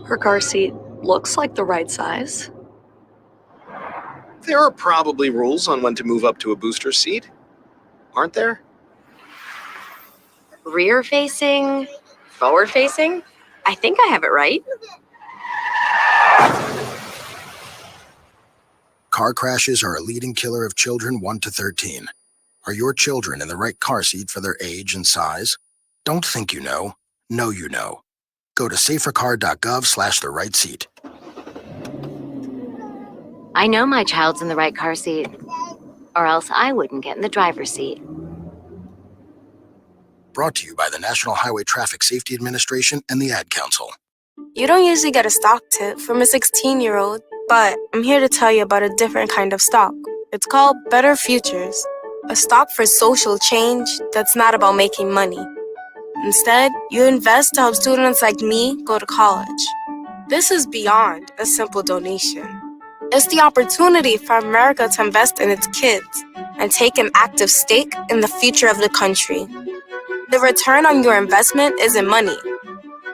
Her car seat looks like the right size. There are probably rules on when to move up to a booster seat, aren't there? Rear-facing, forward-facing? I think I have it right. Car crashes are a leading killer of children 1 to 13. Are your children in the right car seat for their age and size? Don't think you know. Know you know. Go to safercar.gov/the right seat. I know my child's in the right car seat, or else I wouldn't get in the driver's seat. Brought to you by the National Highway Traffic Safety Administration and the Ad Council. You don't usually get a stock tip from a 16-year-old, but I'm here to tell you about a different kind of stock. It's called Better Futures, a stock for social change that's not about making money. Instead, you invest to help students like me go to college. This is beyond a simple donation. It's the opportunity for America to invest in its kids and take an active stake in the future of the country. The return on your investment isn't money.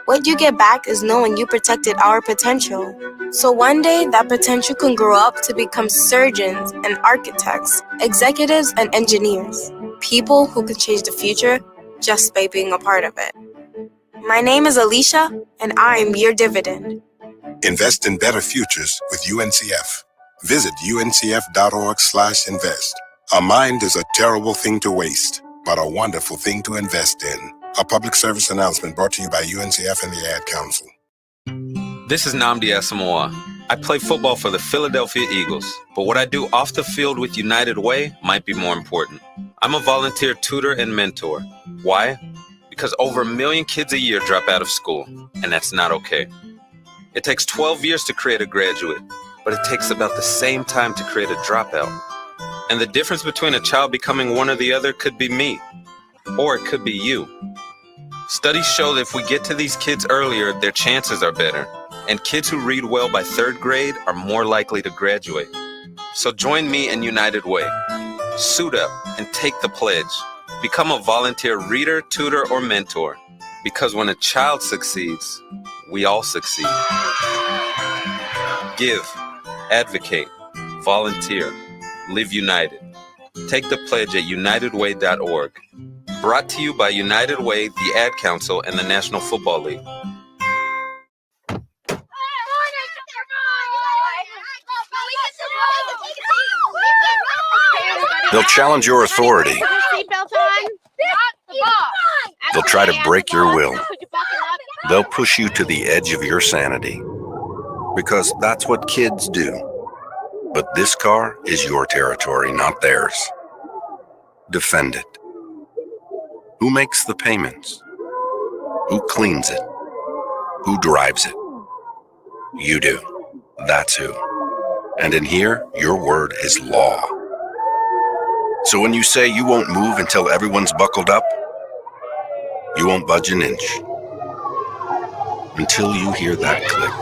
What you get back is knowing you protected our potential. So one day, that potential can grow up to become surgeons and architects, executives and engineers, people who can change the future just by being a part of it. My name is Alicia, and I'm your dividend. Invest in better futures with UNCF. Visit uncf.org/invest. A mind is a terrible thing to waste, but a wonderful thing to invest in. A public service announcement brought to you by UNCF and the Ad Council. This is Nnamdi Asamoah. I play football for the Philadelphia Eagles, but what I do off the field with United Way might be more important. I'm a volunteer tutor and mentor. Why? Because over 1 million kids a year drop out of school, and that's not okay. It takes 12 years to create a graduate, but it takes about the same time to create a dropout. And the difference between a child becoming one or the other could be me, or it could be you. Studies show that if we get to these kids earlier, their chances are better, and kids who read well by 3rd grade are more likely to graduate. So join me in United Way. Suit up and take the pledge. Become a volunteer reader, tutor, or mentor, because when a child succeeds, we all succeed. Give, advocate, volunteer, live united. Take the pledge at unitedway.org. Brought to you by United Way, the Ad Council, and the National Football League. They'll challenge your authority. They'll try to break your will. They'll push you to the edge of your sanity. Because that's what kids do. But this car is your territory, not theirs. Defend it. Who makes the payments? Who cleans it? Who drives it? You do. That's who. And in here, your word is law. So when you say you won't move until everyone's buckled up, you won't budge an inch. Until you hear that click.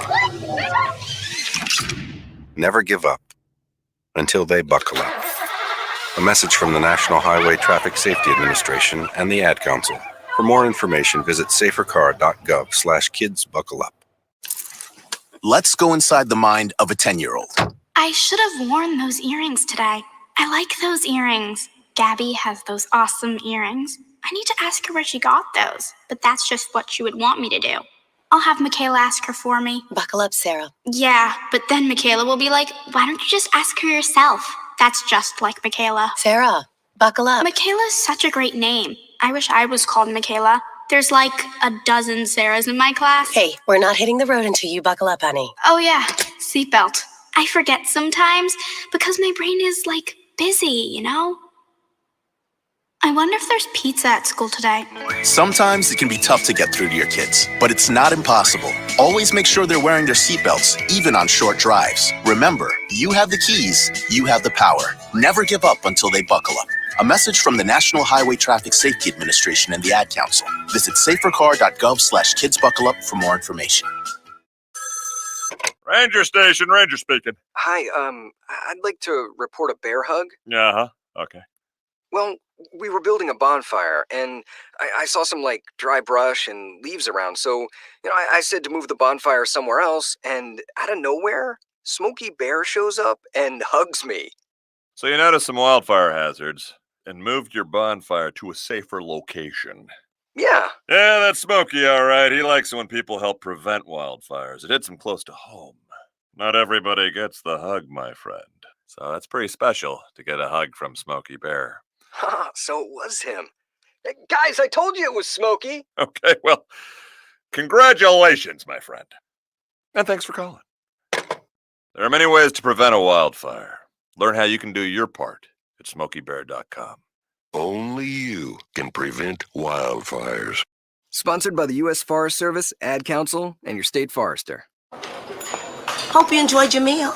Never give up until they buckle up. A message from the National Highway Traffic Safety Administration and the Ad Council. For more information, visit safercar.gov/kidsbuckleup. Let's go inside the mind of a 10-year-old. I should have worn those earrings today. I like those earrings. Gabby has those awesome earrings. I need to ask her where she got those, but that's just what she would want me to do. I'll have Michaela ask her for me. Buckle up, Sarah. Yeah, but then Michaela will be like, why don't you just ask her yourself? That's just like Michaela. Sarah, buckle up. Michaela's such a great name. I wish I was called Michaela. There's like a dozen Sarahs in my class. Hey, we're not hitting the road until you buckle up, honey. Oh yeah, seatbelt. I forget sometimes because my brain is like busy, you know? I wonder if there's pizza at school today. Sometimes it can be tough to get through to your kids, but it's not impossible. Always make sure they're wearing their seatbelts, even on short drives. Remember, you have the keys, you have the power. Never give up until they buckle up. A message from the National Highway Traffic Safety Administration and the Ad Council. Visit safercar.gov/kidsbuckleup for more information. Ranger Station, Ranger speaking. Hi, I'd like to report a bear hug. Uh-huh, okay. Well, We were building a bonfire, and I saw some, dry brush and leaves around, so, I said to move the bonfire somewhere else, and out of nowhere, Smokey Bear shows up and hugs me. So you noticed some wildfire hazards and moved your bonfire to a safer location. Yeah. Yeah, that's Smokey, all right. He likes it when people help prevent wildfires. It hits him close to home. Not everybody gets the hug, my friend. So that's pretty special to get a hug from Smokey Bear. Ha, so it was him. Hey, guys, I told you it was Smokey. Okay, well, congratulations, my friend. And thanks for calling. There are many ways to prevent a wildfire. Learn how you can do your part at SmokeyBear.com. Only you can prevent wildfires. Sponsored by the U.S. Forest Service, Ad Council, and your state forester. Hope you enjoyed your meal.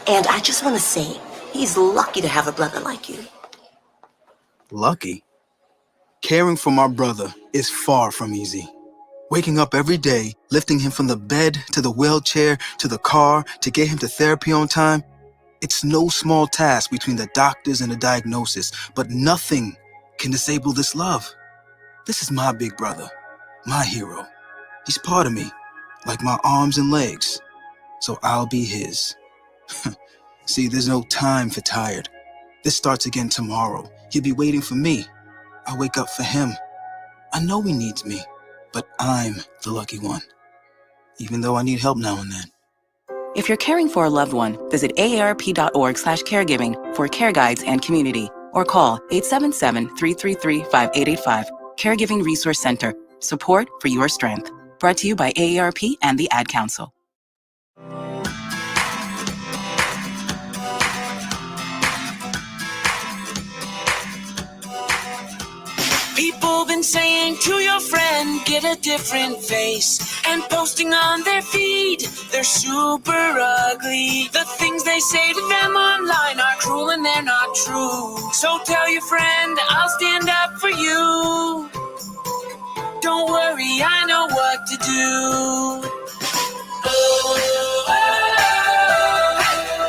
And I just want to say, he's lucky to have a brother like you. Lucky? Caring for my brother is far from easy. Waking up every day, lifting him from the bed to the wheelchair to the car to get him to therapy on time, it's no small task between the doctors and the diagnosis, but nothing can disable this love. This is my big brother, my hero. He's part of me, like my arms and legs, so I'll be his. See, there's no time for tired. This starts again tomorrow. He'll be waiting for me. I wake up for him. I know he needs me, but I'm the lucky one, even though I need help now and then. If you're caring for a loved one, visit aarp.org/caregiving for care guides and community, or call 877-333-5885. Caregiving Resource Center. Support for your strength. Brought to you by AARP and the Ad Council. People been saying to your friend, get a different face, and posting on their feed, they're super ugly. The things they say to them online are cruel and they're not true. So tell your friend, I'll stand up for you. Don't worry, I know what to do. Oh,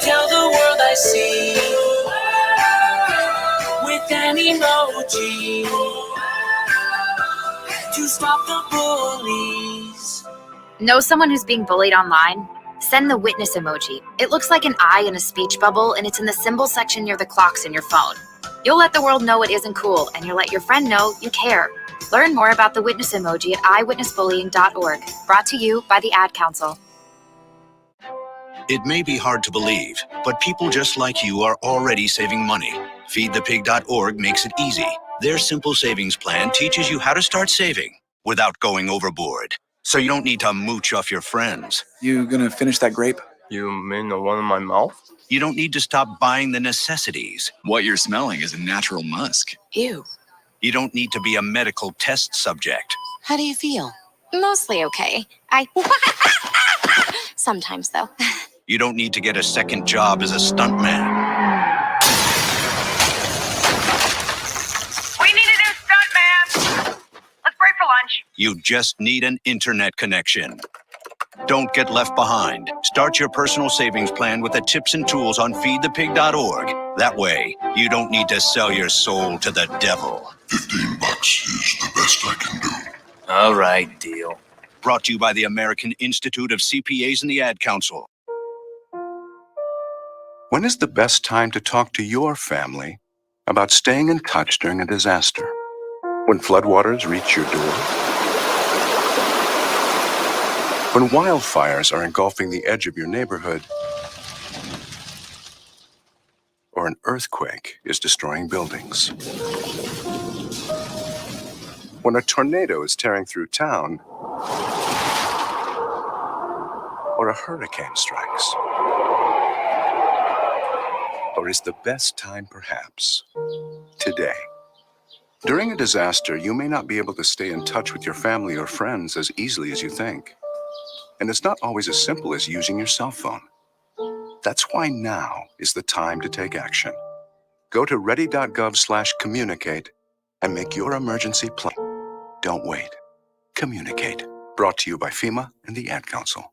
tell the world I see with an emoji to stop the bullies. Know someone who's being bullied online? Send the witness emoji. It looks like an eye in a speech bubble, and it's in the symbol section near the clocks in your phone. You'll let the world know it isn't cool, and you'll let your friend know you care. Learn more about the witness emoji at eyewitnessbullying.org. Brought to you by the Ad Council. It may be hard to believe, but people just like you are already saving money. FeedThePig.org makes it easy. Their simple savings plan teaches you how to start saving without going overboard. So you don't need to mooch off your friends. You gonna finish that grape? You mean the one in my mouth? You don't need to stop buying the necessities. What you're smelling is a natural musk. Ew. You don't need to be a medical test subject. How do you feel? Mostly okay. Sometimes, though. You don't need to get a second job as a stuntman. We need a new stuntman. Let's break for lunch. You just need an internet connection. Don't get left behind. Start your personal savings plan with the tips and tools on feedthepig.org. That way, you don't need to sell your soul to the devil. $15 is the best I can do. All right, deal. Brought to you by the American Institute of CPAs and the Ad Council. When is the best time to talk to your family about staying in touch during a disaster? When floodwaters reach your door? When wildfires are engulfing the edge of your neighborhood? Or an earthquake is destroying buildings? When a tornado is tearing through town? Or a hurricane strikes? Or is the best time perhaps today? During a disaster, you may not be able to stay in touch with your family or friends as easily as you think. And it's not always as simple as using your cell phone. That's why now is the time to take action. Go to ready.gov/communicate and make your emergency plan. Don't wait. Communicate. Brought to you by FEMA and the Ad Council.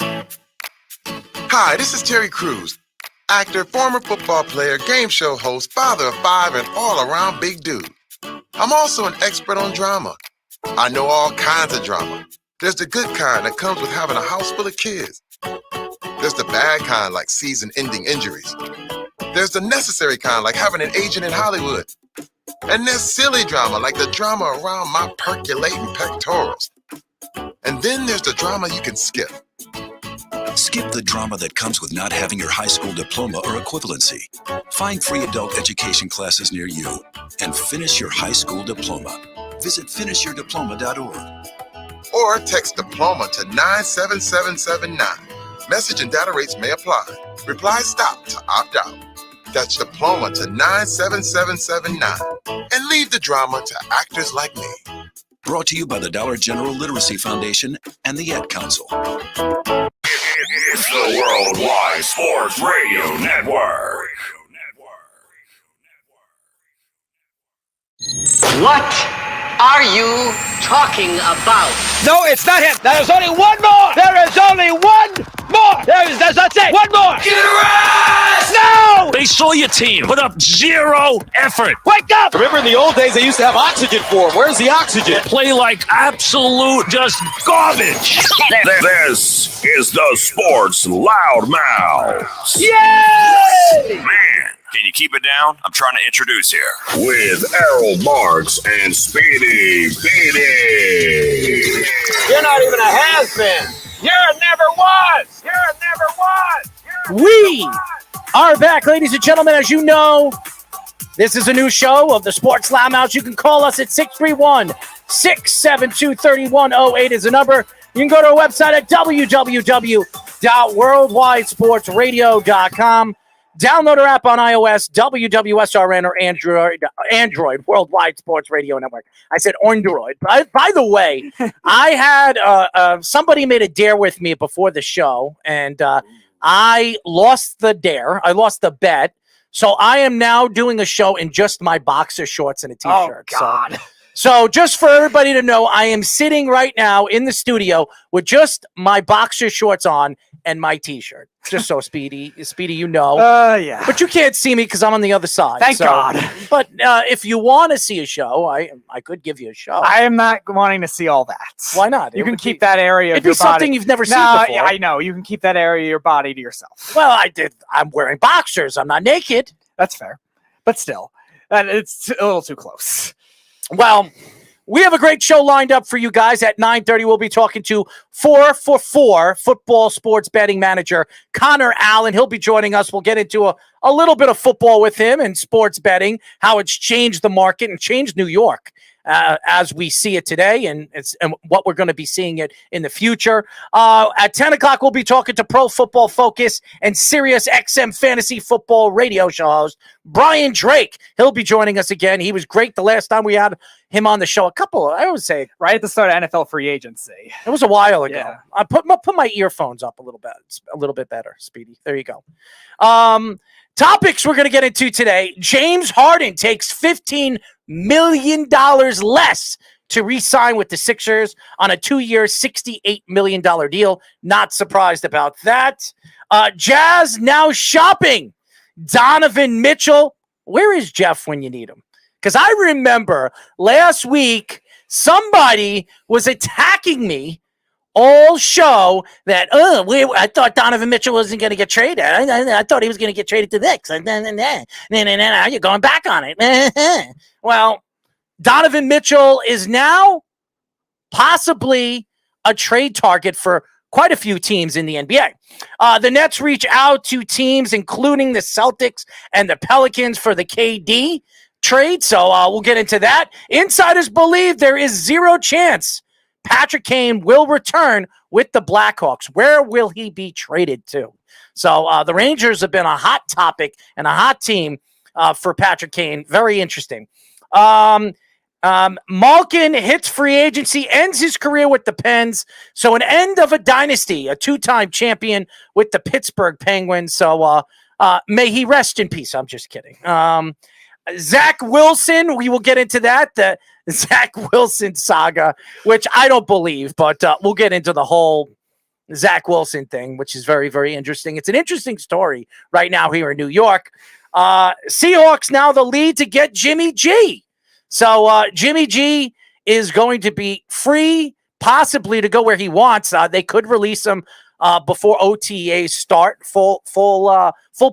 Hi, this is Terry Crews. actor, former football player, game show host, father of 5, and all-around big dude. I'm also an expert on drama. I know all kinds of drama. There's the good kind that comes with having a house full of kids. There's the bad kind like season-ending injuries. There's the necessary kind like having an agent in Hollywood. And there's silly drama like the drama around my percolating pectorals. And then there's the drama you can skip. Skip the drama that comes with not having your high school diploma or equivalency. Find free adult education classes near you and finish your high school diploma. Visit finishyourdiploma.org. Or text diploma to 97779. Message and data rates may apply. Reply STOP to opt out. That's diploma to 97779. And leave the drama to actors like me. Brought to you by the Dollar General Literacy Foundation and the Ad Council. It's the Worldwide Sports Radio Network. What are you talking about? No, it's not him. There's only one more. There is only one more. That's it. One more. Get a rest! No! They saw your team put up zero effort. Wake up! Remember in the old days they used to have oxygen for them. Where's the oxygen? Play like absolute just garbage. This is the Sports Loudmouths. Yay! Man, can you keep it down? I'm trying to introduce here. With Errol Marks and Speedy Beatty. You're not even a has-been. You're a never was. You're a never was. We are back, ladies and gentlemen. As you know, this is a new show of the Sports Loudmouths. You can call us at 631-672-3108 is the number. You can go to our website at www.worldwidesportsradio.com. Download our app on iOS, WWSRN, or Android, Worldwide Sports Radio Network. I said Android. By the way, I had somebody made a dare with me before the show, and I lost the dare. I lost the bet. So I am now doing a show in just my boxer shorts and a T-shirt. Oh, God. So just for everybody to know, I am sitting right now in the studio with just my boxer shorts on and my T-shirt. Just so Speedy, you know. Yeah. But you can't see me because I'm on the other side. Thank God. But if you want to see a show, I could give you a show. I am not wanting to see all that. Why not? You can keep that area of your your body. something you've never seen before. Yeah, I know. You can keep that area of your body to yourself. Well, I'm wearing boxers. I'm not naked. That's fair. But still, it's a little too close. Well, we have a great show lined up for you guys. At 9:30, we'll be talking to 4for4 football sports betting manager Connor Allen. He'll be joining us. We'll get into a little bit of football with him and sports betting, how it's changed the market and changed New York as we see it today, and what we're going to be seeing it in the future. At 10 o'clock, we'll be talking to Pro Football Focus and Sirius XM Fantasy Football radio show host Brian Drake. He'll be joining us again. He was great the last time we had him on the show. I would say right at the start of NFL free agency. It was a while ago. Yeah. I put my earphones up a little bit better, Speedy. There you go. Topics we're going to get into today. James Harden takes $15 million less to re-sign with the Sixers on a 2-year, $68 million deal. Not surprised about that. Jazz now shopping Donovan Mitchell. Where is Jeff when you need him? Because I remember last week somebody was attacking me all show that, I thought Donovan Mitchell wasn't going to get traded. I thought he was going to get traded to the Knicks. Now you're going back on it. Well, Donovan Mitchell is now possibly a trade target for quite a few teams in the NBA. The Nets reach out to teams, including the Celtics and the Pelicans, for the KD trade. So we'll get into that. Insiders believe there is zero chance Patrick Kane will return with the Blackhawks. Where will he be traded to? So the Rangers have been a hot topic and a hot team for Patrick Kane. Very interesting. Malkin hits free agency, ends his career with the Pens. So an end of a dynasty, a 2-time champion with the Pittsburgh Penguins. So may he rest in peace. I'm just kidding. Zach Wilson, we will get into that. The Zach Wilson saga, which I don't believe, but we'll get into the whole Zach Wilson thing, which is very, very interesting. It's an interesting story right now here in New York. Seahawks now the lead to get Jimmy G. So Jimmy G is going to be free, possibly to go where he wants. They could release him before OTAs start, full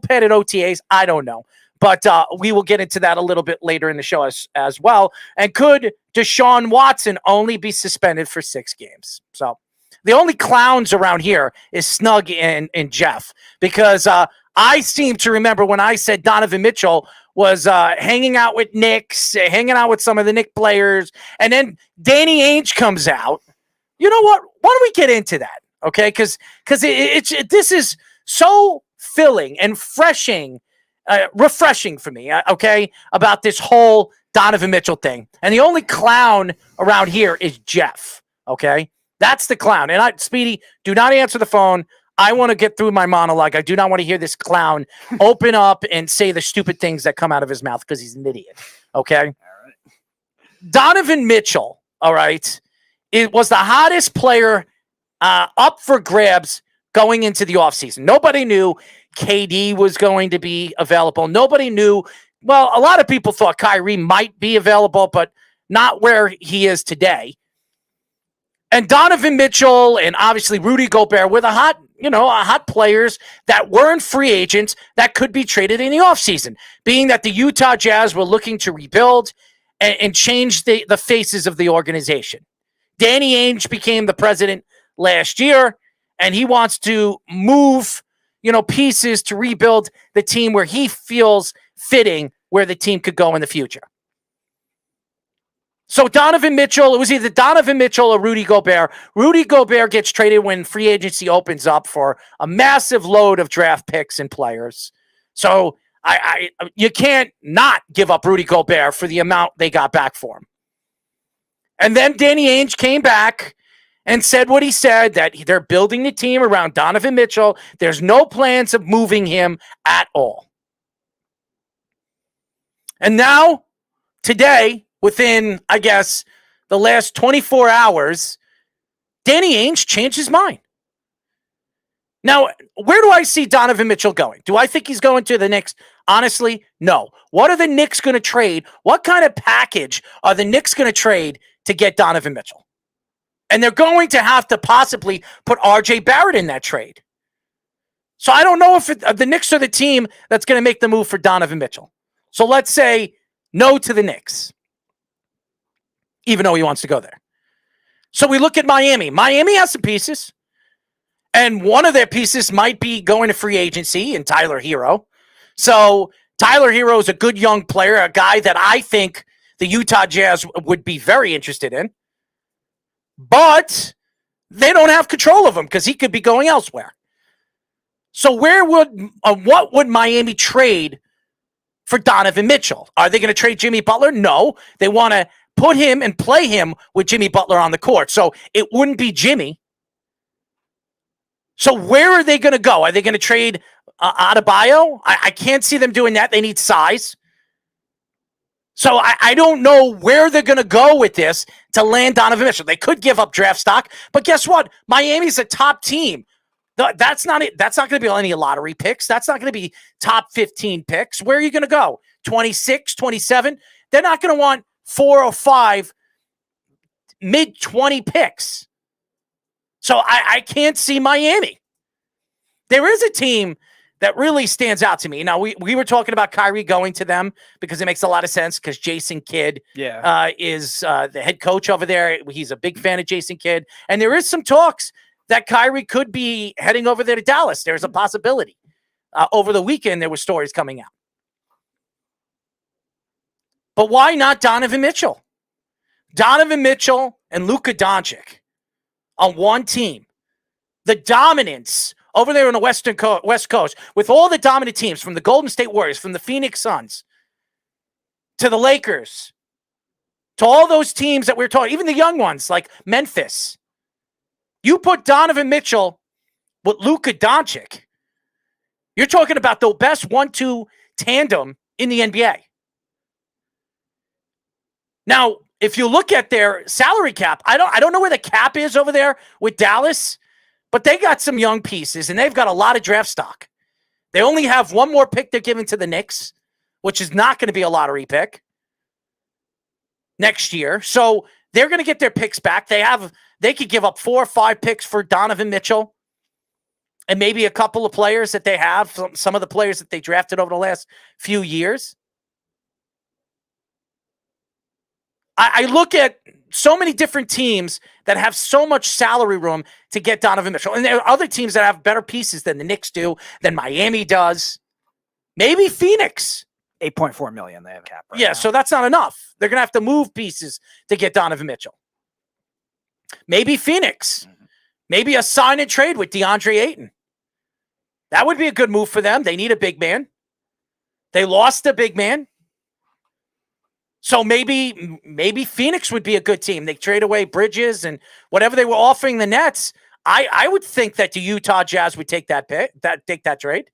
padded OTAs. I don't know. But we will get into that a little bit later in the show as well. And could Deshaun Watson only be suspended for 6 games? So the only clowns around here is Snug and Jeff, because I seem to remember when I said Donovan Mitchell was hanging out with Knicks, hanging out with some of the Knicks players, and then Danny Ainge comes out. You know what? Why don't we get into that? Okay, because this is so filling and refreshing for me, okay, about this whole Donovan Mitchell thing. And the only clown around here is Jeff, okay? That's the clown. And Speedy, do not answer the phone. I want to get through my monologue. I do not want to hear this clown open up and say the stupid things that come out of his mouth because he's an idiot, okay? All right. Donovan Mitchell, all right, it was the hottest player up for grabs going into the offseason. Nobody knew KD was going to be available. Nobody knew. Well, a lot of people thought Kyrie might be available, but not where he is today. And Donovan Mitchell and obviously Rudy Gobert were the hot players that weren't free agents that could be traded in the offseason, being that the Utah Jazz were looking to rebuild and change the faces of the organization. Danny Ainge became the president last year, and he wants to move pieces to rebuild the team where he feels fitting, where the team could go in the future. So Donovan Mitchell, it was either Donovan Mitchell or Rudy Gobert. Rudy Gobert gets traded when free agency opens up for a massive load of draft picks and players. So you can't not give up Rudy Gobert for the amount they got back for him. And then Danny Ainge came back and said what he said, that they're building the team around Donovan Mitchell. There's no plans of moving him at all. And now, today, within, I guess, the last 24 hours, Danny Ainge changed his mind. Now, where do I see Donovan Mitchell going? Do I think he's going to the Knicks? Honestly, no. What are the Knicks going to trade? What kind of package are the Knicks going to trade to get Donovan Mitchell? And they're going to have to possibly put R.J. Barrett in that trade. So I don't know if the Knicks are the team that's going to make the move for Donovan Mitchell. So let's say no to the Knicks, even though he wants to go there. So we look at Miami. Miami has some pieces. And one of their pieces might be going to free agency in Tyler Hero. So Tyler Hero is a good young player, a guy that I think the Utah Jazz would be very interested in. But they don't have control of him because he could be going elsewhere. So what would Miami trade for Donovan Mitchell? Are they going to trade Jimmy Butler? No. They want to put him and play him with Jimmy Butler on the court. So it wouldn't be Jimmy. So where are they going to go? Are they going to trade Adebayo? I can't see them doing that. They need size. So I don't know where they're going to go with this to land Donovan Mitchell. They could give up draft stock, but guess what? Miami's a top team. That's not it. That's not going to be any lottery picks. That's not going to be top 15 picks. Where are you going to go? 26, 27? They're not going to want 4 or 5 mid-20 picks. So I can't see Miami. There is a team that really stands out to me. Now, we were talking about Kyrie going to them because it makes a lot of sense because Jason Kidd is the head coach over there. He's a big fan of Jason Kidd. And there is some talks that Kyrie could be heading over there to Dallas. There's a possibility. Over the weekend, there were stories coming out. But why not Donovan Mitchell? Donovan Mitchell and Luka Doncic on one team. The dominance over there on the West Coast, with all the dominant teams, from the Golden State Warriors, from the Phoenix Suns, to the Lakers, to all those teams that we're talking, even the young ones like Memphis. You put Donovan Mitchell with Luka Doncic, you're talking about the best 1-2 tandem in the NBA. Now, if you look at their salary cap, I don't know where the cap is over there with Dallas, But they got some young pieces, and they've got a lot of draft stock. They only have one more pick they're giving to the Knicks, which is not going to be a lottery pick next year. So they're going to get their picks back. They could give up 4 or 5 picks for Donovan Mitchell and maybe a couple of players that they have, some of the players that they drafted over the last few years. I look at so many different teams that have so much salary room to get Donovan Mitchell. And there are other teams that have better pieces than the Knicks do, than Miami does. Maybe Phoenix. $8.4 million they have cap right Yeah, now. so that's not enough. They're going to have to move pieces to get Donovan Mitchell. Maybe Phoenix. Maybe a sign and trade with DeAndre Ayton. That would be a good move for them. They need a big man. They lost a big man. So maybe Phoenix would be a good team. They trade away Bridges and whatever they were offering the Nets. I would think that the Utah Jazz would take that trade.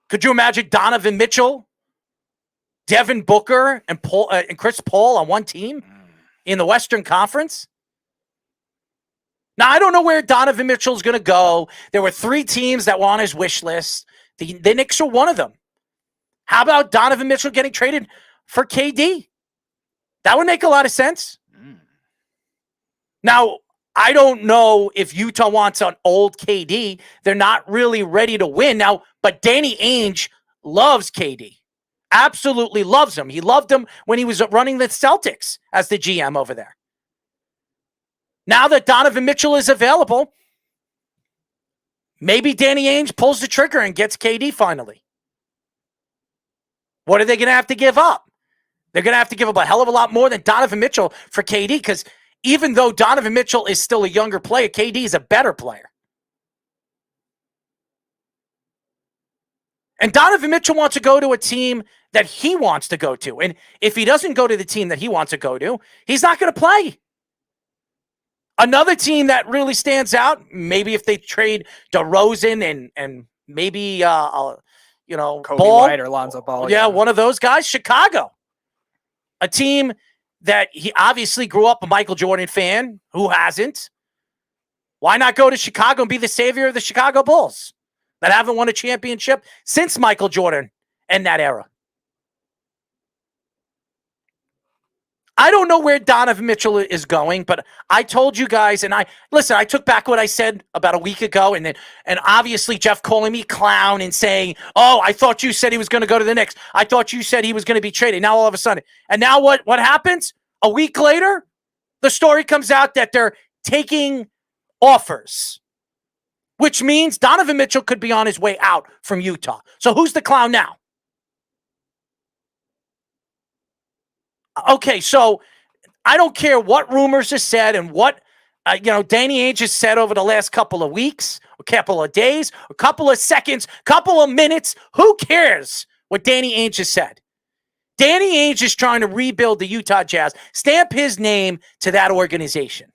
Could you imagine Donovan Mitchell, Devin Booker, and Chris Paul on one team in the Western Conference? Now, I don't know where Donovan Mitchell's going to go. There were 3 teams that were on his wish list. The Knicks are one of them. How about Donovan Mitchell getting traded for KD? That would make a lot of sense. Now, I don't know if Utah wants an old KD. They're not really ready to win now, but Danny Ainge loves KD. Absolutely loves him. He loved him when he was running the Celtics as the GM over there. Now that Donovan Mitchell is available, maybe Danny Ainge pulls the trigger and gets KD finally. What are they going to have to give up? They're going to have to give up a hell of a lot more than Donovan Mitchell for KD, because even though Donovan Mitchell is still a younger player, KD is a better player. And Donovan Mitchell wants to go to a team that he wants to go to. And if he doesn't go to the team that he wants to go to, he's not going to play. Another team that really stands out, maybe if they trade DeRozan and maybe Kobe Ball. White or Lonzo Ball. Yeah, one of those guys. Chicago. A team that he obviously grew up a Michael Jordan fan. Who hasn't? Why not go to Chicago and be the savior of the Chicago Bulls that haven't won a championship since Michael Jordan and that era? I don't know where Donovan Mitchell is going, but I told you guys, and I took back what I said about a week ago, and obviously Jeff calling me clown and saying, "Oh, I thought you said he was going to go to the Knicks. I thought you said he was going to be traded." Now all of a sudden, and now what happens? A week later, the story comes out that they're taking offers, which means Donovan Mitchell could be on his way out from Utah. So who's the clown now? Okay, so I don't care what rumors are said and what Danny Ainge has said over the last couple of weeks, a couple of days, a couple of seconds, couple of minutes. Who cares what Danny Ainge has said? Danny Ainge is trying to rebuild the Utah Jazz, stamp his name to that organization,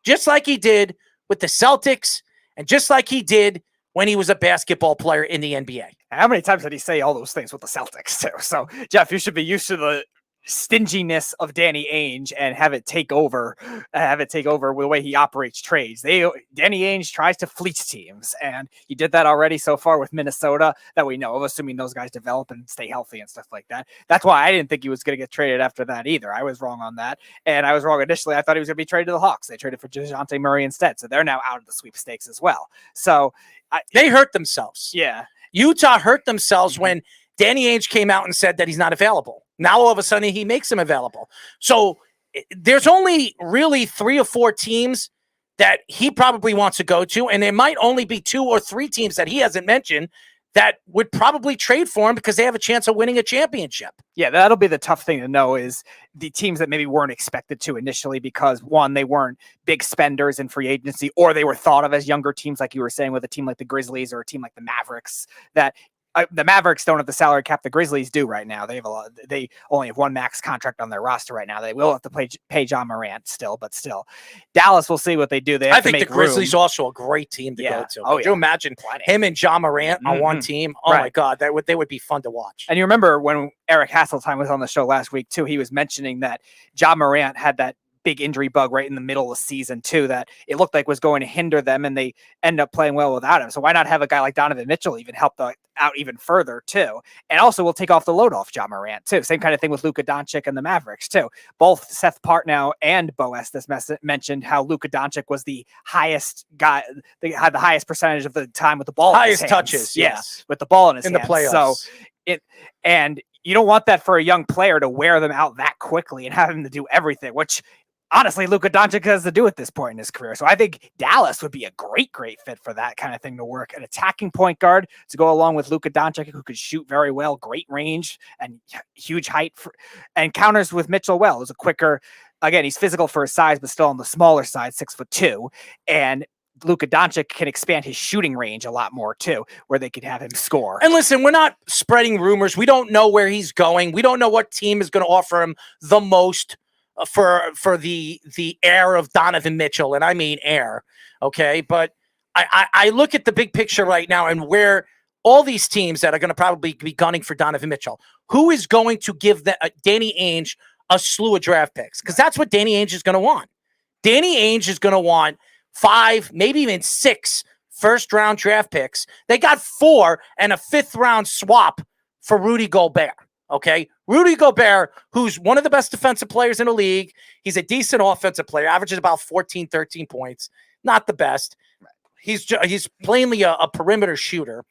just like he did with the Celtics and just like he did when he was a basketball player in the NBA. How many times did he say all those things with the Celtics too? So, Jeff, you should be used to the stinginess of Danny Ainge and have it take over the way he operates trades. Danny Ainge tries to fleece teams, and he did that already so far with Minnesota that we know of, assuming those guys develop and stay healthy and stuff like that. That's why I didn't think he was going to get traded after that either. I was wrong on that, and I was wrong initially. I thought he was going to be traded to the Hawks. They traded for DeJounte Murray instead, so they're now out of the sweepstakes as well. So they hurt themselves. Yeah. Utah hurt themselves when Danny Ainge came out and said that he's not available. Now, all of a sudden, he makes him available. So there's only really 3 or 4 teams that he probably wants to go to, and there might only be 2 or 3 teams that he hasn't mentioned that would probably trade for him because they have a chance of winning a championship. Yeah, that'll be the tough thing to know, is the teams that maybe weren't expected to initially because, one, they weren't big spenders in free agency, or they were thought of as younger teams, like you were saying, with a team like the Grizzlies or a team like the Mavericks, that the Mavericks don't have the salary cap the Grizzlies do right now. They only have 1 max contract on their roster right now. They will have to pay John Morant still, but still. Dallas, we'll see what they do. I think the Grizzlies also a great team to go to. Could you imagine him and John Morant on one team? Oh my God, they would be fun to watch. And you remember when Eric Hasseltine was on the show last week too, he was mentioning that John Morant had that big injury bug right in the middle of the season too that it looked like was going to hinder them, and they end up playing well without him. So why not have a guy like Donovan Mitchell even help out even further too? And also we'll take off the load off Ja Morant too. Same kind of thing with Luka Doncic and the Mavericks too. Both Seth Partnow and Bo Estes mentioned how Luka Doncic was the highest guy, they had the highest percentage of the time with the ball. Highest in his hands. touches, Yeah, yes. with the ball in his In hands. the playoffs. So and you don't want that for a young player to wear them out that quickly and have him to do everything, which honestly Luka Doncic has to do at this point in his career. So I think Dallas would be a great fit for that kind of thing to work. An attacking point guard to go along with Luka Doncic, who could shoot very well, great range and huge height, and counters with Mitchell well. Is a quicker, again, he's physical for his size, but still on the smaller side, 6'2", and Luka Doncic can expand his shooting range a lot more too, where they could have him score. And listen, we're not spreading rumors. We don't know where he's going. We don't know what team is going to offer him the most for the heir of Donovan Mitchell, and I mean heir. Okay, but I look at the big picture right now and where all these teams that are going to probably be gunning for Donovan Mitchell, who is going to give Danny Ainge a slew of draft picks? Because that's what Danny Ainge is going to want. Danny Ainge is going to want 5, maybe even 6 first-round draft picks. They got 4 and a 5th-round swap for Rudy Gobert, okay? Rudy Gobert, who's one of the best defensive players in the league. He's a decent offensive player, averages about 14, 13 points. Not the best. He's plainly a perimeter shooter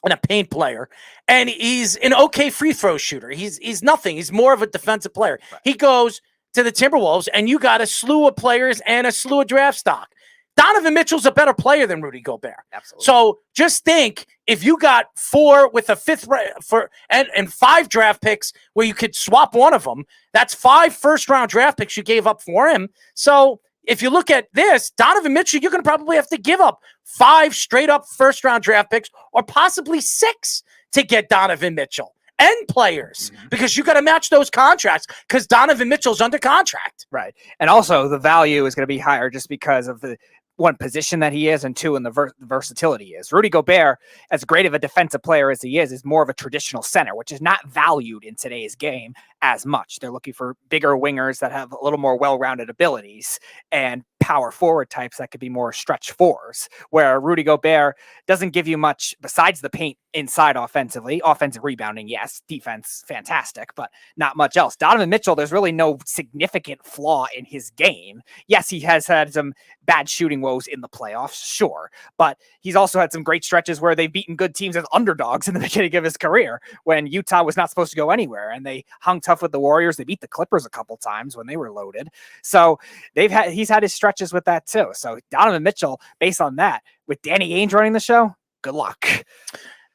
and a paint player, and he's an okay free throw shooter. He's nothing. He's more of a defensive player. Right. He goes to the Timberwolves, and you got a slew of players and a slew of draft stock. Donovan Mitchell's a better player than Rudy Gobert. Absolutely. So just think, if you got 4 with a 5th and 5 draft picks where you could swap one of them, that's 5 first-round draft picks you gave up for him. So if you look at this, Donovan Mitchell, you're going to probably have to give up 5 straight-up first-round draft picks or possibly 6 to get Donovan Mitchell. And players, because you got to match those contracts, because Donovan Mitchell's under contract. Right. And also the value is going to be higher just because of the one position that he is, and 2 in the versatility he is. Rudy Gobert, as great of a defensive player as he is more of a traditional center, which is not valued in today's game as much. They're looking for bigger wingers that have a little more well-rounded abilities and power forward types that could be more stretch 4s, where Rudy Gobert doesn't give you much besides the paint inside offensively. Offensive rebounding, yes. Defense, fantastic, but not much else. Donovan Mitchell, there's really no significant flaw in his game. Yes, he has had some bad shooting woes in the playoffs, sure, but he's also had some great stretches where they've beaten good teams as underdogs in the beginning of his career when Utah was not supposed to go anywhere, and they hung tough with the Warriors. They beat the Clippers a couple times when they were loaded. So he's had his stretches with that too. So Donovan Mitchell, based on that, with Danny Ainge running the show, good luck.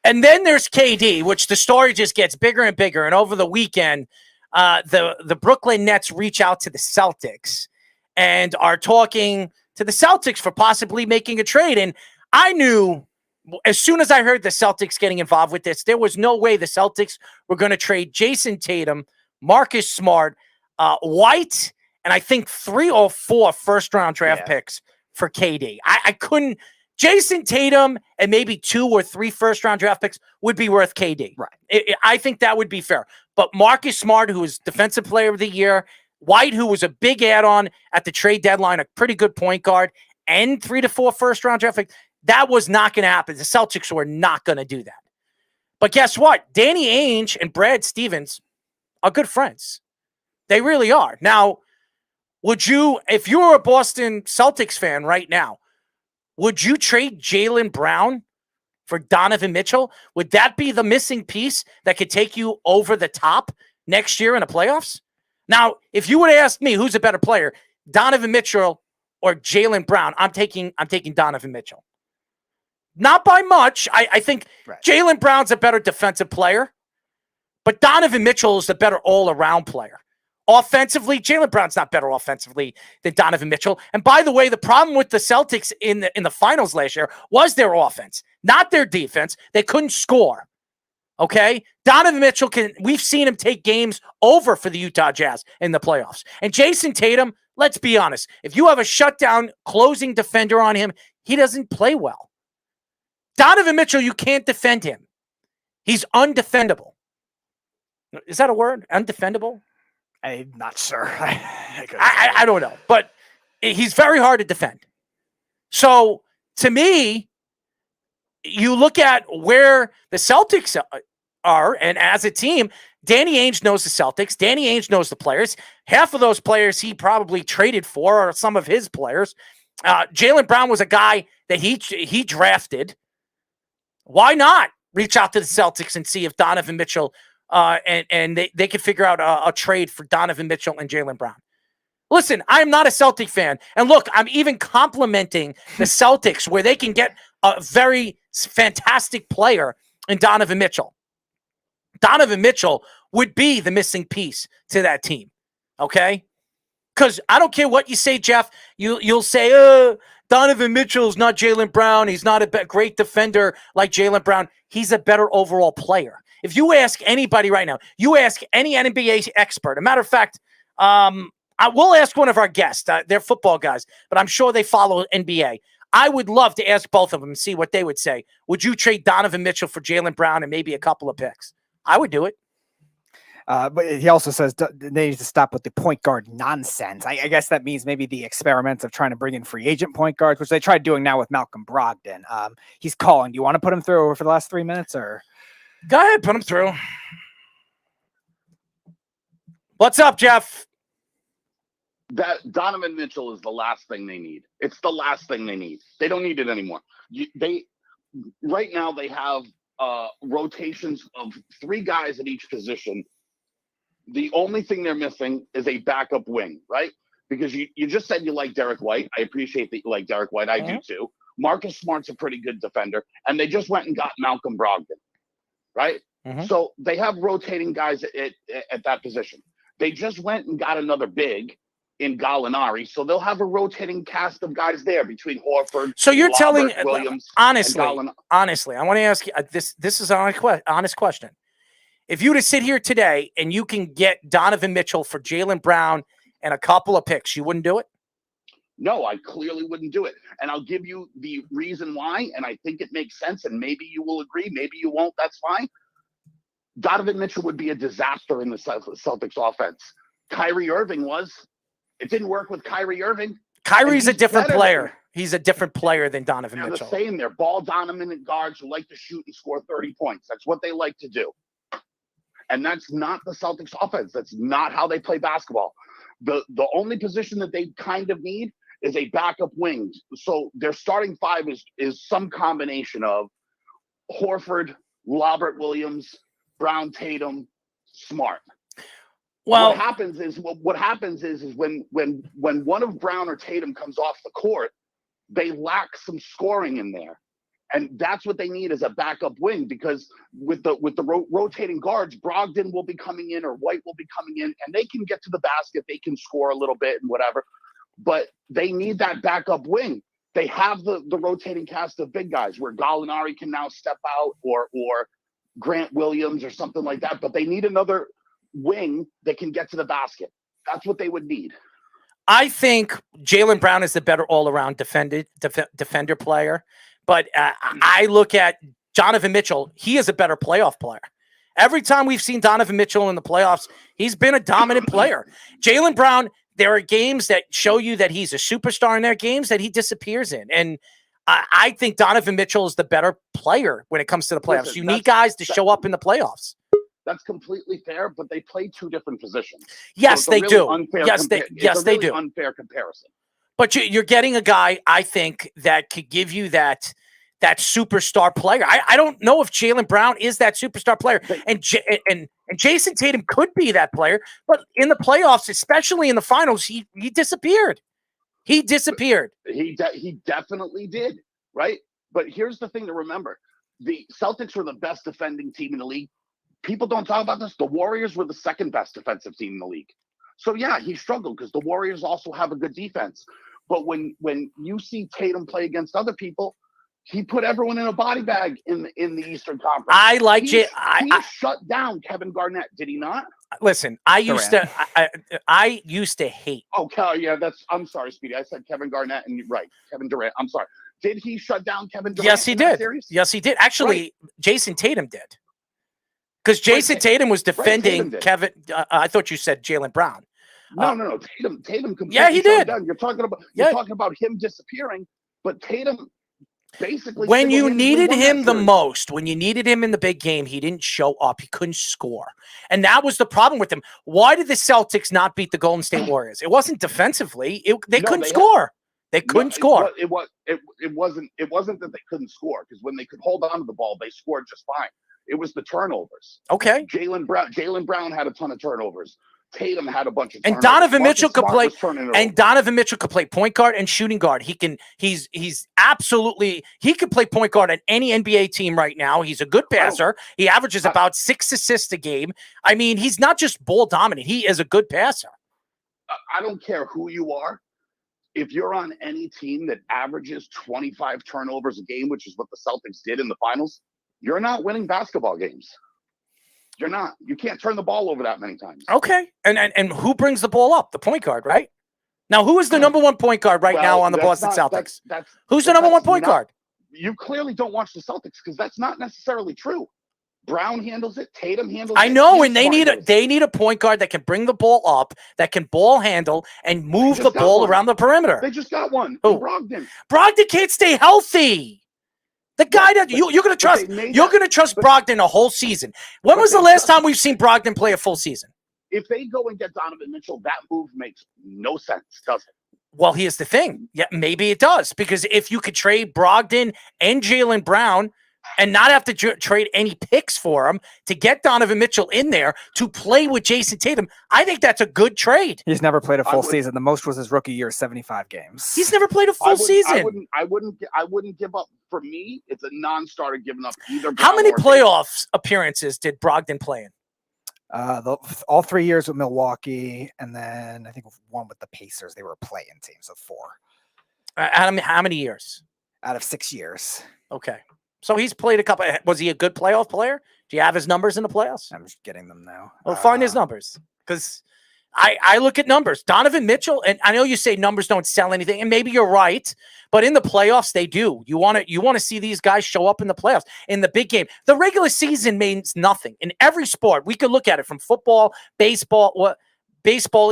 And then there's KD, which the story just gets bigger and bigger. And over the weekend, the Brooklyn Nets reach out to the Celtics and are talking to the Celtics for possibly making a trade. And I knew as soon as I heard the Celtics getting involved with this, there was no way the Celtics were going to trade Jason Tatum, Marcus Smart, White, and I think 3 or 4 first-round draft picks for KD. I couldn't. Jason Tatum and maybe 2 or 3 first-round draft picks would be worth KD. Right. I think that would be fair. But Marcus Smart, who was Defensive Player of the Year, White, who was a big add-on at the trade deadline, a pretty good point guard, and 3 to 4 first-round draft picks, that was not going to happen. The Celtics were not going to do that. But guess what? Danny Ainge and Brad Stevens are good friends. They really are. Now, would you, if you were a Boston Celtics fan right now, would you trade Jaylen Brown for Donovan Mitchell? Would that be the missing piece that could take you over the top next year in the playoffs? Now, if you would ask me who's a better player, Donovan Mitchell or Jaylen Brown, I'm taking Donovan Mitchell. Not by much. I think Jaylen Brown's a better defensive player, but Donovan Mitchell is the better all-around player. Offensively, Jaylen Brown's not better offensively than Donovan Mitchell. And by the way, the problem with the Celtics in the finals last year was their offense, not their defense. They couldn't score. Okay? Donovan Mitchell we've seen him take games over for the Utah Jazz in the playoffs. And Jason Tatum, let's be honest, if you have a shutdown closing defender on him, he doesn't play well. Donovan Mitchell, you can't defend him. He's undefendable. Is that a word? Undefendable? I'm not sure. I don't know, but he's very hard to defend. So to me, you look at where the Celtics are, and as a team, Danny Ainge knows the Celtics. Danny Ainge knows the players. Half of those players he probably traded for are some of his players. Jaylen Brown was a guy that he drafted. Why not reach out to the Celtics and see if Donovan Mitchell and they could figure out a trade for Donovan Mitchell and Jaylen Brown? Listen, I'm not a Celtic fan. And look, I'm even complimenting the Celtics where they can get a very fantastic player in Donovan Mitchell. Donovan Mitchell would be the missing piece to that team. Okay? Because I don't care what you say, Jeff. You'll say, Donovan Mitchell's not Jaylen Brown. He's not a great defender like Jaylen Brown. He's a better overall player. If you ask anybody right now, you ask any NBA expert. A matter of fact, I will ask one of our guests. They're football guys, but I'm sure they follow NBA. I would love to ask both of them and see what they would say. Would you trade Donovan Mitchell for Jaylen Brown and maybe a couple of picks? I would do it. But he also says they need to stop with the point guard nonsense. I guess that means maybe the experiments of trying to bring in free agent point guards, which they tried doing now with Malcolm Brogdon. He's calling. Do you want to put him through for the last 3 minutes, or go ahead, put him through? What's up, Jeff? That Donovan Mitchell is the last thing they need. It's the last thing they need. They don't need it anymore. Right now they have rotations of 3 guys at each position. The only thing they're missing is a backup wing, right? Because you just said you like Derek White. I appreciate that you like Derek White. I do too. Marcus Smart's a pretty good defender. And they just went and got Malcolm Brogdon, right? So they have rotating guys at that position. They just went and got another big in Gallinari, so they'll have a rotating cast of guys there between Horford. So you're telling Williams, honestly, I want to ask you this is an honest question. If you were to sit here today and you can get Donovan Mitchell for Jaylen Brown and a couple of picks, you wouldn't do it? No, I clearly wouldn't do it. And I'll give you the reason why, and I think it makes sense, and maybe you will agree, maybe you won't, that's fine. Donovan Mitchell would be a disaster in the Celtics offense. Kyrie Irving was. It didn't work with Kyrie Irving. Kyrie's a different player. He's a different player than Donovan Mitchell. They're the same. They're ball dominant guards who like to shoot and score 30 points. That's what they like to do. And that's not the Celtics offense. That's not how they play basketball. The only position that they kind of need is a backup wing. So their starting 5 is some combination of Horford, Robert Williams, Brown, Tatum, Smart. Well, what happens is when one of Brown or Tatum comes off the court, they lack some scoring in there, and that's what they need is a backup wing. Because with the rotating guards, Brogdon will be coming in or White will be coming in, and they can get to the basket, they can score a little bit and whatever, but they need that backup wing. They have the rotating cast of big guys where Gallinari can now step out or Grant Williams or something like that, but they need another wing that can get to the basket. That's what they would need. I think Jaylen Brown is the better all-around defender player, but I look at Donovan Mitchell. He is a better playoff player. Every time we've seen Donovan Mitchell in the playoffs, he's been a dominant player. Jaylen Brown, there are games that show you that he's a superstar, and there are games that he disappears in. And I think Donovan Mitchell is the better player when it comes to the playoffs. Listen, you need guys to show up in the playoffs. That's completely fair, but they play 2 different positions. Yes, so they really do. Yes, they do. Unfair comparison. But you're getting a guy, I think, that could give you that superstar player. I don't know if Jaylen Brown is that superstar player, and Jason Tatum could be that player. But in the playoffs, especially in the finals, he disappeared. He disappeared. He definitely did, right? But here's the thing to remember: the Celtics were the best defending team in the league. People don't talk about this. The Warriors were the 2nd best defensive team in the league. So yeah, he struggled because the Warriors also have a good defense. But when you see Tatum play against other people, he put everyone in a body bag in the Eastern Conference. I like he shut down Kevin Garnett, did he not? Listen, I used to hate. Oh, yeah, I'm sorry, Speedy. I said Kevin Garnett, and you're right, Kevin Durant. I'm sorry. Did he shut down Kevin Durant? Yes, he did. Series? Yes, he did. Actually, right. Jason Tatum did. Because Jason Tatum was defending Tatum did. Kevin. I thought you said Jaylen Brown. No. Tatum completely Yeah, he shut it did. down. You're talking about him disappearing, but Tatum basically When you single-handedly needed won him that the series. most, when you needed him in the big game, he didn't show up. He couldn't score. And that was the problem with him. Why did the Celtics not beat the Golden State Warriors? It wasn't defensively. They couldn't score. They couldn't score. It wasn't that they couldn't score, because when they could hold on to the ball, they scored just fine. It was the turnovers. Okay. Jaylen Brown had a ton of turnovers. Tatum had a bunch of turnovers. And Donovan Mitchell could play. And Donovan Mitchell could play point guard and shooting guard. He's absolutely. He could play point guard on any NBA team right now. He's a good passer. He averages about 6 assists a game. I mean, he's not just ball dominant. He is a good passer. I don't care who you are. If you're on any team that averages 25 turnovers a game, which is what the Celtics did in the finals, you're not winning basketball games. You're not. You can't turn the ball over that many times. Okay. And who brings the ball up? The point guard, right? Now, who is the number one point guard now on the Boston Celtics? Who's the number one point guard? You clearly don't watch the Celtics, because that's not necessarily true. Brown handles it. Tatum handles it. I know, and they need a point guard that can bring the ball up, that can ball handle, and move the ball around the perimeter. They just got one. Who? Brogdon. Brogdon can't stay healthy. The guy that you're going to trust Brogdon a whole season. When was the last time we've seen Brogdon play a full season? If they go and get Donovan Mitchell, that move makes no sense, does it? Well, here's the thing. Yeah, maybe it does, because if you could trade Brogdon and Jaylen Brown and not have to trade any picks for him to get Donovan Mitchell in there to play with Jason Tatum, I think that's a good trade. He's never played a full season. The most was his rookie year, 75 games. He's never played a full season. I wouldn't give up. For me, it's a non-starter giving up either. How many playoffs appearances did Brogdon play in? All 3 years with Milwaukee, and then I think one with the Pacers. They were a play-in team, so 4. How many years? Out of 6 years. Okay. So he's played a couple. Was he a good playoff player? Do you have his numbers in the playoffs? I'm just getting them now. Well, find his numbers, because I look at numbers. Donovan Mitchell, and I know you say numbers don't sell anything, and maybe you're right, but in the playoffs they do. You want to see these guys show up in the playoffs, in the big game. The regular season means nothing in every sport. We could look at it from football, baseball,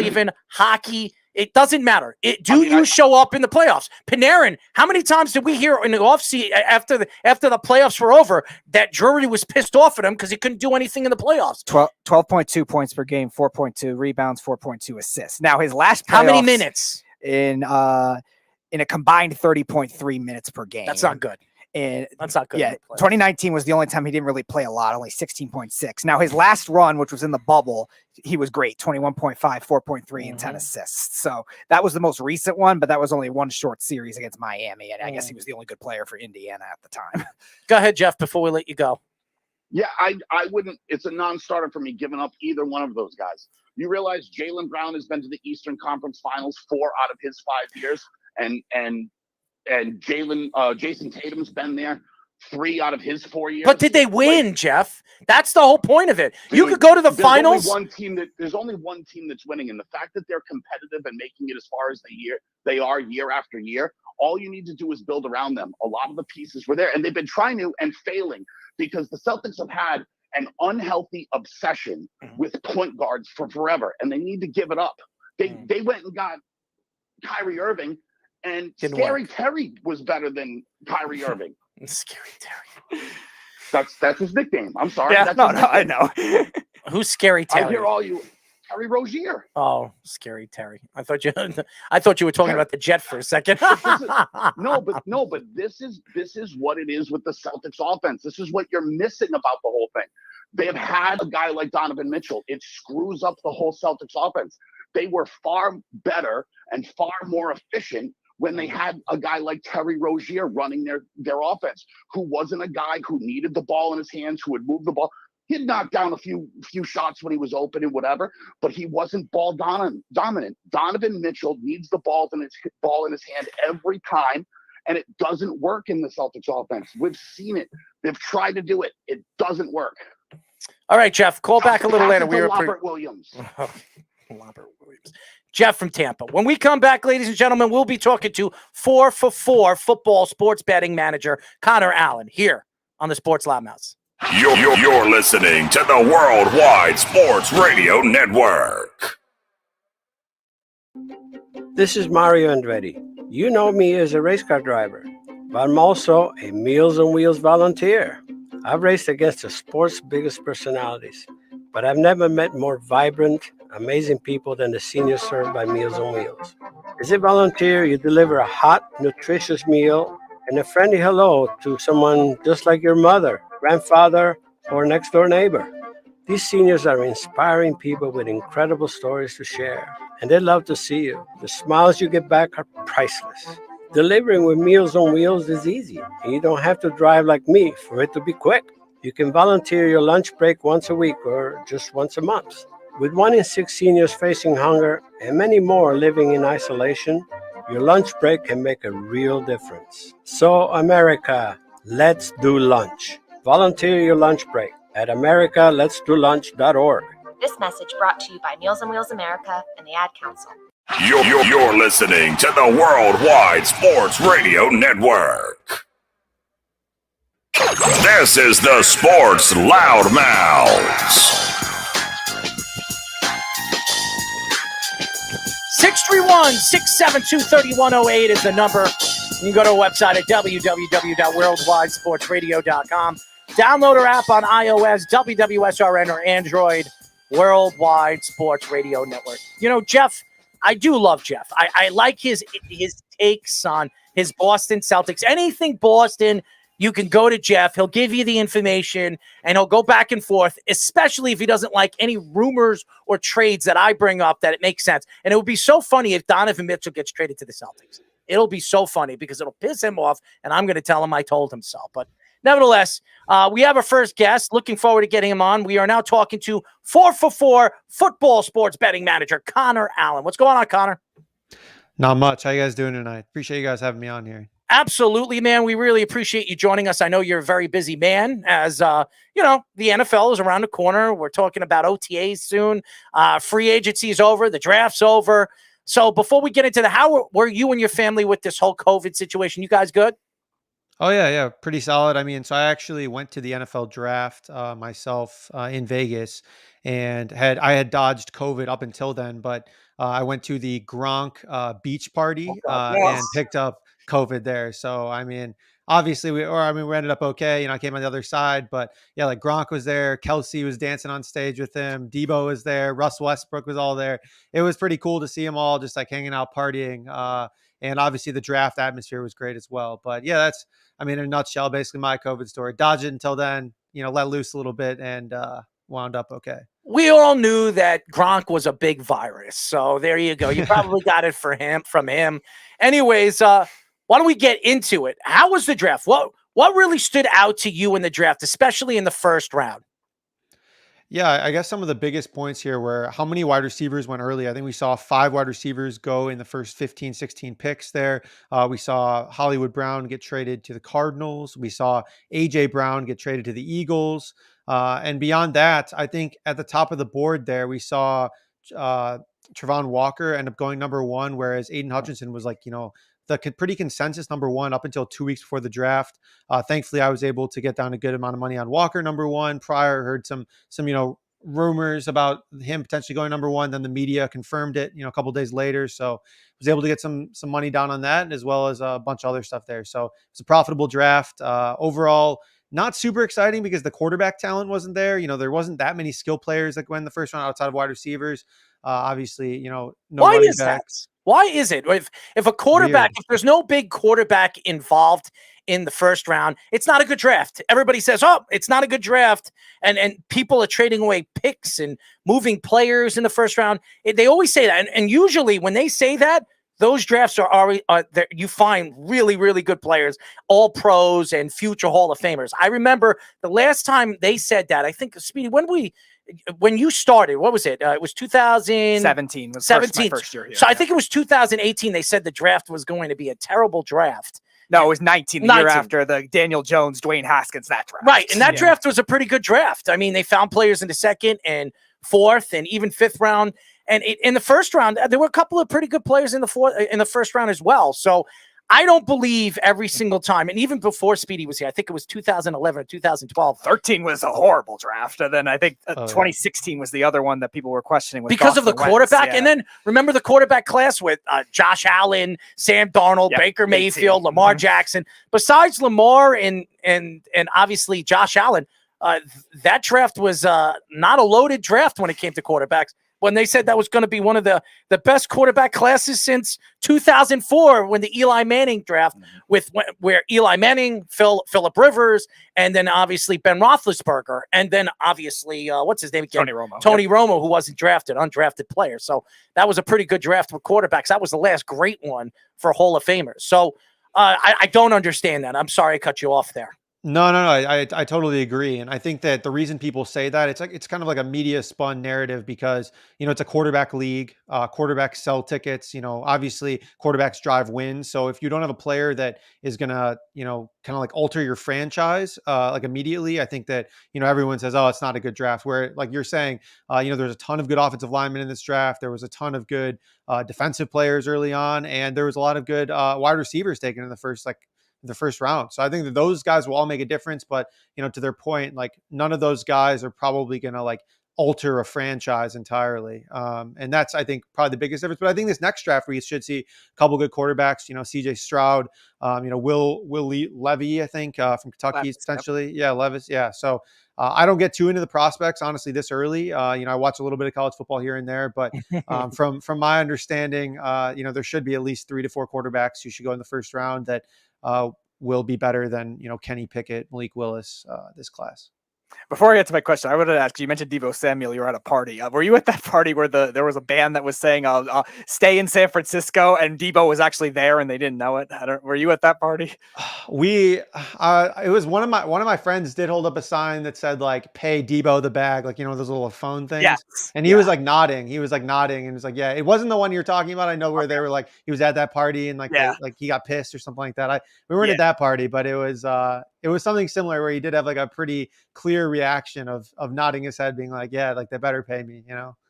even hockey. It doesn't matter. You show up in the playoffs? Panarin, how many times did we hear in the offseason after the playoffs were over that Drury was pissed off at him because he couldn't do anything in the playoffs? 12.2 points per game, 4.2 rebounds, 4.2 assists. Now his last playoffs, how many minutes? In a combined 30.3 minutes per game. That's not good. And that's not good. Yeah, 2019 was the only time he didn't really play a lot, only 16.6. Now his last run, which was in the bubble, he was great, 21.5, 4.3, and 10 assists. So that was the most recent one, but that was only one short series against Miami, and I guess he was the only good player for Indiana at the time. Go ahead, Jeff, before we let you go. Yeah, I wouldn't. It's a non-starter for me giving up either one of those guys. You realize Jaylen Brown has been to the Eastern Conference Finals 4 out of his 5 years, and Jason Tatum's been there 3 out of his 4 years. But did they win, Jeff? That's the whole point of it. You could go to the finals. There's only one team that's winning, and the fact that they're competitive and making it as far as they are year after year, all you need to do is build around them. A lot of the pieces were there, and they've been trying to and failing, because the Celtics have had an unhealthy obsession with point guards for forever, and they need to give it up. They went and got Kyrie Irving, and Scary Terry was better than Kyrie Irving. Scary Terry. That's his nickname. I'm sorry. Yeah, I know. Who's Scary Terry? I hear all you. Terry Rozier. Oh, Scary Terry. I thought you were talking about the Jet for a second. But this is what it is with the Celtics offense. This is what you're missing about the whole thing. They have had a guy like Donovan Mitchell. It screws up the whole Celtics offense. They were far better and far more efficient when they had a guy like Terry Rozier running their offense, who wasn't a guy who needed the ball in his hands, who would move the ball. He'd knock down a few shots when he was open and whatever, but he wasn't ball dominant. Donovan Mitchell needs the ball in his hand every time, and it doesn't work in the Celtics offense. We've seen it. They've tried to do it. It doesn't work. All right, Jeff, call back a little later. Robert Williams. Robert Williams. Jeff from Tampa. When we come back, ladies and gentlemen, we'll be talking to 4for4 football sports betting manager Connor Allen here on the Sports Loudmouths. You're listening to the Worldwide Sports Radio Network. This is Mario Andretti. You know me as a race car driver, but I'm also a Meals on Wheels volunteer. I've raced against the sport's biggest personalities, but I've never met more vibrant, amazing people than the seniors served by Meals on Wheels. As a volunteer, you deliver a hot, nutritious meal and a friendly hello to someone just like your mother, grandfather, or next door neighbor. These seniors are inspiring people with incredible stories to share, and they love to see you. The smiles you get back are priceless. Delivering with Meals on Wheels is easy, and you don't have to drive like me for it to be quick. You can volunteer your lunch break once a week or just once a month. With 1 in 6 seniors facing hunger and many more living in isolation, your lunch break can make a real difference. So, America, let's do lunch. Volunteer your lunch break at americaletsdolunch.org. This message brought to you by Meals on Wheels America and the Ad Council. You're listening to the Worldwide Sports Radio Network. This is the Sports Loudmouths. 631-672-3108 is the number. You can go to our website at www.worldwidesportsradio.com. Download our app on iOS, WWSRN, or Android, Worldwide Sports Radio Network. You know, Jeff, I do love Jeff. I like his takes on his Boston Celtics. Anything Boston, you can go to Jeff. He'll give you the information, and he'll go back and forth, especially if he doesn't like any rumors or trades that I bring up that it makes sense. And it would be so funny if Donovan Mitchell gets traded to the Celtics. It'll be so funny because it'll piss him off, and I'm going to tell him I told him so. But nevertheless, we have our first guest. Looking forward to getting him on. We are now talking to 4for4 football sports betting manager, Connor Allen. What's going on, Connor? Not much. How you guys doing tonight? Appreciate you guys having me on here. Absolutely, man. We really appreciate you joining us. I know you're a very busy man as, the NFL is around the corner. We're talking about OTAs soon. Free agency is over. The draft's over. So before we get into how were you and your family with this whole COVID situation? You guys good? Oh, yeah. Pretty solid. I mean, so I actually went to the NFL draft myself in Vegas and I had dodged COVID up until then, but I went to the Gronk beach party and picked up COVID there. So, I mean, obviously we ended up okay. I came on the other side, but yeah, like Gronk was there. Kelsey was dancing on stage with him. Debo was there. Russ Westbrook was all there. It was pretty cool to see them all just like hanging out, partying. And obviously the draft atmosphere was great as well. But yeah, that's, in a nutshell, basically my COVID story. Dodged it until then, let loose a little bit and wound up okay. We all knew that Gronk was a big virus. So there you go. You probably got it from him. Anyways, why don't we get into it? How was the draft? What really stood out to you in the draft, especially in the first round? Yeah, I guess some of the biggest points here were how many wide receivers went early. I think we saw 5 wide receivers go in the first 15, 16 picks there. We saw Hollywood Brown get traded to the Cardinals. We saw A.J. Brown get traded to the Eagles. And beyond that, I think at the top of the board there, we saw Travon Walker end up going number 1, whereas Aiden Hutchinson was like, the pretty consensus number 1 up until 2 weeks before the draft. Thankfully, I was able to get down a good amount of money on Walker number 1. Prior, heard some rumors about him potentially going number 1. Then the media confirmed it, a couple of days later. So was able to get some money down on that, as well as a bunch of other stuff there. So it's a profitable draft. Overall, not super exciting because the quarterback talent wasn't there. There wasn't that many skill players that went in the first round outside of wide receivers. Obviously, no Why running is backs. That? Why is it? If a quarterback, if there's no big quarterback involved in the first round, it's not a good draft. Everybody says, oh, it's not a good draft. And people are trading away picks and moving players in the first round. They always say that. And usually when they say that, those drafts are already, you find really, really good players, all pros and future Hall of Famers. I remember the last time they said that, I think, Speedy, when you started, what was it? It was 2017. Was my first year here. So I think it was 2018. They said the draft was going to be a terrible draft. No, it was 19, the year after the Daniel Jones, Dwayne Haskins, that draft. Right, and that draft was a pretty good draft. I mean, they found players in the 2nd and 4th and even 5th round. And in the first round, there were a couple of pretty good players in the first round as well. So I don't believe every single time, and even before Speedy was here, I think it was 2011 or 2012. 13 was a horrible draft, and then I think 2016 was the other one that people were questioning because of the Dawson quarterback. Wentz, And then remember the quarterback class with Josh Allen, Sam Darnold, Baker Mayfield, Lamar Jackson. Besides Lamar and obviously Josh Allen, that draft was not a loaded draft when it came to quarterbacks. When they said that was going to be one of the best quarterback classes since 2004, when the Eli Manning draft, where Eli Manning, Phillip Rivers, and then obviously Ben Roethlisberger, and then obviously what's his name again? Tony Romo, who wasn't drafted, undrafted player. So that was a pretty good draft with quarterbacks. That was the last great one for Hall of Famers. So I don't understand that. I'm sorry I cut you off there. No. I totally agree, and I think that the reason people say that it's kind of like a media spun narrative because it's a quarterback league. Quarterbacks sell tickets. Obviously quarterbacks drive wins. So if you don't have a player that is gonna kind of like alter your franchise like immediately, I think that everyone says, oh, it's not a good draft. Where like you're saying, there's a ton of good offensive linemen in this draft. There was a ton of good defensive players early on, and there was a lot of good wide receivers taken in the first round. So I think that those guys will all make a difference, but to their point, like none of those guys are probably going to like alter a franchise entirely. And that's, I think, probably the biggest difference. But I think this next draft we should see a couple good quarterbacks, CJ Stroud, Will Levy, I think from Kentucky potentially. Yep. Yeah. Levis. Yeah. So I don't get too into the prospects, honestly, this early. I watch a little bit of college football here and there, but from my understanding, there should be at least 3 to 4 quarterbacks who should go in the first round that will be better than, Kenny Pickett, Malik Willis, this class. Before I get to my question, I wanted to ask you mentioned Deebo Samuel. You were at a party. Were you at that party where there was a band that was saying, stay in San Francisco, and Deebo was actually there and they didn't know it? Were you at that party? It was one of my friends did hold up a sign that said like, pay Deebo the bag, like, those little phone things. Yes. And he was like nodding. He was like nodding and was like, yeah, it wasn't the one you're talking about. I know where they were like, he was at that party and like, like he got pissed or something like that. We weren't at that party, but it was something similar where he did have like a pretty clear reaction of nodding his head, being like, yeah, like they better pay me,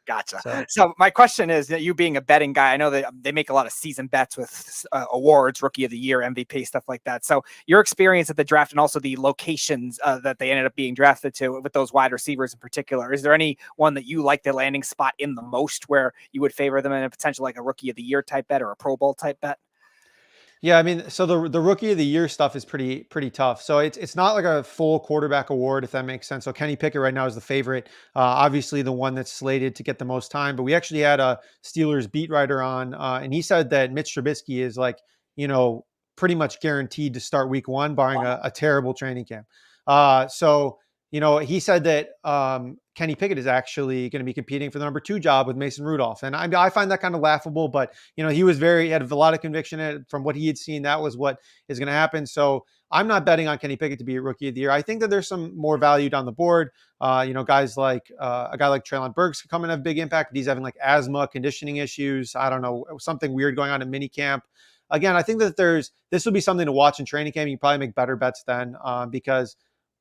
Gotcha. So my question is, that you being a betting guy, I know that they make a lot of season bets with awards, Rookie of the Year, MVP, stuff like that. So your experience at the draft and also the locations that they ended up being drafted to with those wide receivers in particular, is there any one that you like the landing spot in the most where you would favor them in a potential like a Rookie of the Year type bet or a Pro Bowl type bet? Yeah, I mean, so the Rookie of the Year stuff is pretty tough. So it's not like a full quarterback award, if that makes sense. So Kenny Pickett right now is the favorite, obviously the one that's slated to get the most time. But we actually had a Steelers beat writer on, and he said that Mitch Trubisky is like, pretty much guaranteed to start week 1, barring a terrible training camp. So he said that Kenny Pickett is actually going to be competing for the number 2 job with Mason Rudolph. And I find that kind of laughable, but he had a lot of conviction in it. From what he had seen, that was what is going to happen. So I'm not betting on Kenny Pickett to be a Rookie of the Year. I think that there's some more value down the board. Guys like a guy like Treylon Burks could come and have a big impact, but he's having like asthma, conditioning issues. I don't know, something weird going on in minicamp. Again, I think that this will be something to watch in training camp. You can probably make better bets then because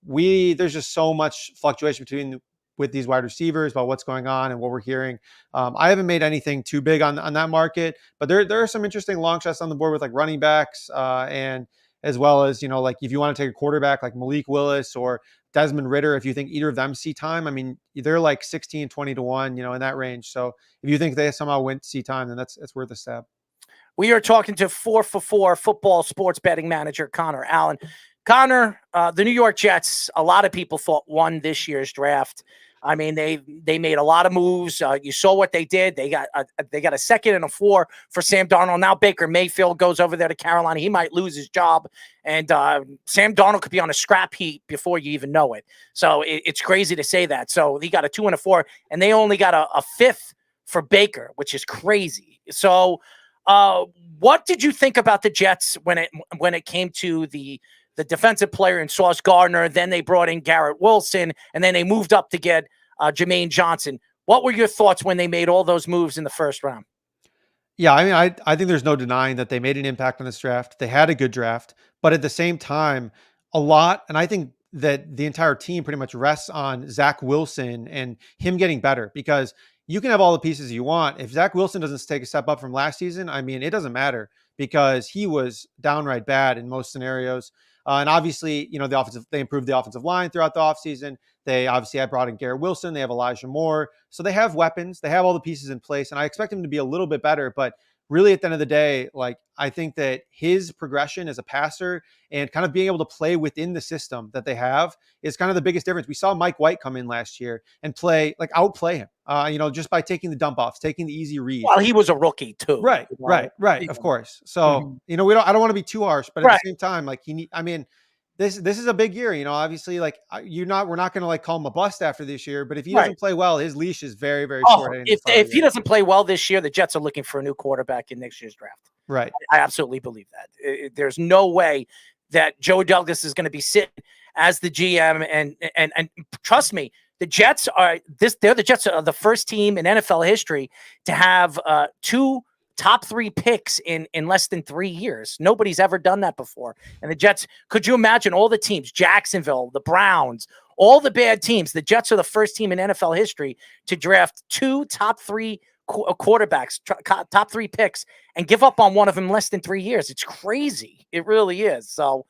there's just so much fluctuation with these wide receivers about what's going on and what we're hearing. I haven't made anything too big on that market, but there are some interesting long shots on the board with like running backs and as well as, like if you want to take a quarterback like Malik Willis or Desmond Ridder, if you think either of them see time, I mean, they're like 16, 20 to 1, in that range. So if you think they somehow went see time, then that's worth a stab. We are talking to 4 for 4 football sports betting manager, Connor Allen. Connor, the New York Jets, a lot of people thought won this year's draft. I mean, they made a lot of moves. You saw what they did. They got a 2nd and a 4 for Sam Darnold. Now Baker Mayfield goes over there to Carolina. He might lose his job, and Sam Darnold could be on a scrap heap before you even know it. So it's crazy to say that. So he got a 2 and a 4, and they only got a 5th for Baker, which is crazy. So what did you think about the Jets when it came to the defensive player in Sauce Gardner? Then they brought in Garrett Wilson, and then they moved up to get Jermaine Johnson. What were your thoughts when they made all those moves in the first round? Yeah, I mean, I think there's no denying that they made an impact on this draft. They had a good draft, but at the same time, and I think that the entire team pretty much rests on Zach Wilson and him getting better, because you can have all the pieces you want. If Zach Wilson doesn't take a step up from last season, I mean, it doesn't matter, because he was downright bad in most scenarios. And obviously, they improved the offensive line throughout the offseason. They obviously had brought in Garrett Wilson. They have Elijah Moore. So they have weapons. They have all the pieces in place. And I expect him to be a little bit better. But really, at the end of the day, like, I think that his progression as a passer and kind of being able to play within the system that they have is kind of the biggest difference. We saw Mike White come in last year and outplay him, just by taking the dump offs, taking the easy reads. Well, he was a rookie too. Right. Of course. So, I don't want to be too harsh, but at the same time, like, this is a big year, obviously, like, we're not going to like call him a bust after this year, but if he doesn't play well, his leash is very, very short. If he doesn't play well this year, the Jets are looking for a new quarterback in next year's draft. Right. I absolutely believe that. There's no way that Joe Douglas is going to be sitting as the GM. And trust me, the Jets they're the Jets are the first team in NFL history to have two top 3 picks in less than 3 years. Nobody's ever done that before. And the Jets, could you imagine all the teams, Jacksonville, the Browns, all the bad teams, the Jets are the first team in NFL history to draft 2 top 3 quarterbacks, top 3 picks, and give up on one of them in less than 3 years. It's crazy. It really is. So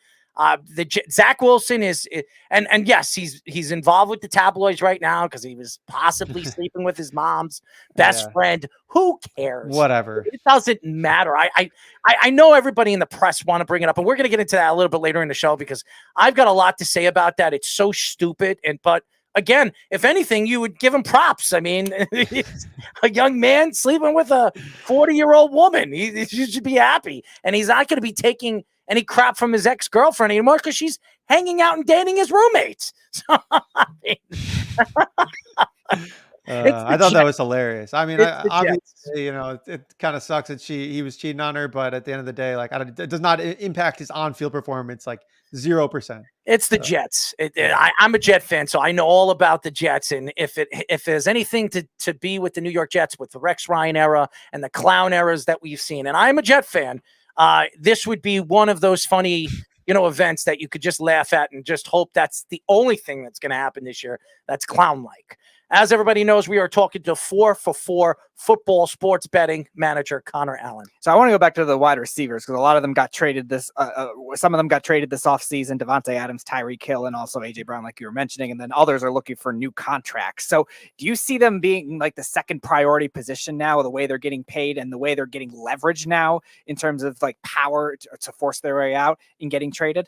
Zach Wilson is, and yes, he's involved with the tabloids right now because he was possibly sleeping with his mom's best friend. Who cares? Whatever. It doesn't matter. I know everybody in the press want to bring it up, and we're going to get into that a little bit later in the show because I've got a lot to say about that. It's so stupid. But again, if anything, you would give him props. I mean, a young man sleeping with a 40-year-old woman. He should be happy, and he's not going to be taking any crap from his ex-girlfriend anymore because she's hanging out and dating his roommates. So, I thought that was hilarious. I mean, obviously, it kind of sucks that he was cheating on her, but at the end of the day, like, it does not impact his on-field performance, like 0%. It's the Jets. I'm a Jet fan, so I know all about the Jets. And if there's anything to be with the New York Jets, with the Rex Ryan era and the clown eras that we've seen, and I'm a Jet fan, this would be one of those funny, events that you could just laugh at and just hope that's the only thing that's going to happen this year that's clown-like. As everybody knows, we are talking to 4 for 4 football sports betting manager Connor Allen. So I want to go back to the wide receivers because a lot of them got traded some of them got traded this offseason. Devontae Adams, Tyreek Hill, and also A.J. Brown, like you were mentioning, and then others are looking for new contracts. So do you see them being like the second priority position now, the way they're getting paid and the way they're getting leverage now in terms of like power to force their way out in getting traded?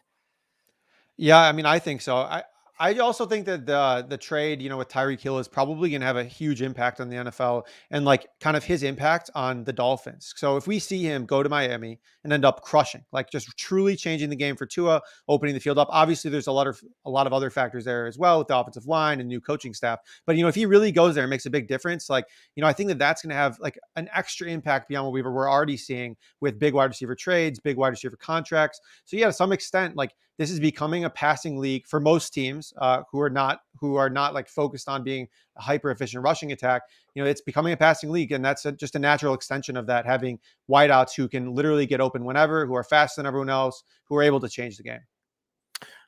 Yeah, I mean, I think so. I also think that the trade, with Tyreek Hill is probably going to have a huge impact on the NFL and like kind of his impact on the Dolphins. So if we see him go to Miami and end up crushing, like just truly changing the game for Tua, opening the field up, obviously there's a lot of other factors there as well with the offensive line and new coaching staff. But, if he really goes there and makes a big difference, like, I think that's going to have like an extra impact beyond what we're already seeing with big wide receiver trades, big wide receiver contracts. So yeah, to some extent, like, this is becoming a passing league for most teams who are not like focused on being a hyper efficient rushing attack. It's becoming a passing league, and that's just a natural extension of that, having wideouts who can literally get open whenever, who are faster than everyone else, who are able to change the game.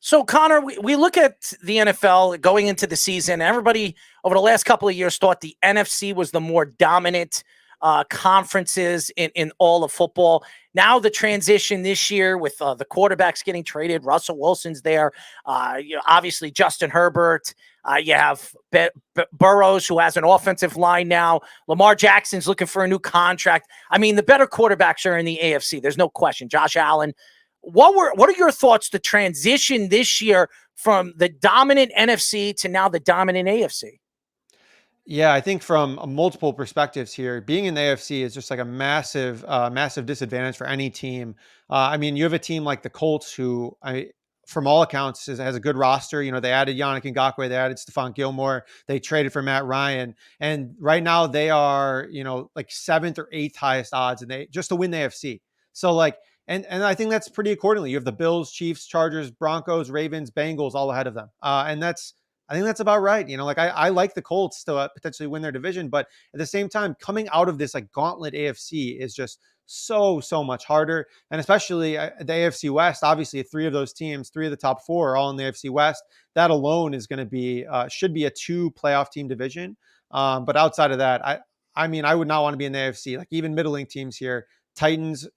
So, Connor, we look at the NFL going into the season. Everybody over the last couple of years thought the NFC was the more dominant conferences in all of football. Now the transition this year with the quarterbacks getting traded, Russell Wilson's there. Obviously Justin Herbert. You have Burrows, who has an offensive line now. Lamar Jackson's looking for a new contract. I mean, the better quarterbacks are in the AFC. There's no question. Josh Allen. What are your thoughts to transition this year from the dominant NFC to now the dominant AFC? Yeah, I think from multiple perspectives here, being in the AFC is just like a massive disadvantage for any team. I mean, you have a team like the Colts, who, from all accounts, has a good roster. They added Yannick Ngakoue, they added Stephon Gilmore, they traded for Matt Ryan, and right now they are, like 7th or 8th highest odds, and they just to win the AFC. So like, and I think that's pretty accordingly. You have the Bills, Chiefs, Chargers, Broncos, Ravens, Bengals all ahead of them, and I think that's about right. Like I like the Colts to potentially win their division, but at the same time, coming out of this like gauntlet AFC is just so much harder. And especially the AFC West, obviously 3 of those teams, 3 of the top 4 are all in the AFC West. That alone is going to be, should be a 2 playoff team division. But outside of that, I mean, I would not want to be in the AFC. Like even middling teams here Titans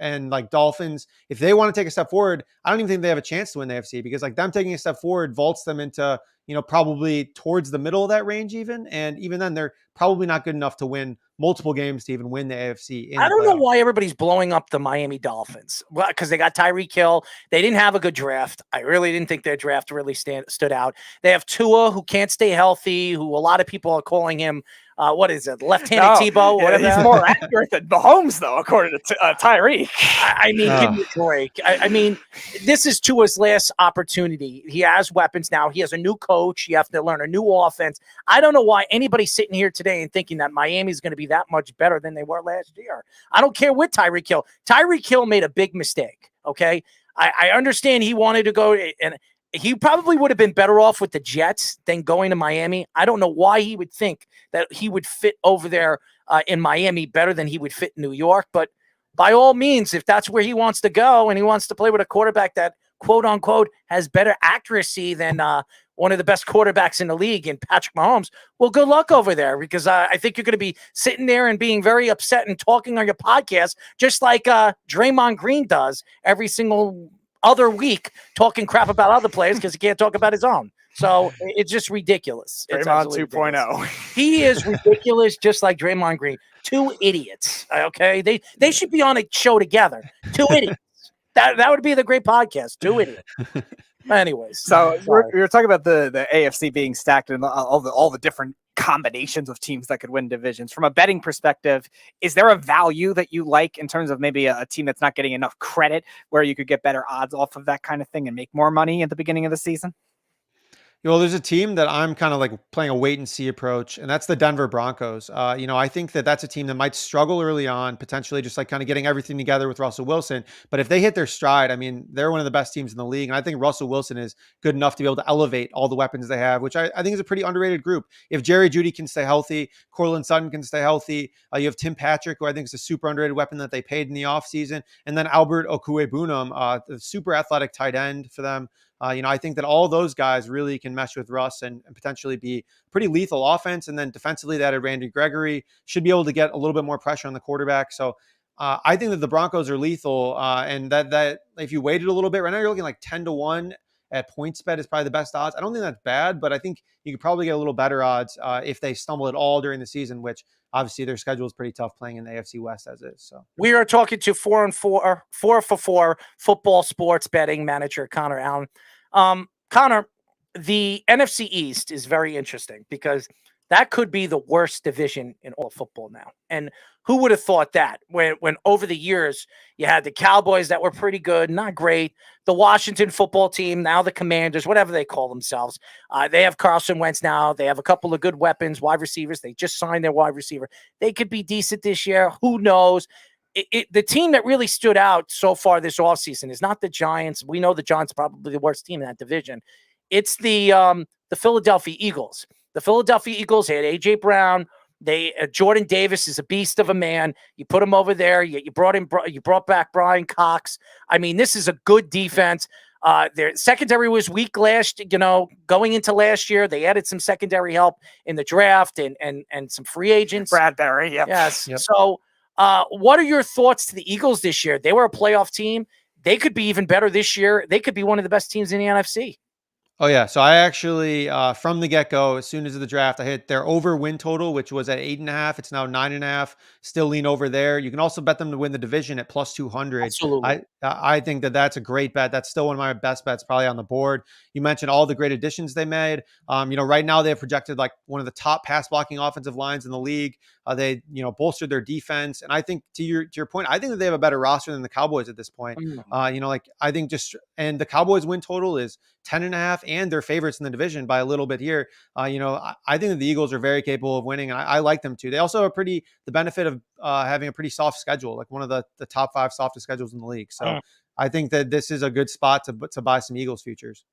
and like Dolphins, if they want to take a step forward, I don't even think they have a chance to win the AFC, because like them taking a step forward vaults them into, probably towards the middle of that range even. And even then they're probably not good enough to win multiple games to even win the AFC in I the don't know playoffs. why everybody's blowing up the Miami Dolphins. Well, because they got Tyreek Hill. They didn't have a good draft. I really didn't think their draft really stood out. They have Tua, who can't stay healthy, who a lot of people are calling him, what is it, left-handed Tebow? Yeah, Whatever. he's more accurate than Mahomes, though, according to Tyreek. I mean, give me a break. I mean, this is Tua's last opportunity. He has weapons now. He has a new coach. You have to learn a new offense. I don't know why anybody's sitting here today and thinking that Miami's going to be that much better than they were last year. I don't care with Tyreek Hill. Tyreek Hill made a big mistake, okay? I understand he wanted to go, and he probably would have been better off with the Jets than going to Miami. I don't know why he would think that he would fit over there in Miami better than he would fit in New York. But by all means, if that's where he wants to go and he wants to play with a quarterback that, quote unquote, has better accuracy than one of the best quarterbacks in the league in Patrick Mahomes, well, good luck over there, because I think you're going to be sitting there and being very upset and talking on your podcast, just like Draymond Green does every single other week, talking crap about other players because he can't talk about his own. So it's just ridiculous. It's Draymond 2.0. He is ridiculous, just like Draymond Green. Two idiots. Okay, they should be on a show together. Two idiots. That would be the great podcast. Two idiots. Anyways, so we were talking about the AFC being stacked and all the different combinations of teams that could win divisions. From a betting perspective, is there a value that you like in terms of maybe a team that's not getting enough credit where you could get better odds off of that kind of thing and make more money at the beginning of the season? Well, there's a team that I'm kind of like playing a wait and see approach, and that's the Denver Broncos. I think that that's a team that might struggle early on, potentially just like kind of getting everything together with Russell Wilson. But if they hit their stride, I mean, they're one of the best teams in the league. And I think Russell Wilson is good enough to be able to elevate all the weapons they have, which I think is a pretty underrated group. If Jerry Jeudy can stay healthy, Courtland Sutton can stay healthy. You have Tim Patrick, who I think is a super underrated weapon that they paid in the offseason. And then Albert Okwuegbunam, the super athletic tight end for them. I think that all those guys really can mesh with Russ and potentially be pretty lethal offense. And then defensively, that Randy Gregory should be able to get a little bit more pressure on the quarterback. So I think that the Broncos are lethal, and that if you waited a little bit, right now you're looking like 10-1 at PointsBet is probably the best odds. I don't think that's bad, but I think you could probably get a little better odds if they stumble at all during the season, which obviously their schedule is pretty tough playing in the AFC West as is. So we are talking to 4 for 4 football sports betting manager Connor Allen. Connor, the NFC East is very interesting because that could be the worst division in all football now. And who would have thought that when over the years you had the Cowboys that were pretty good, not great, the Washington football team, now the Commanders, whatever they call themselves. They have Carson Wentz now. They have a couple of good weapons, wide receivers. They just signed their wide receiver. They could be decent this year. Who knows? The team that really stood out so far this offseason is not the Giants. We know the Giants are probably the worst team in that division. It's the Philadelphia Eagles. The Philadelphia Eagles had A.J. Brown. Jordan Davis is a beast of a man. You put him over there. You brought back Brian Cox. I mean, this is a good defense. Their secondary was weak going into last year. They added some secondary help in the draft and some free agents. Bradbury, yep. Yes. Yep. So what are your thoughts to the Eagles this year? They were a playoff team. They could be even better this year. They could be one of the best teams in the NFC. Oh, yeah. So I actually, from the get-go, as soon as the draft, I hit their over win total, which was at 8.5. It's now 9.5. Still lean over there. You can also bet them to win the division at plus 200. Absolutely. I think that that's a great bet. That's still one of my best bets probably on the board. You mentioned all the great additions they made. Right now they have projected like one of the top pass blocking offensive lines in the league. They, bolstered their defense. And I think to your point, I think that they have a better roster than the Cowboys at this point. I think and the Cowboys win total is 10.5 and they're favorites in the division by a little bit here. I think that the Eagles are very capable of winning and I like them too. They also have the benefit of having a pretty soft schedule, like one of the top 5 softest schedules in the league. So I think that this is a good spot to buy some Eagles futures.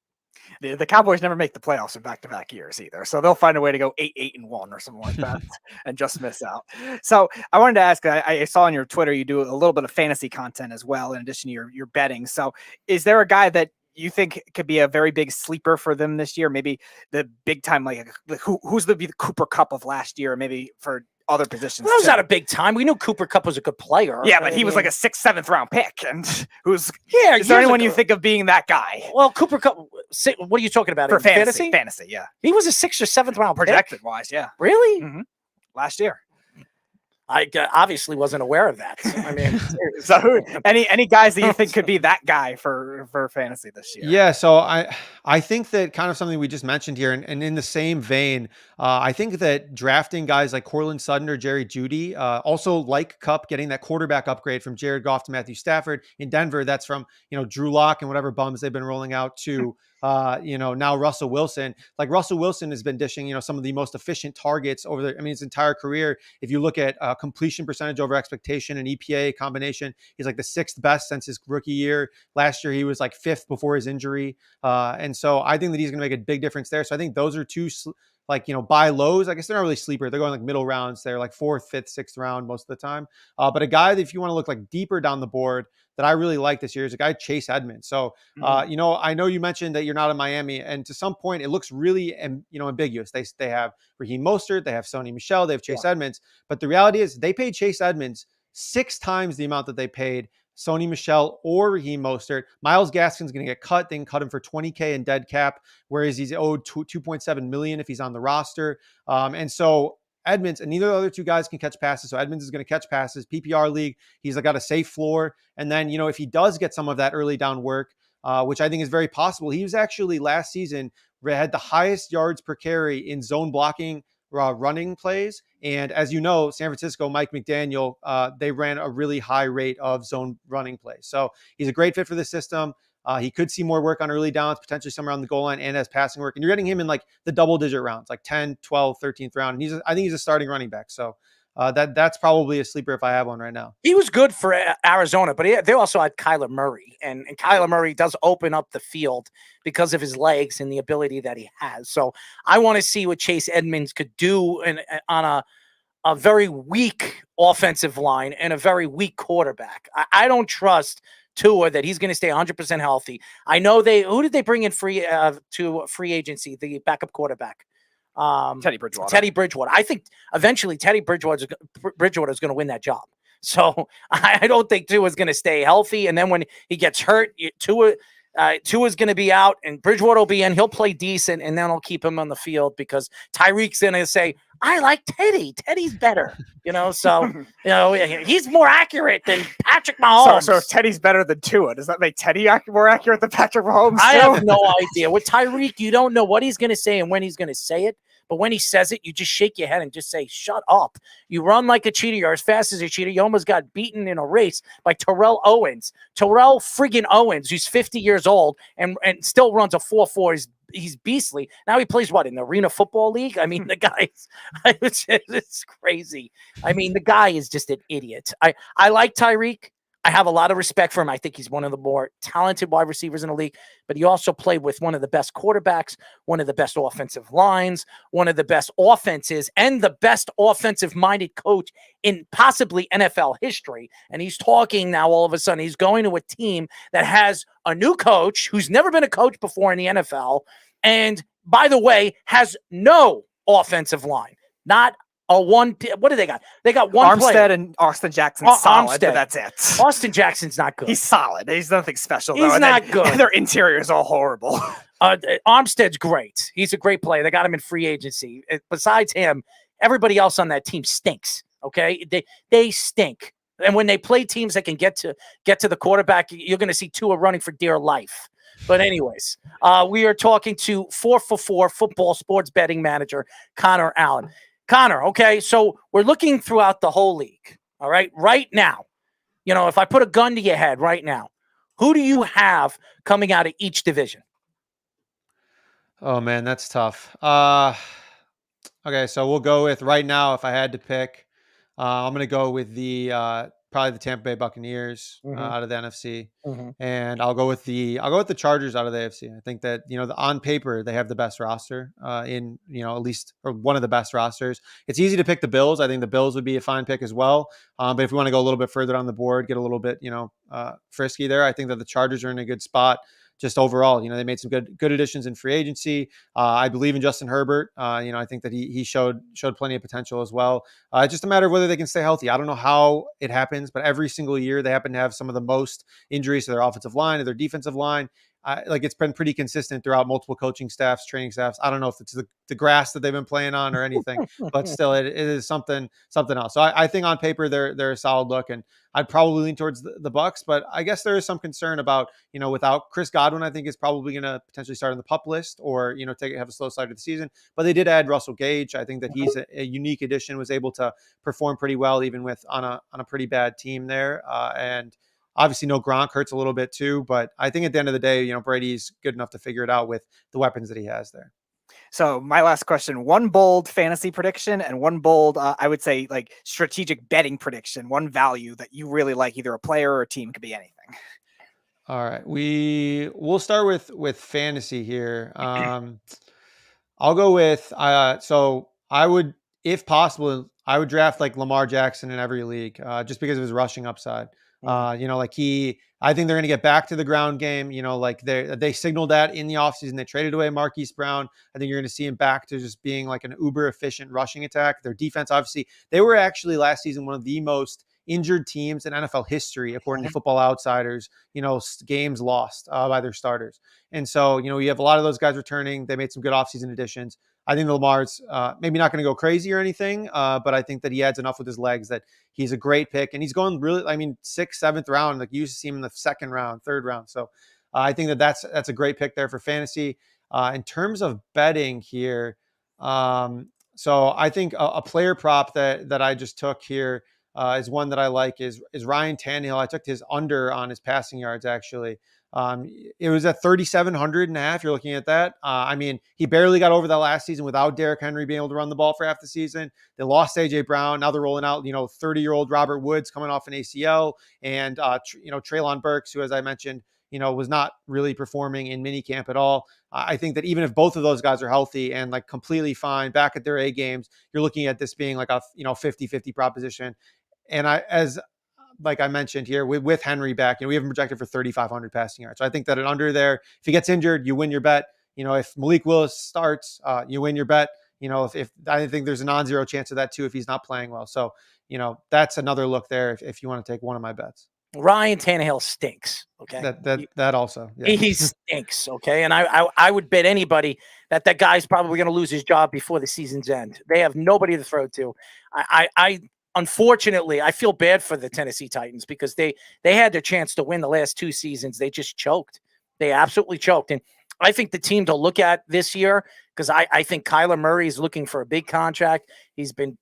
The Cowboys never make the playoffs in back-to-back years either, so they'll find a way to go 8-1 or something like that and just miss out. So I wanted to ask, I saw on your Twitter you do a little bit of fantasy content as well in addition to your betting. So is there a guy that you think could be a very big sleeper for them this year? Maybe the big time, like who's the Cooper Cup of last year, maybe for other positions. That was too. not a big time. We knew Cooper Kupp was a good player. Yeah, but he was like a 6th, 7th round pick, and who's is years there anyone ago. you think of being that guy? Well, Cooper Kupp. What are you talking about? For In fantasy, yeah. He was a 6th or 7th round Projected pick? wise, yeah. Really? Mm-hmm. Last year. I obviously wasn't aware of that. I mean, so any guys that you think could be that guy for fantasy this year? Yeah, so I think that kind of something we just mentioned here, and in the same vein, I think that drafting guys like Cortland Sutton or Jerry Jeudy, also like Kupp, getting that quarterback upgrade from Jared Goff to Matthew Stafford in Denver, that's from Drew Lock and whatever bums they've been rolling out to now Russell Wilson. Like Russell Wilson has been dishing some of the most efficient targets over his entire career. If you look at completion percentage over expectation and EPA combination, he's like the 6th best since his rookie year. Last year he was like 5th before his injury, and so I think that he's going to make a big difference there. So I think those are two buy lows. I guess they're not really sleeper. They're going like middle rounds. They're like 4th, 5th, 6th round most of the time. But a guy that if you want to look like deeper down the board that I really like this year is a guy, Chase Edmonds. So, I know you mentioned that you're not in Miami, and to some point it looks really, ambiguous. They have Raheem Mostert, they have Sony Michel, they have Chase Edmonds. But the reality is they paid Chase Edmonds 6 times the amount that they paid Sony Michel or Raheem Mostert. Myles Gaskin's going to get cut. They can cut him for $20K in dead cap, whereas he's owed $2.7 million if he's on the roster. And so Edmonds, and neither of the other two guys can catch passes. So Edmonds is going to catch passes. PPR league, he's got a safe floor. And then, if he does get some of that early down work, which I think is very possible, he was actually last season had the highest yards per carry in zone blocking running plays. And as you know, San Francisco, Mike McDaniel, they ran a really high rate of zone running plays. So he's a great fit for the system. He could see more work on early downs, potentially somewhere on the goal line and as passing work. And you're getting him in like the double-digit rounds, like 10, 12, 13th round. And I think he's a starting running back. So that's probably a sleeper if I have one right now. He was good for Arizona, but they also had Kyler Murray. And Kyler Murray does open up the field because of his legs and the ability that he has. So I want to see what Chase Edmonds could do on a very weak offensive line and a very weak quarterback. I don't trust Tua that he's going to stay 100% healthy. I know who did they bring in to free agency, the backup quarterback? Teddy Bridgewater. Teddy Bridgewater. I think eventually Teddy Bridgewater is going to win that job. So I don't think Tua is going to stay healthy. And then when he gets hurt, Tua's going to be out and Bridgewater will be in. He'll play decent, and then I'll keep him on the field because Tyreek's going to say, I like Teddy. Teddy's better, so, he's more accurate than Patrick Mahomes. So if Teddy's better than Tua, does that make Teddy more accurate than Patrick Mahomes? I have no idea. With Tyreek, you don't know what he's going to say and when he's going to say it. But when he says it, you just shake your head and just say, shut up. You run like a cheater. You're as fast as a cheater. You almost got beaten in a race by Terrell Owens. Terrell friggin' Owens, who's 50 years old and still runs a 4.4. He's beastly. Now he plays in the Arena Football League? I mean, the guy, it's crazy. I mean, the guy is just an idiot. I like Tyreek. I have a lot of respect for him. I think he's one of the more talented wide receivers in the league, but he also played with one of the best quarterbacks, one of the best offensive lines, one of the best offenses, and the best offensive-minded coach in possibly NFL history. And he's talking now all of a sudden. He's going to a team that has a new coach who's never been a coach before in the NFL, and, by the way, has no offensive line. Not what do they got? They got one Armstead player. and Austin Jackson solid, but that's it. Austin Jackson's not good. He's solid. He's nothing special. He's not good. Their interior is all horrible. Armstead's great. He's a great player. They got him in free agency. Besides him, everybody else on that team stinks. Okay, they stink. And when they play teams that can get to the quarterback, you're going to see Tua running for dear life. But anyways, we are talking to 4for4 football sports betting manager Connor Allen. Connor, okay, so we're looking throughout the whole league, all right? Right now, if I put a gun to your head right now, who do you have coming out of each division? Oh, man, that's tough. Okay, so we'll go with right now, if I had to pick, I'm going to go with probably the Tampa Bay Buccaneers out of the NFC, and I'll go with the Chargers out of the AFC. I think that on paper they have the best roster in at least or one of the best rosters. It's easy to pick the Bills. I think the Bills would be a fine pick as well. But if we want to go a little bit further on the board, get a little bit frisky there, I think that the Chargers are in a good spot. just overall, they made some good additions in free agency. I believe in Justin Herbert. I think that he showed plenty of potential as well. It's just a matter of whether they can stay healthy. I don't know how it happens, but every single year they happen to have some of the most injuries to their offensive line or their defensive line. It's been pretty consistent throughout multiple coaching staffs, training staffs. I don't know if it's the grass that they've been playing on or anything, but still it is something else. So I think on paper they're a solid look, and I'd probably lean towards the Bucks, but I guess there is some concern about, without Chris Godwin, I think is probably going to potentially start on the PUP list or, have a slow start to the season. But they did add Russell Gage. I think that he's a unique addition, was able to perform pretty well, even with on a pretty bad team there. And obviously, no Gronk hurts a little bit too, but I think at the end of the day, Brady's good enough to figure it out with the weapons that he has there. So my last question, one bold fantasy prediction and one bold, I would say like strategic betting prediction, one value that you really like, either a player or a team, could be anything. All right. We'll start with fantasy here. I'll go with, so I would, if possible, I would draft like Lamar Jackson in every league, just because of his rushing upside. I think they're going to get back to the ground game. They signaled that in the offseason. They traded away Marquise Brown. I think you're going to see him back to just being like an uber efficient rushing attack. Their defense, obviously, they were actually last season one of the most injured teams in NFL history, according to Football Outsiders, games lost by their starters. And so, you have a lot of those guys returning. They made some good offseason additions. I think Lamar's maybe not going to go crazy or anything, but I think that he adds enough with his legs that he's a great pick. And he's going really, 6th, 7th round. Like you used to see him in the 2nd round, 3rd round. So I think that's a great pick there for fantasy. In terms of betting here, so I think a player prop that I just took here is one that I like is Ryan Tannehill. I took his under on his passing yards, actually. It was at 3,700.5. You're looking at that. He barely got over that last season without Derrick Henry being able to run the ball for half the season. They lost AJ Brown. Now they're rolling out, 30-year-old Robert Woods coming off an ACL, and Treylon Burks, who, as I mentioned, was not really performing in minicamp at all. I think that even if both of those guys are healthy and like completely fine back at their A games, you're looking at this being like a 50-50 proposition. And like I mentioned here, with Henry back, we have him projected for 3,500 passing yards. So I think that an under there, if he gets injured, you win your bet. If Malik Willis starts, you win your bet. If I think there's a non-zero chance of that too if he's not playing well. So, that's another look there if you want to take one of my bets. Ryan Tannehill stinks. Okay. That also. Yeah. He stinks. Okay. And I would bet anybody that guy's probably going to lose his job before the season's end. They have nobody to throw to. Unfortunately, I feel bad for the Tennessee Titans because they had their chance to win the last 2 seasons. They just choked. They absolutely choked. And I think the team to look at this year, because I think Kyler Murray is looking for a big contract. He's been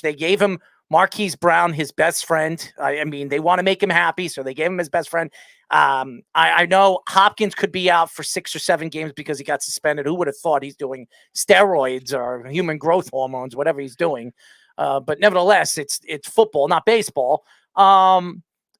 they gave him Marquise Brown, his best friend. They want to make him happy, so they gave him his best friend. I know Hopkins could be out for 6 or 7 games because he got suspended. Who would have thought he's doing steroids or human growth hormones, whatever he's doing? But nevertheless, it's football, not baseball.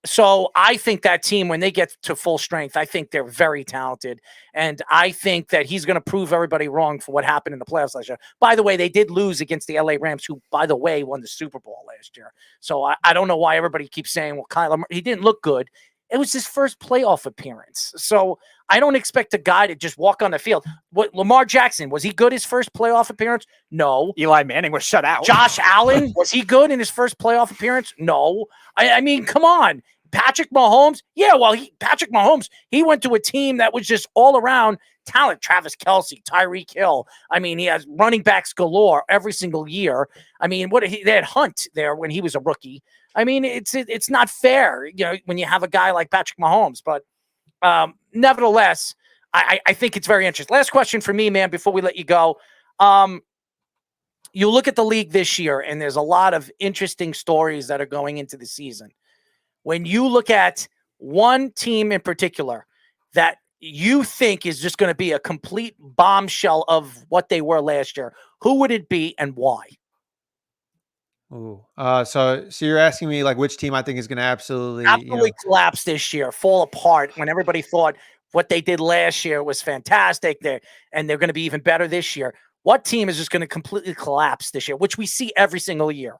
So I think that team, when they get to full strength, I think they're very talented. And I think that he's going to prove everybody wrong for what happened in the playoffs last year. By the way, they did lose against the LA Rams, who, by the way, won the Super Bowl last year. So I don't know why everybody keeps saying, well, Kyler, he didn't look good. It was his first playoff appearance. So I don't expect a guy to just walk on the field. What Lamar Jackson, was he good his first playoff appearance? No. Eli Manning was shut out. Josh Allen, was he good in his first playoff appearance? No. I mean, come on. Patrick Mahomes? Yeah, well, Patrick Mahomes, he went to a team that was just all around talent. Travis Kelce, Tyreek Hill. He has running backs galore every single year. They had Hunt there when he was a rookie. It's not fair, when you have a guy like Patrick Mahomes. But nevertheless, I think it's very interesting. Last question for me, man, before we let you go. You look at the league this year, and there's a lot of interesting stories that are going into the season. When you look at one team in particular that you think is just going to be a complete bombshell of what they were last year, who would it be and why? Ooh. So you're asking me like which team I think is going to absolutely collapse this year, fall apart when everybody thought what they did last year was fantastic and they're going to be even better this year. What team is just going to completely collapse this year, which we see every single year?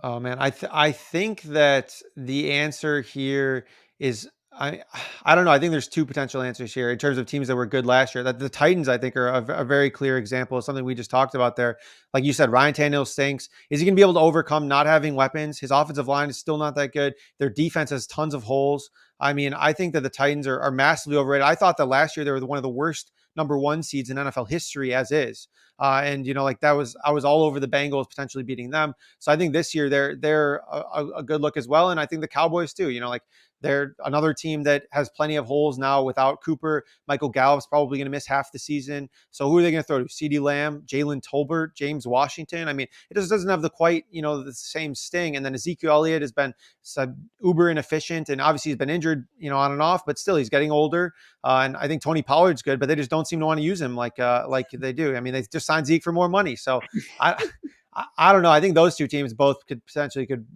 Oh man, I think that the answer here is I don't know. I think there's two potential answers here in terms of teams that were good last year. That the Titans, I think, are a very clear example of something we just talked about there. Like you said, Ryan Tannehill stinks. Is he going to be able to overcome not having weapons? His offensive line is still not that good. Their defense has tons of holes. I mean, I think that the Titans are massively overrated. I thought that last year they were one of the worst number one seeds in NFL history as is. And like I was all over the Bengals potentially beating them. So I think this year they're a good look as well. And I think the Cowboys too, they're another team that has plenty of holes now without Cooper. Michael Gallup's probably going to miss half the season. So who are they going to throw to? CeeDee Lamb, Jalen Tolbert, James Washington. I mean, it just doesn't have the same sting. And then Ezekiel Elliott has been uber inefficient, and obviously he's been injured, on and off, but still he's getting older. And I think Tony Pollard's good, but they just don't seem to want to use him like they do. I mean, they just signed Zeke for more money. So I don't know. I think those two teams both could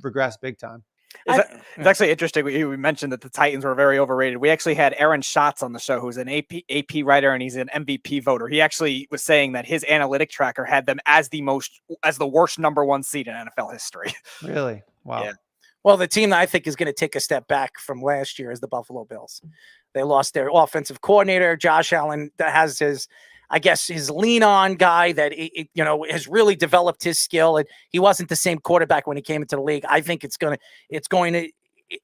regress big time. It's actually interesting. We mentioned that the Titans were very overrated. We actually had Aaron Schatz on the show, who's an AP writer, and he's an MVP voter. He actually was saying that his analytic tracker had them as the worst number one seed in NFL history. Really? Wow. Yeah. Well, the team that I think is going to take a step back from last year is the Buffalo Bills. They lost their offensive coordinator, Josh Allen, that has his lean on guy that, has really developed his skill. And he wasn't the same quarterback when he came into the league. I think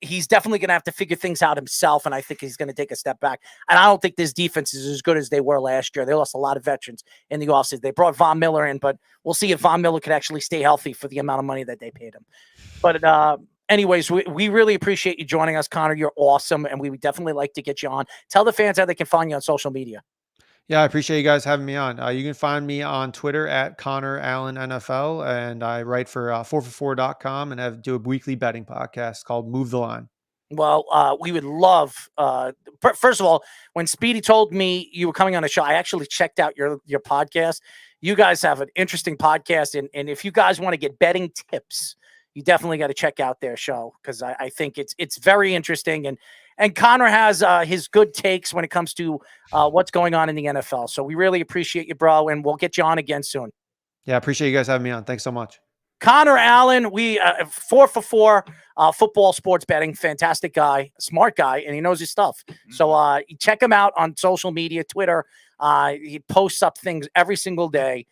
he's definitely going to have to figure things out himself. And I think he's going to take a step back. And I don't think this defense is as good as they were last year. They lost a lot of veterans in the offseason. They brought Von Miller in, but we'll see if Von Miller can actually stay healthy for the amount of money that they paid him. But, anyways, we really appreciate you joining us, Connor. You're awesome. And we would definitely like to get you on. Tell the fans how they can find you on social media. Yeah, I appreciate you guys having me on. You can find me on Twitter at Connor Allen NFL, and I write for 4for4.com and do a weekly betting podcast called Move the Line. Well, we would love, first of all, when Speedy told me you were coming on a show, I actually checked out your podcast. You guys have an interesting podcast, and if you guys want to get betting tips, you definitely got to check out their show, because I think it's very interesting. And Connor has his good takes when it comes to what's going on in the NFL. So we really appreciate you, bro, and we'll get you on again soon. Yeah, I appreciate you guys having me on. Thanks so much. Connor Allen, 4for4 football sports betting, fantastic guy, smart guy, and he knows his stuff. So check him out on social media, Twitter. He posts up things every single day.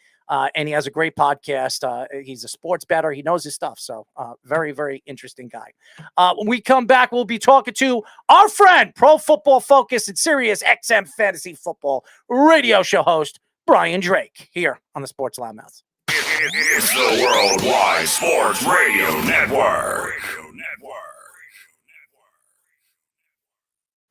And he has a great podcast. He's a sports bettor. He knows his stuff. So very, very interesting guy. When we come back, we'll be talking to our friend, Pro Football Focus and Sirius XM Fantasy Football radio show host, Brian Drake, here on the Sports Loudmouths. It's the Worldwide Sports Radio Network.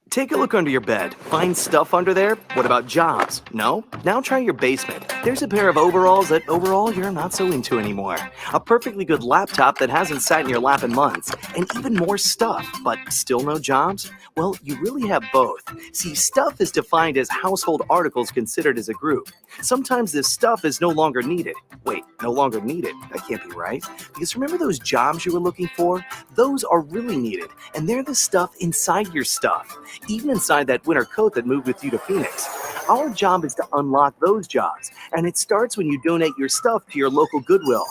Take a look under your bed. Find stuff under there? What about jobs? No? Now try your basement. There's a pair of overalls that overall you're not so into anymore. A perfectly good laptop that hasn't sat in your lap in months. And even more stuff, but still no jobs? Well, you really have both. See, stuff is defined as household articles considered as a group. Sometimes this stuff is no longer needed. Wait, no longer needed? That can't be right. Because remember those jobs you were looking for? Those are really needed. And they're the stuff inside your stuff. Even inside that winter coat that moved with you to Phoenix. Our job is to unlock those jobs, and it starts when you donate your stuff to your local Goodwill.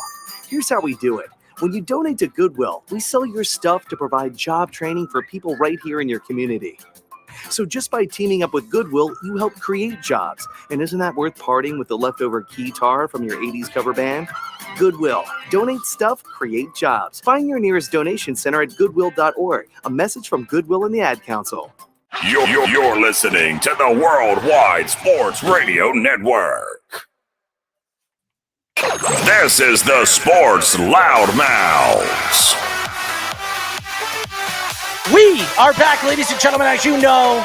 Here's how we do it. When you donate to Goodwill, we sell your stuff to provide job training for people right here in your community. So just by teaming up with Goodwill, you help create jobs. And isn't that worth parting with the leftover guitar from your 80s cover band? Goodwill. Donate stuff, create jobs. Find your nearest donation center at goodwill.org. A message from Goodwill and the Ad Council. You're listening to the Worldwide Sports Radio Network. This is the Sports Loudmouths. We are back, ladies and gentlemen. As you know,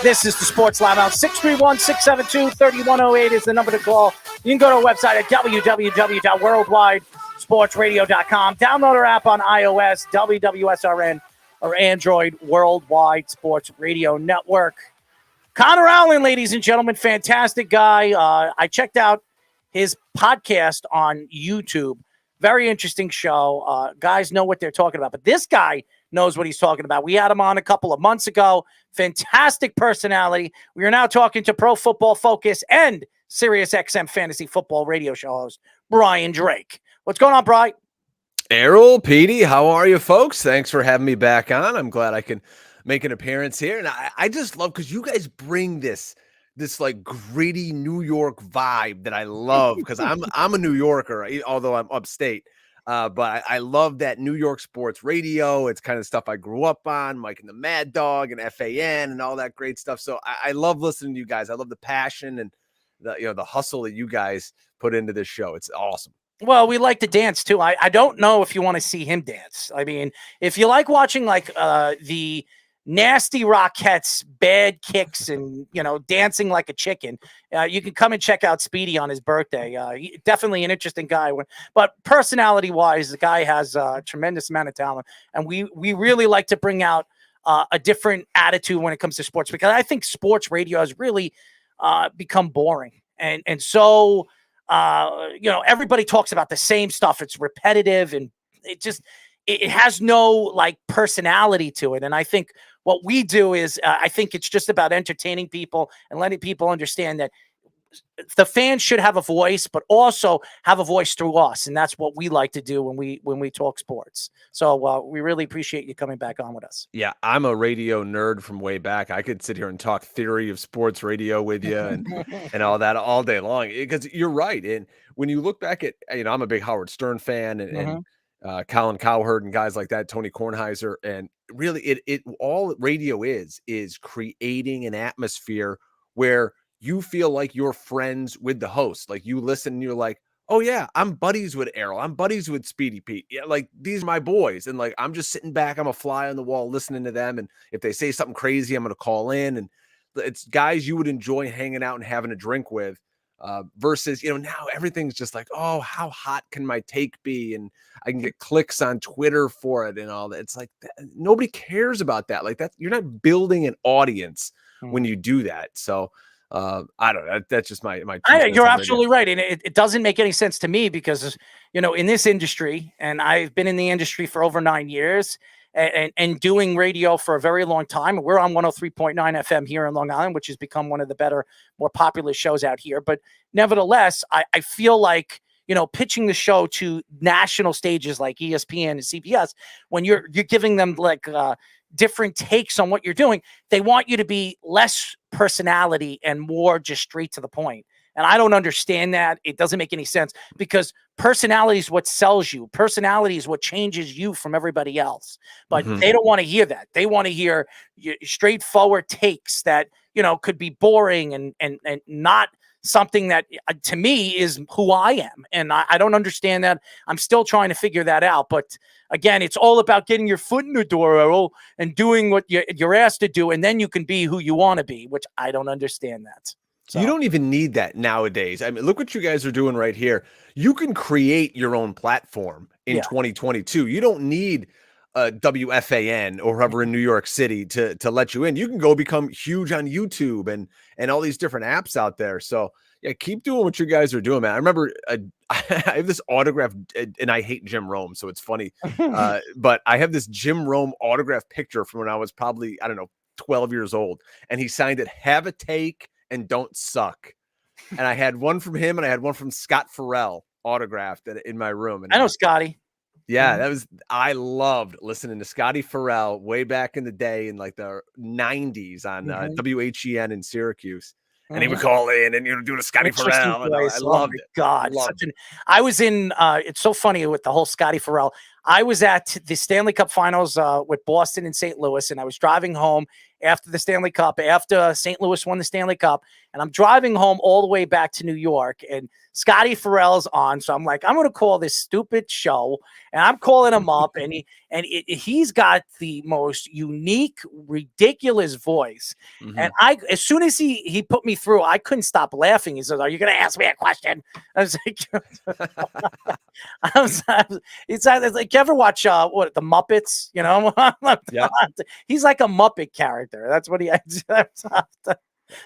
this is the Sports Loudmouths. 631-672-3108 is the number to call. You can go to our website at www.worldwidesportsradio.com. Download our app on iOS, WWSRN, or Android, Worldwide Sports Radio Network. Connor Allen, ladies and gentlemen, fantastic guy. I checked out his podcast on YouTube. Very interesting show. Guys know what they're talking about, but this guy knows what he's talking about. We had him on a couple of months ago. Fantastic personality. We are now talking to Pro Football Focus and Sirius XM Fantasy Football radio show host, Brian Drake. What's going on, Brian? Errol, Petey, how are you folks? Thanks for having me back on. I'm glad I can make an appearance here. And I just love, because you guys bring this like gritty New York vibe that I love, because I'm a New Yorker, although I'm upstate. But I love that New York sports radio. It's kind of stuff I grew up on, Mike and the Mad Dog and FAN and all that great stuff. So I love listening to you guys. I love the passion and the hustle that you guys put into this show. It's awesome. Well, we like to dance too. I don't know if you want to see him dance. I mean, if you like watching like the nasty Rockettes, bad kicks, and dancing like a chicken, you can come and check out Speedy on his birthday. Definitely an interesting guy. But personality-wise, the guy has a tremendous amount of talent, and we really like to bring out a different attitude when it comes to sports, because I think sports radio has really become boring, and so everybody talks about the same stuff. It's repetitive, and it has no like personality to it. And I think what we do is I think it's just about entertaining people and letting people understand that the fans should have a voice, but also have a voice through us. And that's what we like to do when we talk sports. So we really appreciate you coming back on with us. Yeah, I'm a radio nerd from way back. I could sit here and talk theory of sports radio with you and all that all day long, because you're right. And when you look back at, I'm a big Howard Stern fan and Colin Cowherd and guys like that, Tony Kornheiser, and really it all radio is creating an atmosphere where you feel like you're friends with the host. Like you listen and you're like, oh yeah, I'm buddies with Errol. I'm buddies with Speedy Pete. Yeah, like these are my boys. And like, I'm just sitting back. I'm a fly on the wall listening to them. And if they say something crazy, I'm going to call in. And it's guys you would enjoy hanging out and having a drink with. Versus, now everything's just like, oh, how hot can my take be? And I can get clicks on Twitter for it and all that. It's like, nobody cares about that. Like that, you're not building an audience when you do that. So I don't know. That's just my. You're absolutely right. And it doesn't make any sense to me because, in this industry, and I've been in the industry for over 9 years and doing radio for a very long time. We're on 103.9 FM here in Long Island, which has become one of the better, more popular shows out here. But nevertheless, I feel like, pitching the show to national stages like ESPN and CBS, when you're giving them like different takes on what you're doing, they want you to be less personality and more just straight to the point. And I don't understand that. It doesn't make any sense because personality is what sells you. Personality is what changes you from everybody else. But they don't want to hear that. They want to hear straightforward takes that, could be boring and not something that to me is who I am. And I don't understand that. I'm still trying to figure that out. But again, it's all about getting your foot in the door, Errol, and doing what you're asked to do. And then you can be who you want to be, which I don't understand that. So. You don't even need that nowadays. I mean, look what you guys are doing right here. You can create your own platform in 2022. You don't need WFAN or whoever in New York City to let you in. You can go become huge on YouTube and all these different apps out there. So yeah, keep doing what you guys are doing, man. I remember I have this autograph, and I hate Jim Rome, so it's funny. But I have this Jim Rome autograph picture from when I was probably, 12 years old, and he signed it, "Have a take and don't suck." And I had one from him, and I had one from Scott Farrell autographed in my room. And I know Scotty. Yeah, I loved listening to Scotty Farrell way back in the day in like the 90s on WHEN in Syracuse. And he would call in and doing a Scotty Farrell. And I loved it. God, I was in. It's so funny with the whole Scotty Farrell. I was at the Stanley Cup Finals with Boston and St. Louis, and I was driving home after the Stanley Cup, after St. Louis won the Stanley Cup, and I'm driving home all the way back to New York, and Scotty Farrell's on, so I'm like, I'm going to call this stupid show, and I'm calling him up, and he's got the most unique, ridiculous voice, and as soon as he put me through, I couldn't stop laughing. He says, "Are you going to ask me a question?" I was like, it's like, you ever watch the Muppets? Yeah. He's like a Muppet character. That's what he.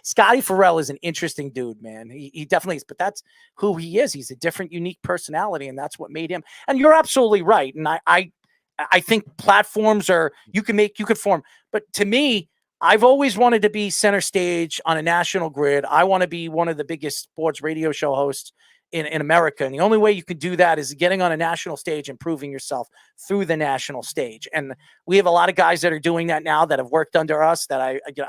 Scotty Farrell is an interesting dude, man. He definitely is, but that's who he is. He's a different, unique personality, and that's what made him. And you're absolutely right. And I think platforms you could form. But to me, I've always wanted to be center stage on a national grid. I want to be one of the biggest sports radio show hosts in America. And the only way you can do that is getting on a national stage and proving yourself through the national stage. And we have a lot of guys that are doing that now that have worked under us, that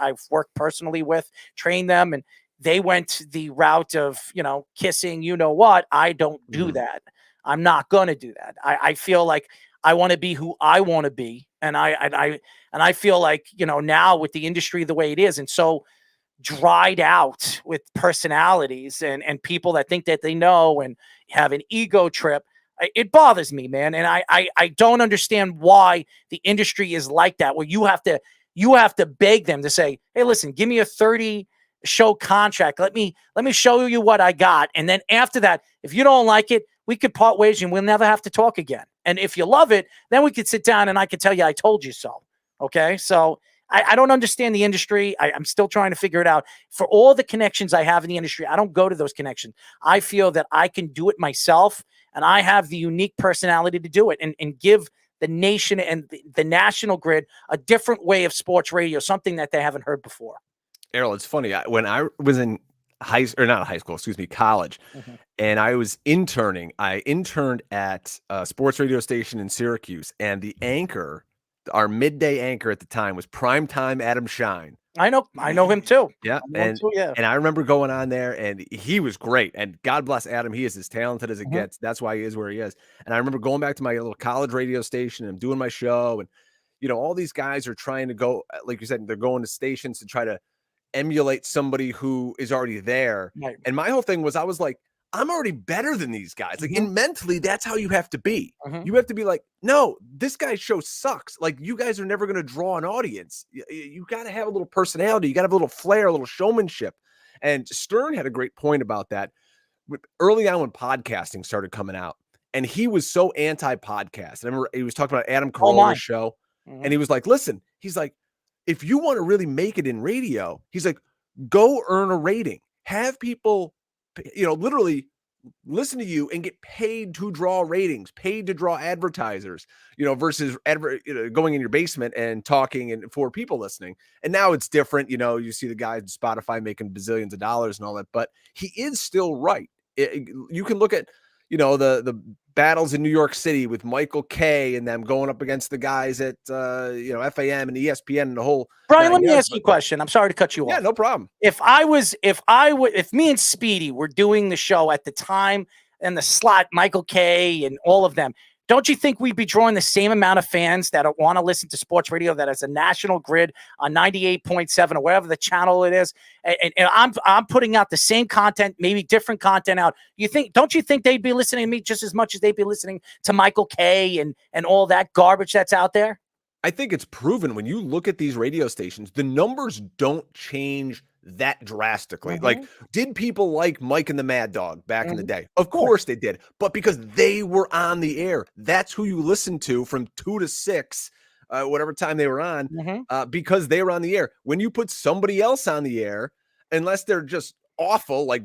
I've worked personally with, trained them, and they went the route of, kissing, what? I don't do that. I'm not going to do that. I feel like I want to be who I want to be. And I feel like, now with the industry the way it is, and so dried out with personalities and people that think that they know and have an ego trip, it bothers me, man. And I don't understand why the industry is like that, where you have to beg them to say, hey, listen, give me a 30 show contract. Let me show you what I got. And then after that, if you don't like it, we could part ways and we'll never have to talk again. And if you love it, then we could sit down and I could tell you, I told you so. Okay. So I don't understand the industry. I'm still trying to figure it out. For all the connections I have in the industry, I don't go to those connections. I feel that I can do it myself, and I have the unique personality to do it and give the nation and the national grid a different way of sports radio, something that they haven't heard before. Errol, it's funny. When I was in college, and I was interning, I interned at a sports radio station in Syracuse, and the anchor, our midday anchor at the time, was primetime Adam Shine. I know him too. Yeah. And I remember going on there, and he was great. And God bless Adam. He is as talented as it gets. That's why he is where he is. And I remember going back to my little college radio station and doing my show. And, all these guys are trying to go, like you said, they're going to stations to try to emulate somebody who is already there. Right. And my whole thing was, I was like, I'm already better than these guys. Like, and mentally, that's how you have to be. You have to be like, no, this guy's show sucks. Like, you guys are never going to draw an audience. You got to have a little personality. You got to have a little flair, a little showmanship. And Stern had a great point about that early on when podcasting started coming out. And he was so anti-podcast. I remember he was talking about Adam Carolla's show. And he was like, listen, he's like, if you want to really make it in radio, he's like, go earn a rating. Have people, literally listen to you and get paid to draw ratings, paid to draw advertisers, versus going in your basement and talking and for people listening. And now it's different. You see the guys in Spotify making bazillions of dollars and all that, but he is still right. You can look at, the battles in New York City with Michael Kay and them going up against the guys at, FAM and ESPN and the whole. Brian, let me ask you a question. I'm sorry to cut you off. Yeah, no problem. If me and Speedy were doing the show at the time and the slot, Michael Kay and all of them, don't you think we'd be drawing the same amount of fans that want to listen to sports radio that is a national grid on 98.7 or wherever the channel it is? And I'm putting out the same content, maybe different content out. Don't you think they'd be listening to me just as much as they'd be listening to Michael Kay and all that garbage that's out there? I think it's proven when you look at these radio stations, the numbers don't change that drastically. Like, did people like Mike and the Mad Dog back in the day? Of course they did, but because they were on the air, that's who you listened to from 2 to 6, whatever time they were on, because they were on the air. When you put somebody else on the air, unless they're just awful, like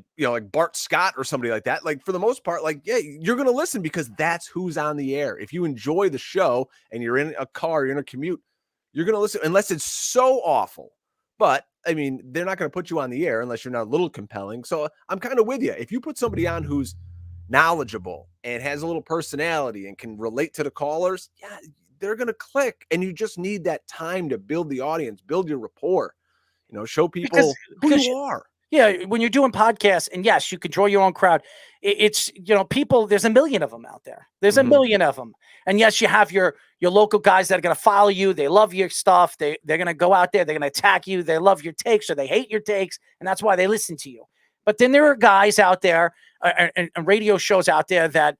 Bart Scott or somebody like that, like for the most part, like, yeah, you're going to listen because that's who's on the air. If you enjoy the show and you're in a car, you're in a commute, you're going to listen unless it's so awful. But I mean, they're not going to put you on the air unless you're not a little compelling. So I'm kind of with you. If you put somebody on who's knowledgeable and has a little personality and can relate to the callers, yeah, they're going to click. And you just need that time to build the audience, build your rapport, show people who you are. Yeah, when you're doing podcasts, and yes, you can draw your own crowd. It's, people, there's a million of them out there. There's a million of them. And yes, you have your local guys that are going to follow you. They love your stuff. They're going to go out there. They're going to attack you. They love your takes or they hate your takes. And that's why they listen to you. But then there are guys out there and radio shows out there that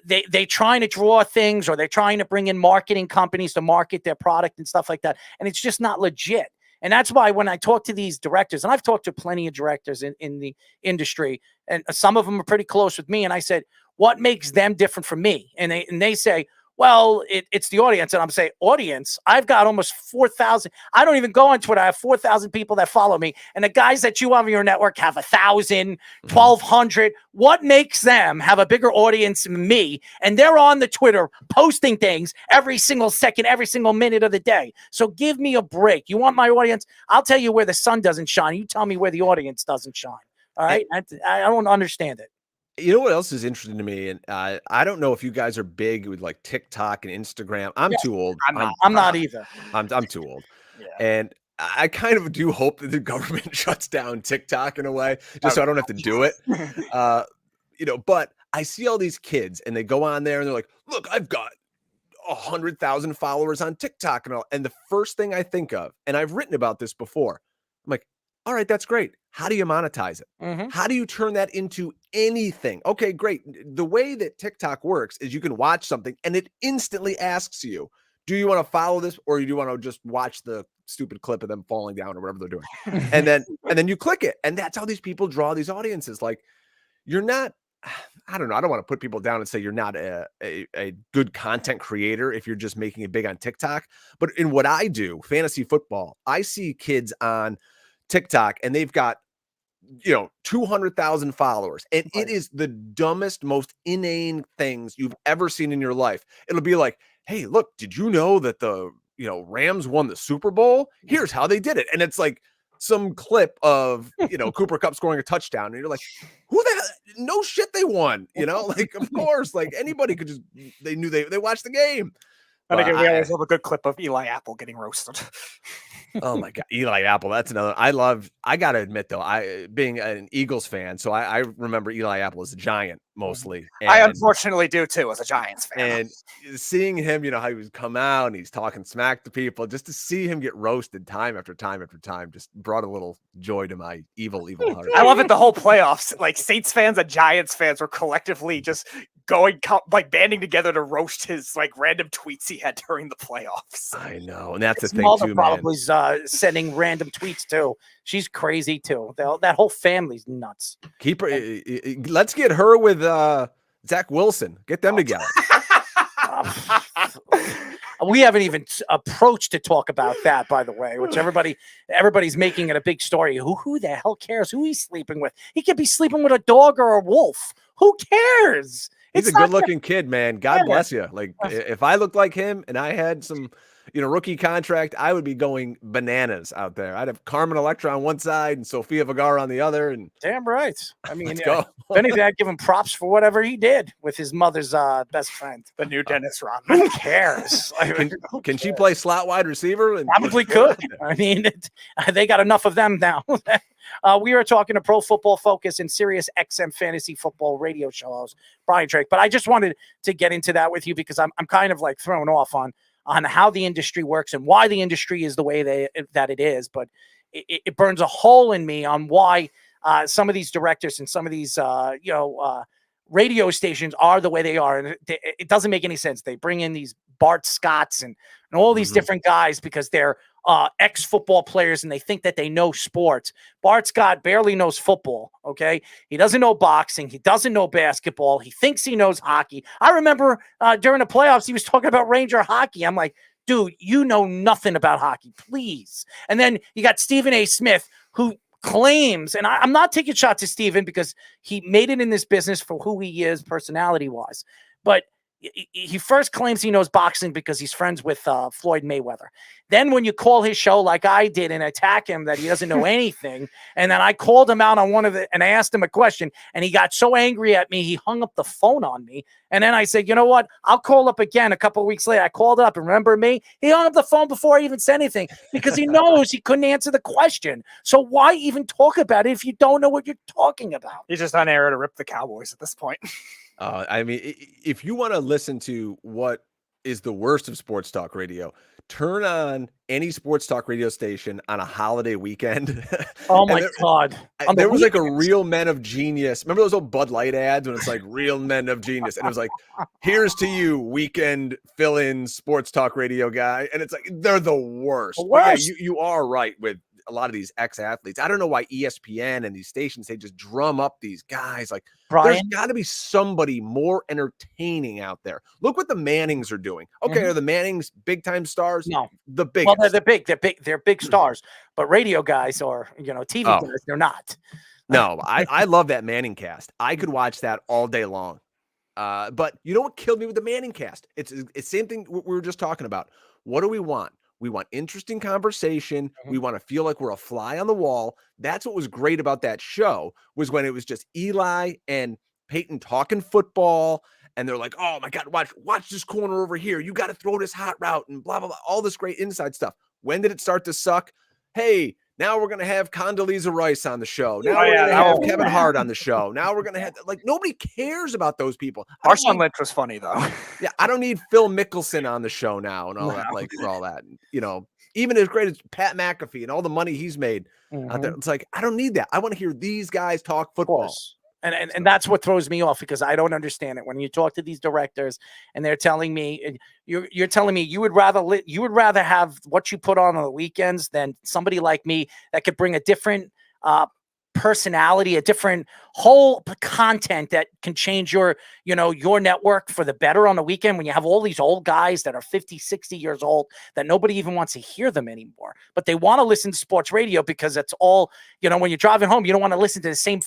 they trying to draw things, or they're trying to bring in marketing companies to market their product and stuff like that. And it's just not legit. And that's why when I talk to these directors, and I've talked to plenty of directors in the industry, and some of them are pretty close with me, and I said, what makes them different from me? And they say, well, it's the audience. And I'm saying, audience? I've got almost 4,000. I don't even go on Twitter. I have 4,000 people that follow me. And the guys that you have on your network have 1,000, 1,200. What makes them have a bigger audience than me? And they're on the Twitter posting things every single second, every single minute of the day. So give me a break. You want my audience? I'll tell you where the sun doesn't shine. You tell me where the audience doesn't shine. All right? I don't understand it. You know what else is interesting to me? And I don't know if you guys are big with like TikTok and Instagram. I'm Yeah, too old. I'm not either. I'm too old. Yeah. And I kind of do hope that the government shuts down TikTok in a way, just so I don't have to do it. But I see all these kids and they go on there and they're like, look, I've got 100,000 followers on TikTok and all. And the first thing I think of, and I've written about this before, I'm like, all right, that's great. How do you monetize it? How do you turn that into anything? Okay, great. The way that TikTok works is you can watch something and it instantly asks you, do you want to follow this or do you want to just watch the stupid clip of them falling down or whatever they're doing? and then you click it. And that's how these people draw these audiences. Like, you're not, I don't know. I don't want to put people down and say you're not a good content creator if you're just making it big on TikTok. But in what I do, fantasy football, I see kids on TikTok and they've got 200,000 followers, and it is the dumbest, most inane things you've ever seen in your life. It'll be like, hey, look, did you know that the Rams won the Super Bowl? Here's how they did it. And it's like some clip of Cooper Kupp scoring a touchdown, and you're like, who the hell? No shit, they won. Like, of course, like anybody could just, they knew they watched the game. And again, we always have a good clip of Eli Apple getting roasted. Oh my God, Eli Apple. That's another. I got to admit though, I being an Eagles fan, so I remember Eli Apple as a Giant mostly. I unfortunately do too, as a Giants fan. And seeing him, how he would come out and he's talking smack to people, just to see him get roasted time after time after time, just brought a little joy to my evil heart. I love it. The whole playoffs, like Saints fans and Giants fans were collectively just banding together to roast his like random tweets he had during the playoffs. I know, and that's the thing Mother too, probably sending random tweets too. She's crazy too. That whole family's nuts. Keep her. Let's get her with Zach Wilson. Get them together. We haven't even approached to talk about that, by the way, which everybody's making it a big story. Who the hell cares who he's sleeping with? He could be sleeping with a dog or a wolf. Who cares? He's a good-looking kid, man. God bless you. Like, if I looked like him and I had some, rookie contract, I would be going bananas out there. I'd have Carmen Electra on one side and Sofia Vergara on the other. And damn right. I mean, let's go. If anything, I'd give him props for whatever he did with his mother's best friend, the new Dennis Rodman. Who cares? Can she play slot wide receiver? Probably could. I mean, they got enough of them now. We are talking to Pro Football Focus and Sirius XM Fantasy Football radio show host Brian Drake. But I just wanted to get into that with you because I'm kind of like thrown off on how the industry works and why the industry is the way that it is. But it burns a hole in me on why some of these directors and some of these radio stations are the way they are, and it doesn't make any sense. They bring in these Bart Scotts and all these different guys because they're ex-football players and they think that they know sports. Bart Scott barely knows football, okay? He doesn't know boxing. He doesn't know basketball. He thinks he knows hockey. I remember during the playoffs, he was talking about Ranger hockey. I'm like, dude, you know nothing about hockey, please. And then you got Stephen A. Smith, who claims, and I'm not taking shots at Stephen because he made it in this business for who he is personality-wise, but he first claims he knows boxing because he's friends with Floyd Mayweather. Then when you call his show like I did and attack him that he doesn't know anything, and then I called him out on and I asked him a question, and he got so angry at me, he hung up the phone on me. And then I said, you know what? I'll call up again a couple of weeks later. I called up, and remember me? He hung up the phone before I even said anything because he knows he couldn't answer the question. So why even talk about it if you don't know what you're talking about? He's just on air to rip the Cowboys at this point. I mean, if you want to listen to what is the worst of sports talk radio, turn on any sports talk radio station on a holiday weekend. Oh my God. There was like a Real Men of Genius. Remember those old Bud Light ads when it's like Real Men of Genius? And it was like, here's to you, weekend fill-in sports talk radio guy. And it's like, they're the worst. The worst. Yeah, you are right with a lot of these ex-athletes. I don't know why ESPN and these stations, they just drum up these guys. Like, Brian, there's got to be somebody more entertaining out there. Look what the Mannings are doing. Okay, are the Mannings big-time stars? No. The biggest. Well, they're big stars, but radio guys or TV guys, they're not. No, I love that Manning cast. I could watch that all day long. But you know what killed me with the Manning cast? It's the same thing we were just talking about. What do we want? We want interesting conversation. We want to feel like we're a fly on the wall. That's what was great about that show, was when it was just Eli and Peyton talking football, and they're like, oh my God, watch this corner over here. You got to throw this hot route and blah, blah, blah, all this great inside stuff. When did it start to suck? Hey, now we're going to have Condoleezza Rice on the show. Now we're going to have Kevin Hart on the show. Now we're going to have, like, nobody cares about those people. Marshawn Lynch was funny, though. Yeah, I don't need Phil Mickelson on the show now and all that, like, for all that. You know, even as great as Pat McAfee and all the money he's made out there, it's like, I don't need that. I want to hear these guys talk football. And that's what throws me off, because I don't understand it. When you talk to these directors and they're telling me, you're telling me you would rather have what you put on the weekends than somebody like me that could bring a different personality, a different whole content that can change your network for the better on the weekend, when you have all these old guys that are 50, 60 years old that nobody even wants to hear them anymore, but they want to listen to sports radio because it's all, when you're driving home, you don't want to listen to the same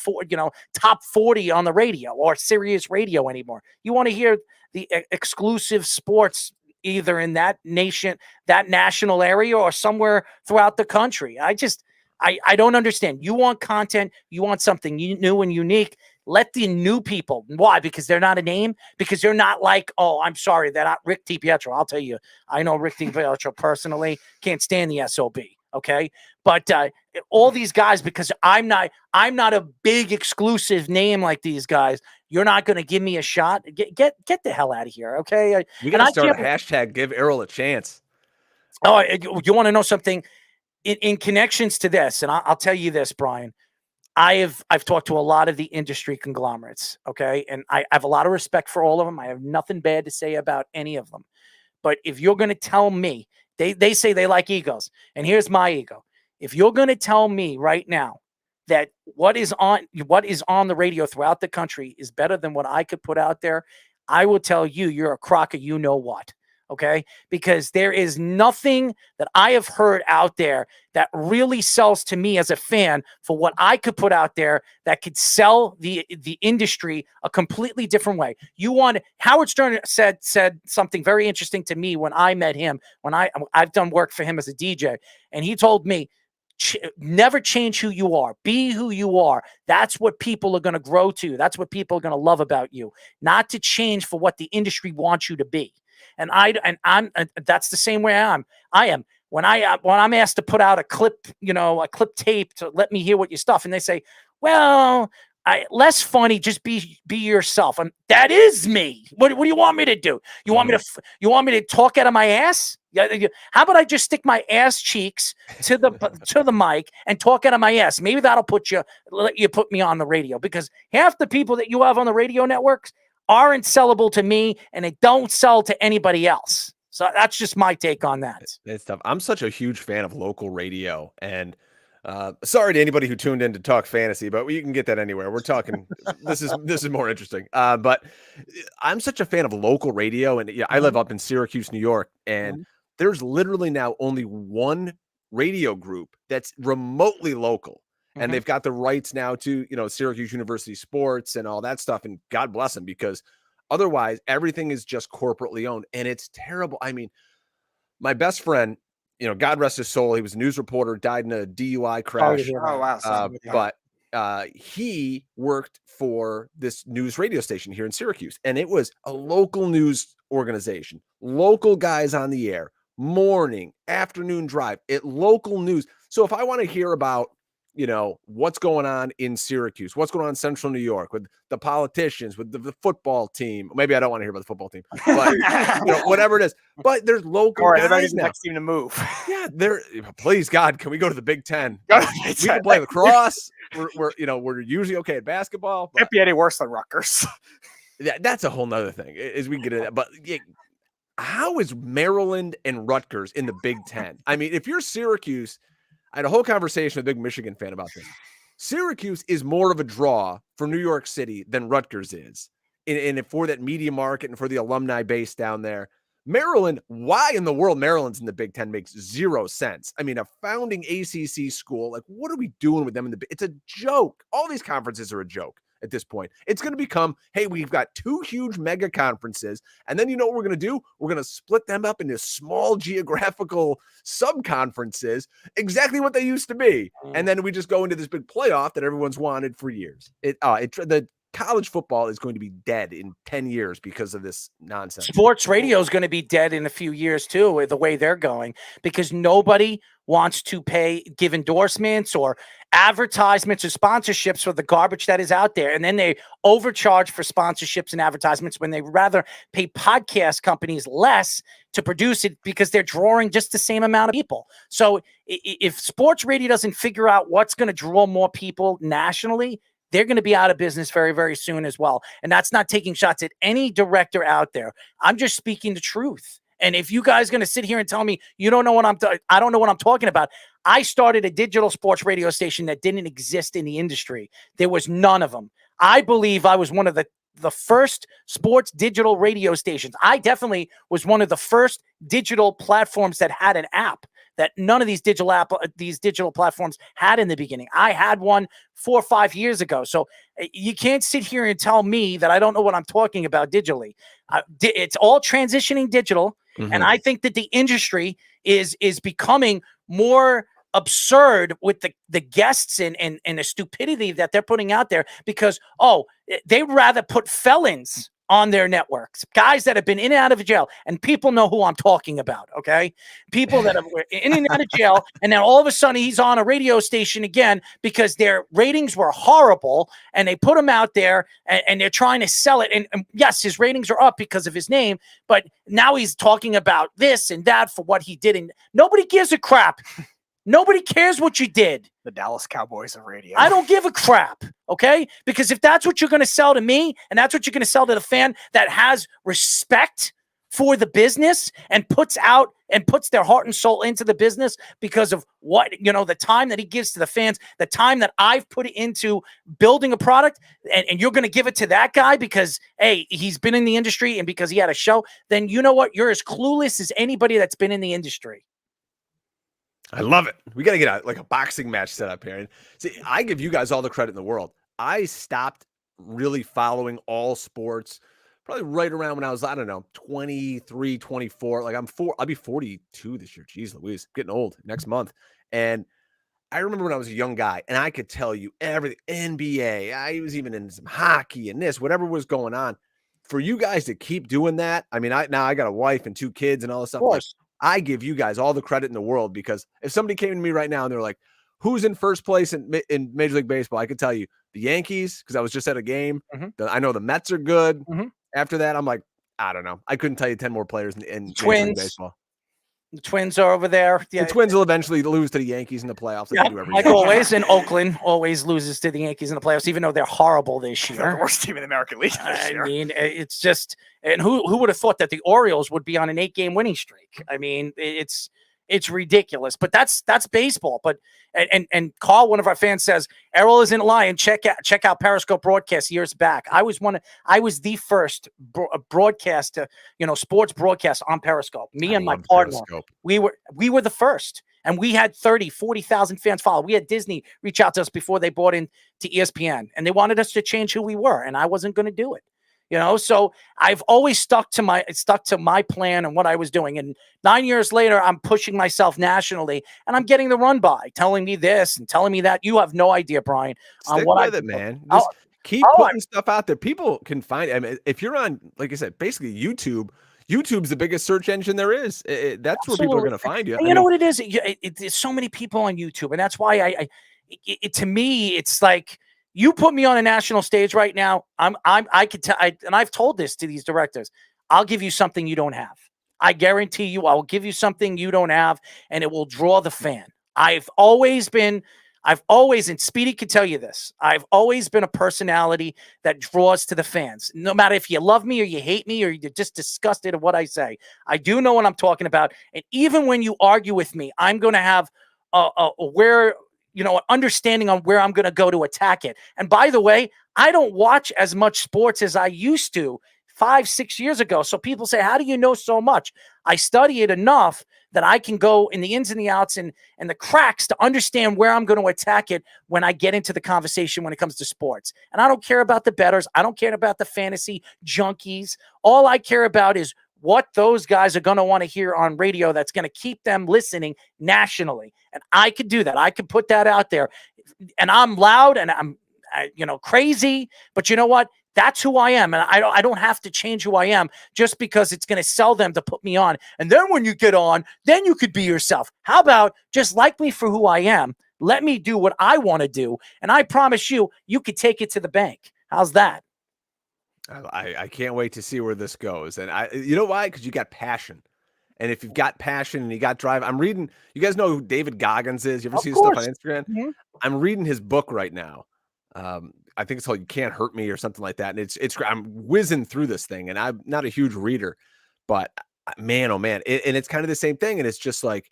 top 40 on the radio or Sirius radio anymore. You want to hear the exclusive sports either in that national area or somewhere throughout the country. I don't understand. You want content. You want something new and unique. Let the new people. Why? Because they're not a name? Because they're not like, oh, I'm sorry, they're not Rick DiPietro. I'll tell you, I know Rick DiPietro personally. Can't stand the SOB. Okay. But all these guys, because I'm not a big exclusive name like these guys, you're not going to give me a shot. Get the hell out of here. Okay. We got to start a hashtag, give Errol a chance. Oh, you want to know something? In connections to this, and I'll tell you this, Brian, I've talked to a lot of the industry conglomerates, okay? And I have a lot of respect for all of them. I have nothing bad to say about any of them. But if you're going to tell me, they say they like egos, and here's my ego. If you're going to tell me right now that what is on the radio throughout the country is better than what I could put out there, I will tell you you're a crock of you-know-what. Okay, because there is nothing that I have heard out there that really sells to me as a fan for what I could put out there that could sell the industry a completely different way. Howard Stern said something very interesting to me when I met him, when I've done work for him as a DJ, and he told me, never change who you are. Be who you are. That's what people are going to grow to. That's what people are going to love about you. Not to change for what the industry wants you to be. And I'm that's the same way I am. When I'm asked to put out a clip tape to let me hear what you stuff, and they say, well, less funny, just be yourself. And that is me. What do you want me to do? You want me to talk out of my ass? How about I just stick my ass cheeks to the mic and talk out of my ass? Maybe that'll let you put me on the radio, because half the people that you have on the radio networks aren't sellable to me, and it don't sell to anybody else. So that's just my take on that. It's tough. I'm such a huge fan of local radio, and sorry to anybody who tuned in to talk fantasy, but you can get that anywhere. We're talking. this is more interesting. But I'm such a fan of local radio, and I live up in Syracuse, New York, and there's literally now only one radio group that's remotely local. And they've got the rights now to, Syracuse University sports and all that stuff. And God bless them, because otherwise everything is just corporately owned, and it's terrible. I mean, my best friend, God rest his soul, he was a news reporter, died in a DUI crash. Oh, wow. But he worked for this news radio station here in Syracuse, and it was a local news organization, local guys on the air, morning, afternoon drive, local news. So if I want to hear about, what's going on in Syracuse, what's going on in Central New York with the politicians, with the football team. Maybe I don't want to hear about the football team, but whatever it is. But there's local guys now. Next team to move. Yeah, please God, can we go to the Big Ten? We can play lacrosse. We're usually okay at basketball. Can't be any worse than Rutgers. That's a whole nother thing as we get into that. But how is Maryland and Rutgers in the Big Ten? I mean, if you're Syracuse, I had a whole conversation with a big Michigan fan about this. Syracuse is more of a draw for New York City than Rutgers is. And for that media market and for the alumni base down there. Maryland, why in the world Maryland's in the Big Ten makes zero sense. I mean, a founding ACC school, like, what are we doing with them it's a joke. All these conferences are a joke at this point. It's going to become, hey, we've got two huge mega conferences, and then you know what we're going to do? We're going to split them up into small geographical sub-conferences, exactly what they used to be. And then we just go into this big playoff that everyone's wanted for years. The college football is going to be dead in 10 years because of this nonsense. Sports radio is going to be dead in a few years too, with the way they're going, because nobody wants to give endorsements or advertisements or sponsorships for the garbage that is out there. And then they overcharge for sponsorships and advertisements when they rather pay podcast companies less to produce it because they're drawing just the same amount of people. So if sports radio doesn't figure out what's going to draw more people nationally, they're going to be out of business very, very soon as well. And that's not taking shots at any director out there. I'm just speaking the truth. And if you guys are going to sit here and tell me you don't know what I don't know what I'm talking about. I started a digital sports radio station that didn't exist in the industry. There was none of them. I believe I was one of the first sports digital radio stations. I definitely was one of the first digital platforms that had an app that none of these digital platforms had in the beginning. I had one 4 or 5 years ago. So you can't sit here and tell me that I don't know what I'm talking about digitally. It's all transitioning digital. Mm-hmm. And I think that the industry is becoming more absurd with the guests and the stupidity that they're putting out there, because, they'd rather put felons on their networks, guys that have been in and out of jail, and people know who I'm talking about, okay? People that have were in and out of jail, and then all of a sudden he's on a radio station again because their ratings were horrible, and they put him out there, and they're trying to sell it. And yes, his ratings are up because of his name, but now he's talking about this and that for what he did, and nobody gives a crap. Nobody cares what you did. The Dallas Cowboys of radio. I don't give a crap, okay? Because if that's what you're going to sell to me, and that's what you're going to sell to the fan that has respect for the business and puts their heart and soul into the business because of what, the time that he gives to the fans, the time that I've put into building a product, and you're going to give it to that guy because, hey, he's been in the industry and because he had a show, then you know what? You're as clueless as anybody that's been in the industry. I love it. We got to get a boxing match set up here. And see, I give you guys all the credit in the world. I stopped really following all sports probably right around when I was, 23, 24. I'll be 42 this year. Jeez Louise, getting old next month. And I remember when I was a young guy and I could tell you everything, NBA, I was even in some hockey and whatever was going on. For you guys to keep doing that, I got a wife and 2 kids and all this stuff. Of course. I give you guys all the credit in the world, because if somebody came to me right now and they're like, who's in first place in Major League Baseball? I could tell you the Yankees, because I was just at a game. Mm-hmm. I know the Mets are good. Mm-hmm. After that, I'm like, I don't know. I couldn't tell you 10 more players in Major League Baseball. The Twins are over there. Yeah. The Twins will eventually lose to the Yankees in the playoffs. Like, they do every like year. always, and Oakland always loses to the Yankees in the playoffs, even though they're horrible this year. They're the worst team in the American League this year. I mean, it's just, and who would have thought that the Orioles would be on an 8-game winning streak? I mean, it's ridiculous, but that's baseball. But and Carl, one of our fans, says Errol isn't lying. Check out Periscope broadcast years back. I was the first broadcast, sports broadcast on Periscope. Me and my partner, we were the first, and we had 40,000 fans follow. We had Disney reach out to us before they bought into ESPN, and they wanted us to change who we were, and I wasn't going to do it. So I've always stuck to my plan and what I was doing. And 9 years later, I'm pushing myself nationally, and I'm getting the run by, telling me this and telling me that. You have no idea, Brian. Stick with it, man. Just keep putting stuff out there. People can find it. I mean, if you're on, like I said, basically YouTube's the biggest search engine there is. That's where people are going to find you. And you know what it is? There's so many people on YouTube, and that's why to me, it's like, you put me on a national stage right now. I could tell, and I've told this to these directors. I'll give you something you don't have. I guarantee you, I will give you something you don't have, and it will draw the fan. I've always, and Speedy could tell you this, I've always been a personality that draws to the fans. No matter if you love me or you hate me or you're just disgusted at what I say, I do know what I'm talking about. And even when you argue with me, I'm going to have an understanding on where I'm going to go to attack it. And by the way, I don't watch as much sports as I used to 5-6 years ago. So people say, how do you know so much? I study it enough that I can go in the ins and the outs and the cracks to understand where I'm going to attack it when I get into the conversation when it comes to sports. And I don't care about the bettors. I don't care about the fantasy junkies. All I care about is what those guys are going to want to hear on radio that's going to keep them listening nationally. And I could do that. I could put that out there. And I'm loud, and crazy, but you know what? That's who I am. And I don't have to change who I am just because it's going to sell them to put me on. And then when you get on, then you could be yourself. How about just like me for who I am? Let me do what I want to do. And I promise you, you could take it to the bank. How's that? I can't wait to see where this goes. And you know why? Because you got passion. And if you've got passion and you got drive, I'm reading, you guys know who David Goggins is? You ever see his stuff on Instagram? Mm-hmm. I'm reading his book right now. I think it's called You Can't Hurt Me or something like that. And I'm whizzing through this thing, and I'm not a huge reader, but man, oh man. And it's kind of the same thing. And it's just like,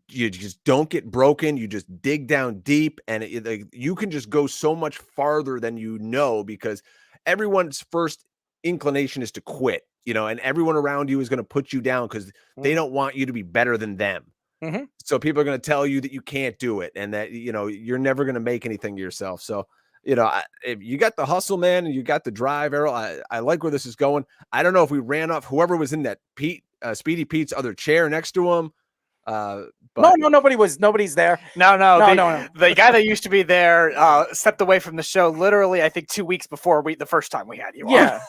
you just don't get broken. You just dig down deep, and you can just go so much farther than you know, because everyone's first inclination is to quit, and everyone around you is going to put you down because they don't want you to be better than them. Mm-hmm. So people are going to tell you that you can't do it and that, you're never going to make anything of yourself. So, if you got the hustle, man, and you got the drive, Errol, I like where this is going. I don't know if we ran off whoever was in that Speedy Pete's other chair next to him. But No, nobody's there. No. No. The guy that used to be there stepped away from the show literally, I think, 2 weeks before the first time we had you on. Yeah.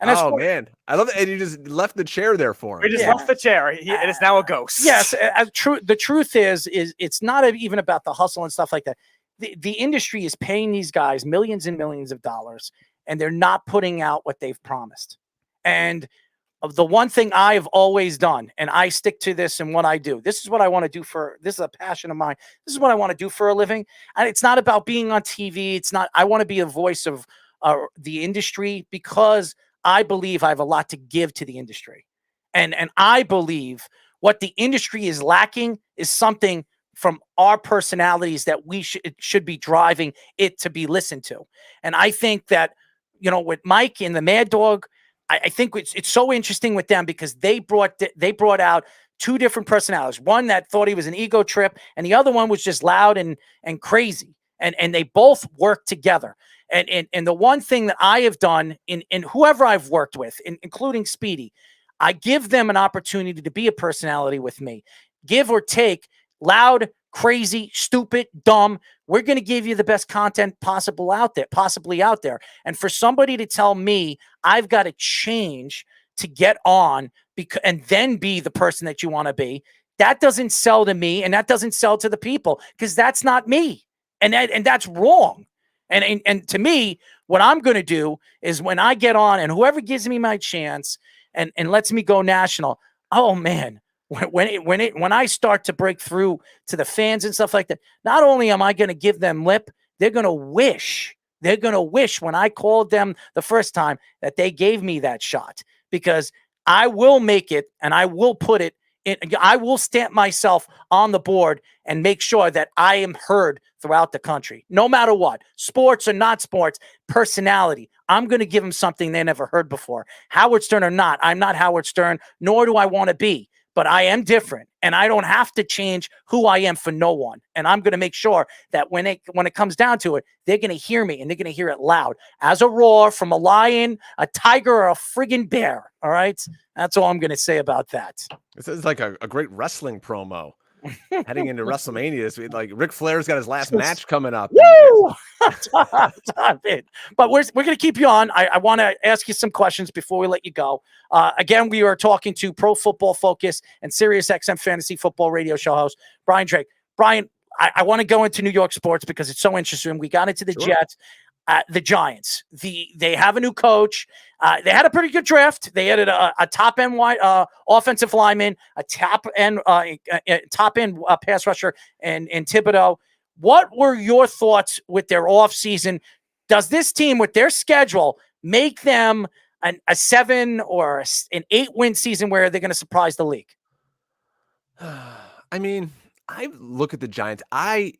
And man, I love it. And you just left the chair there for him. We just left the chair. And it's now a ghost. Yes. The truth is it's not even about the hustle and stuff like that. The industry is paying these guys millions and millions of dollars, and they're not putting out what they've promised. And of the one thing I've always done, and I stick to this in what I do. This is what I want to do this is a passion of mine. This is what I want to do for a living. And it's not about being on TV. I want to be a voice of the industry, because I believe I have a lot to give to the industry. And I believe what the industry is lacking is something from our personalities that we should be driving it to be listened to. And I think that, with Mike and the Mad Dog, I think it's so interesting with them because they brought out two different personalities. One that thought he was an ego trip, and the other one was just loud and crazy. And they both work together. And the one thing that I have done in whoever I've worked with, including Speedy, I give them an opportunity to be a personality with me. Give or take, loud, crazy, stupid, dumb. We're going to give you the best content possibly out there. And for somebody to tell me I've got to change to get on and then be the person that you want to be, that doesn't sell to me, and that doesn't sell to the people, because that's not me. And that's wrong. And to me, what I'm going to do is when I get on and whoever gives me my chance and lets me go national, oh man, when I start to break through to the fans and stuff like that, not only am I going to give them lip, they're going to wish when I called them the first time that they gave me that shot, because I will make it and I will put it in. I will stamp myself on the board and make sure that I am heard throughout the country, no matter what, sports or not sports, personality. I'm going to give them something they never heard before. Howard Stern or not, I'm not Howard Stern, nor do I want to be. But I am different, and I don't have to change who I am for no one. And I'm going to make sure that when it comes down to it, they're going to hear me, and they're going to hear it loud as a roar from a lion, a tiger, or a friggin' bear. All right? That's all I'm going to say about that. This is like a great wrestling promo. Heading into WrestleMania this week, like Ric Flair's got his last match coming up. Woo! Stop it. But we're going to keep you on. I want to ask you some questions before we let you go. Again, we are talking to Pro Football Focus and Sirius XM Fantasy Football Radio Show host Brian Drake. Brian, I want to go into New York sports because it's so interesting. We got into the Jets. The Giants, they have a new coach. They had a pretty good draft. They added a top end offensive lineman, a top end pass rusher, and Thibodeau. What were your thoughts with their offseason? Does this team, with their schedule, make them a 7 or an 8-win season where they're going to surprise the league? I mean, I look at the Giants. I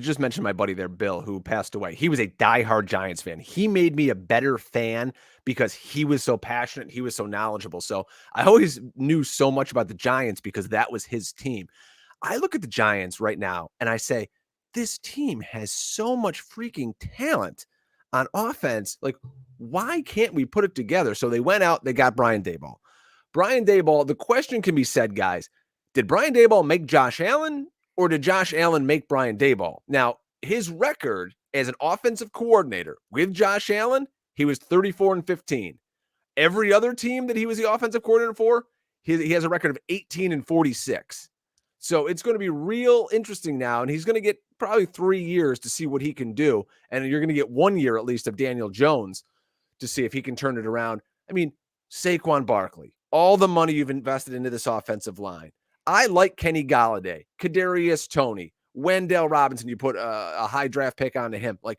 just mentioned my buddy there, Bill, who passed away. He was a diehard Giants fan. He made me a better fan because he was so passionate. He was so knowledgeable. So I always knew so much about the Giants because that was his team. I look at the Giants right now and I say, this team has so much freaking talent on offense. Like, why can't we put it together? So they went out, they got Brian Daboll. Brian Daboll, the question can be said, guys, did Brian Daboll make Josh Allen? Or did Josh Allen make Brian Daboll? Now, his record as an offensive coordinator with Josh Allen, he was 34-15. Every other team that he was the offensive coordinator for, he has a record of 18-46. So it's going to be real interesting now, and he's going to get probably 3 years to see what he can do, and you're going to get 1 year at least of Daniel Jones to see if he can turn it around. I mean, Saquon Barkley, all the money you've invested into this offensive line. I like Kenny Galladay, Kadarius Toney, Wendell Robinson. You put a high draft pick onto him. Like,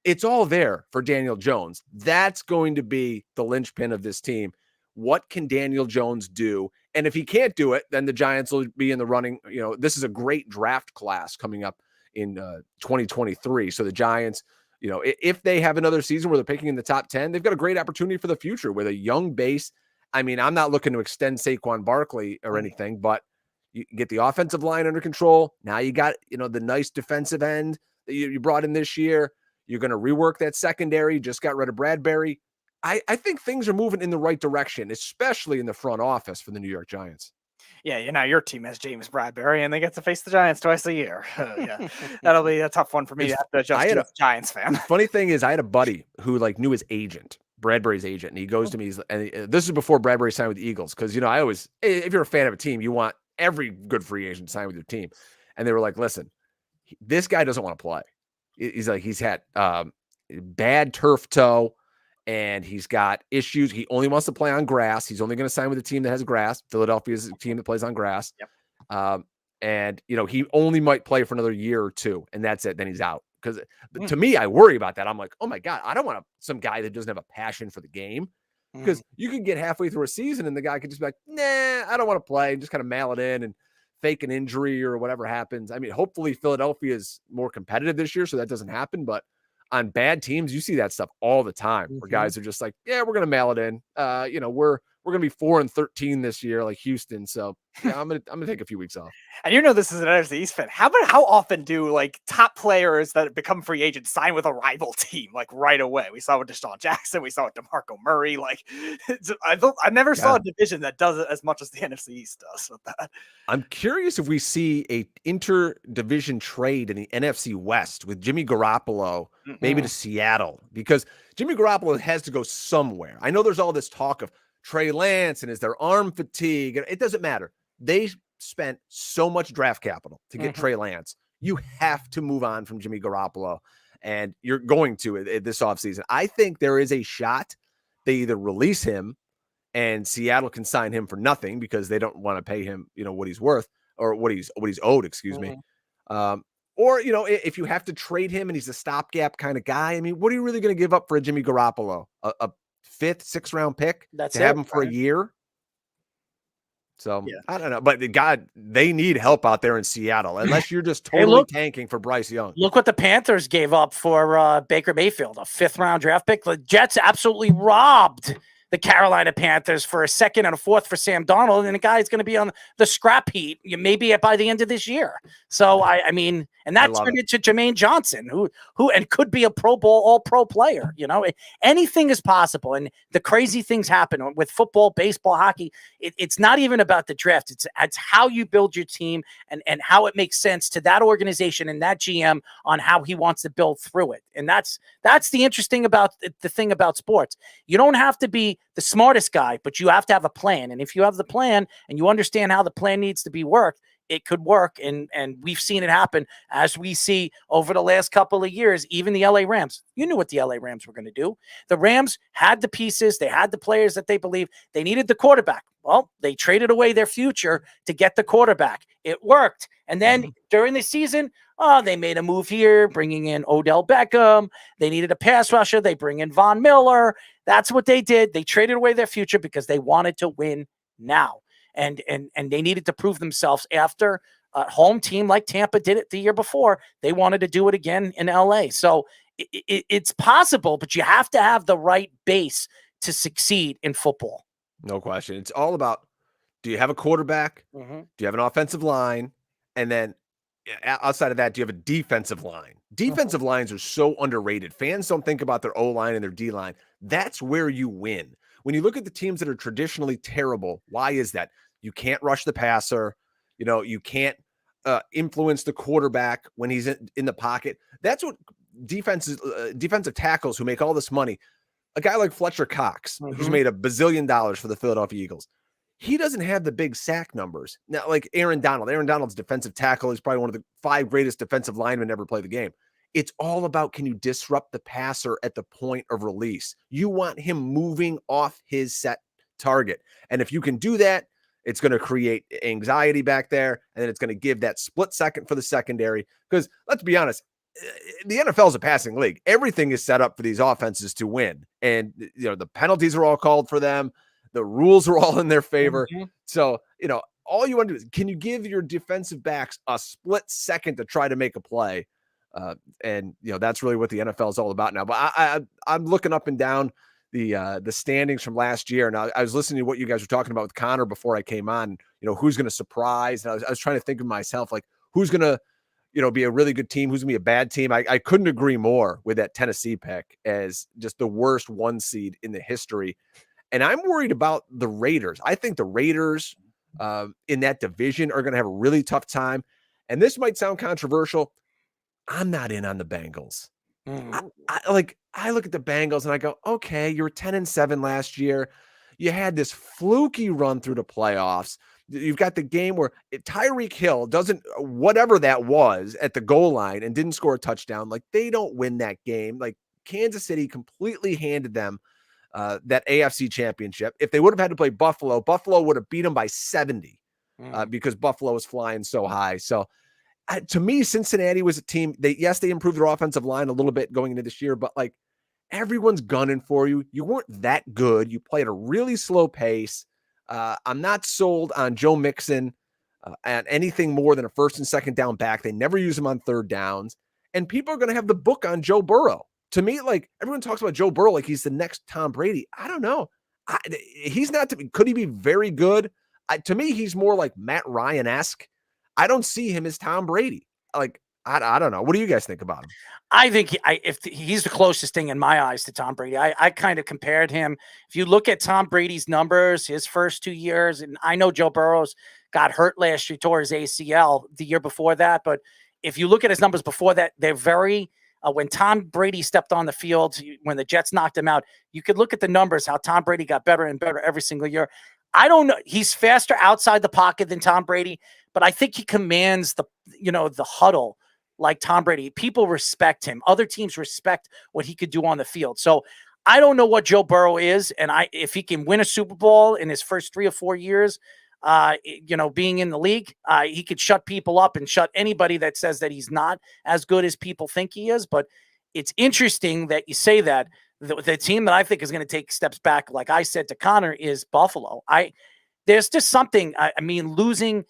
it's all there for Daniel Jones. That's going to be the linchpin of this team. What can Daniel Jones do? And if he can't do it, then the Giants will be in the running. This is a great draft class coming up in 2023. So the Giants, if they have another season where they're picking in the top 10, they've got a great opportunity for the future with a young base. I mean, I'm not looking to extend Saquon Barkley or anything, but you get the offensive line under control. Now you got, the nice defensive end that you brought in this year. You're going to rework that secondary. Just got rid of Bradbury. I think things are moving in the right direction, especially in the front office for the New York Giants. Yeah, your team has James Bradbury, and they get to face the Giants twice a year. Yeah, that'll be a tough one for me to have to adjust to as a Giants fan. Funny thing is, I had a buddy who knew his agent, Bradbury's agent, and he goes to me, and this is before Bradbury signed with the Eagles, because I always, if you're a fan of a team, you want every good free agent to sign with your team, and they were like, "Listen, this guy doesn't want to play. He's had bad turf toe." And he's got issues. He only wants to play on grass. He's only going to sign with a team that has grass. Philadelphia is a team that plays on grass. Yep. And he only might play for another year or two, and that's it. Then he's out. Because to me, I worry about that. I'm like, oh my God, I don't want some guy that doesn't have a passion for the game. Because you could get halfway through a season and the guy could just be like, nah, I don't want to play, and just kind of mail it in and fake an injury or whatever happens. I mean, hopefully Philadelphia is more competitive this year, so that doesn't happen. But on bad teams, you see that stuff all the time where guys are just like, yeah, we're going to mail it in. We're going to be 4-13 this year, like Houston. So yeah, I'm going to take a few weeks off. And this is an NFC East fan. How often do top players that become free agents sign with a rival team right away? We saw with Deshaun Jackson, we saw with DeMarco Murray. I never saw a division that does it as much as the NFC East does with that. I'm curious if we see a inter-division trade in the NFC West with Jimmy Garoppolo, maybe to Seattle, because Jimmy Garoppolo has to go somewhere. I know there's all this talk of Trey Lance and is there arm fatigue? It doesn't matter. They spent so much draft capital to get Trey Lance. You have to move on from Jimmy Garoppolo, and you're going to this offseason. I think there is a shot they either release him and Seattle can sign him for nothing because they don't want to pay him, what he's worth or what he's owed, excuse me. Or, if you have to trade him and he's a stopgap kind of guy, I mean, what are you really going to give up for a Jimmy Garoppolo? A 5th, 6th round pick to have him for a year? So I don't know, but God, they need help out there in Seattle, unless you're just totally tanking for Bryce Young. Look what the Panthers gave up for Baker Mayfield, a 5th round draft pick. The Jets absolutely robbed the Carolina Panthers for a 2nd and a 4th for Sam Darnold, and the guy's going to be on the scrap heap maybe by the end of this year. So I mean, and that turned into Jermaine Johnson, who and could be a Pro Bowl All-Pro player. Anything is possible, and the crazy things happen with football, baseball, hockey. It's not even about the draft; it's how you build your team and how it makes sense to that organization and that GM on how he wants to build through it. And that's the interesting about the thing about sports. You don't have to be the smartest guy, but you have to have a plan. And if you have the plan and you understand how the plan needs to be worked, it could work. And we've seen it happen as we see over the last couple of years, even the LA Rams. You knew what the LA Rams were going to do. The Rams had the pieces. They had the players that they believed. They needed the quarterback. Well, they traded away their future to get the quarterback. It worked. And then during the season, they made a move here, bringing in Odell Beckham. They needed a pass rusher. They bring in Von Miller. That's what they did. They traded away their future because they wanted to win now. And they needed to prove themselves after a home team like Tampa did it the year before. They wanted to do it again in LA. So it's possible, but you have to have the right base to succeed in football. No question. It's all about, do you have a quarterback? Do you have an offensive line? And then outside of that, do you have a defensive line? Defensive lines are so underrated. Fans don't think about their O-line and their D-line. That's where you win. When you look at the teams that are traditionally terrible, why is that? You can't rush the passer. You can't influence the quarterback when he's in the pocket. That's what defensive tackles who make all this money. A guy like Fletcher Cox, who's made $1 bazillion for the Philadelphia Eagles, he doesn't have the big sack numbers. Now, like Aaron Donald. Aaron Donald's defensive tackle. He's probably one of the 5 greatest defensive linemen to ever play the game. It's all about, can you disrupt the passer at the point of release? You want him moving off his set target. And if you can do that, it's going to create anxiety back there, and then it's going to give that split second for the secondary. Because let's be honest, the NFL is a passing league. Everything is set up for these offenses to win. And, the penalties are all called for them. The rules are all in their favor. So, all you want to do is, can you give your defensive backs a split second to try to make a play? And that's really what the NFL is all about now. But I'm looking up and down the standings from last year. And I was listening to what you guys were talking about with Connor before I came on, who's going to surprise. And I was trying to think of myself, like, who's going to, be a really good team, who's going to be a bad team. I couldn't agree more with that Tennessee pick as just the worst 1 seed in the history. And I'm worried about the Raiders. I think the Raiders in that division are going to have a really tough time. And this might sound controversial. I'm not in on the Bengals. I look at the Bengals and I go, okay, you were 10-7 last year. You had this fluky run through the playoffs. You've got the game where Tyreek Hill doesn't, whatever that was, at the goal line and didn't score a touchdown. Like, they don't win that game. Like, Kansas City completely handed them that AFC championship. If they would have had to play Buffalo, Buffalo would have beat them by 70 because Buffalo was flying so high. So to me, Cincinnati was a team. They improved their offensive line a little bit going into this year, but like, everyone's gunning for you. You weren't that good. You played at a really slow pace. I'm not sold on Joe Mixon and anything more than a first and second down back. They never use him on third downs. And people are going to have the book on Joe Burrow. To me, like, everyone talks about Joe Burrow like he's the next Tom Brady. I don't know. He's not. Could he be very good? To me, he's more like Matt Ryan-esque. I don't see him as Tom Brady. Like, I don't know. What do you guys think about him? I think he's the closest thing in my eyes to Tom Brady. I kind of compared him. If you look at Tom Brady's numbers, his first 2 years, and I know Joe Burrow's got hurt last year, tore his ACL the year before that. But if you look at his numbers before that, they're very when Tom Brady stepped on the field, when the Jets knocked him out, you could look at the numbers, how Tom Brady got better and better every single year. I don't know. He's faster outside the pocket than Tom Brady, but I think he commands the huddle like Tom Brady. People respect him. Other teams respect what he could do on the field. So I don't know what Joe Burrow is. And if he can win a Super Bowl in his first 3 or 4 years, being in the league, he could shut people up and shut anybody that says that he's not as good as people think he is. But it's interesting that you say that. The team that I think is going to take steps back, like I said to Connor, is Buffalo. There's just something. I mean, losing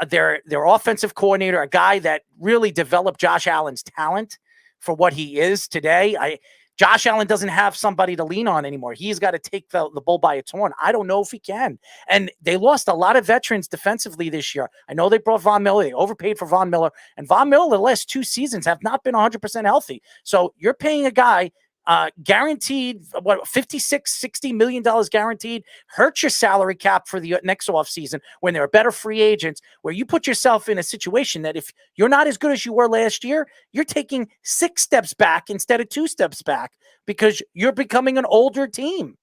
their offensive coordinator, a guy that really developed Josh Allen's talent for what he is today. Josh Allen doesn't have somebody to lean on anymore. He's got to take the bull by its horn. I don't know if he can. And they lost a lot of veterans defensively this year. I know they brought Von Miller. They overpaid for Von Miller. And Von Miller, the last 2 seasons, have not been 100% healthy. So you're paying a guy guaranteed, $56-60 million guaranteed, hurt your salary cap for the next offseason when there are better free agents, where you put yourself in a situation that if you're not as good as you were last year, you're taking 6 steps back instead of 2 steps back because you're becoming an older team.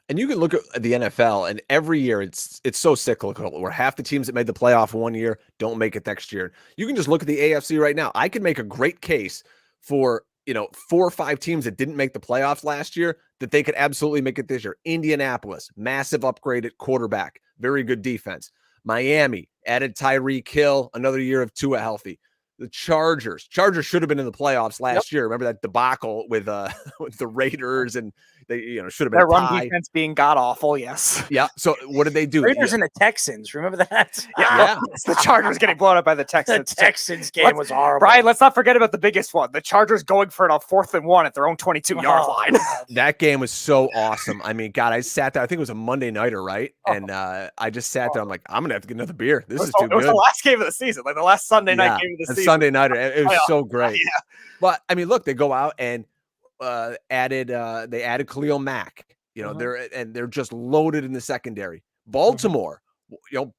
And you can look at the NFL, and every year it's so cyclical, where half the teams that made the playoff one year don't make it next year. You can just look at the AFC right now. I can make a great case for 4 or 5 teams that didn't make the playoffs last year that they could absolutely make it this year. Indianapolis, massive upgrade at quarterback, very good defense. Miami added Tyreek Hill, another year of Tua healthy. The Chargers should have been in the playoffs last year. Remember that debacle with the Raiders, and they should have been their a run tie. defense being god awful. Yes. Yeah. So what did they do? Raiders and the Texans. Remember that? Yeah. The Chargers getting blown up by the Texans. The Texans game was horrible. Brian, let's not forget about the biggest one. The Chargers going for it on 4th and 1 at their own 22-yard line. That game was so awesome. I mean, God, I sat there. I think it was a Monday nighter, right? And I just sat there. I'm like, I'm gonna have to get another beer. This is too good. It was the last game of the season, like the last Sunday night game of the season. Sunday nighter. It was so great. Yeah. But I mean, look, they go out and added Khalil Mack. They're just loaded in the secondary. Baltimore,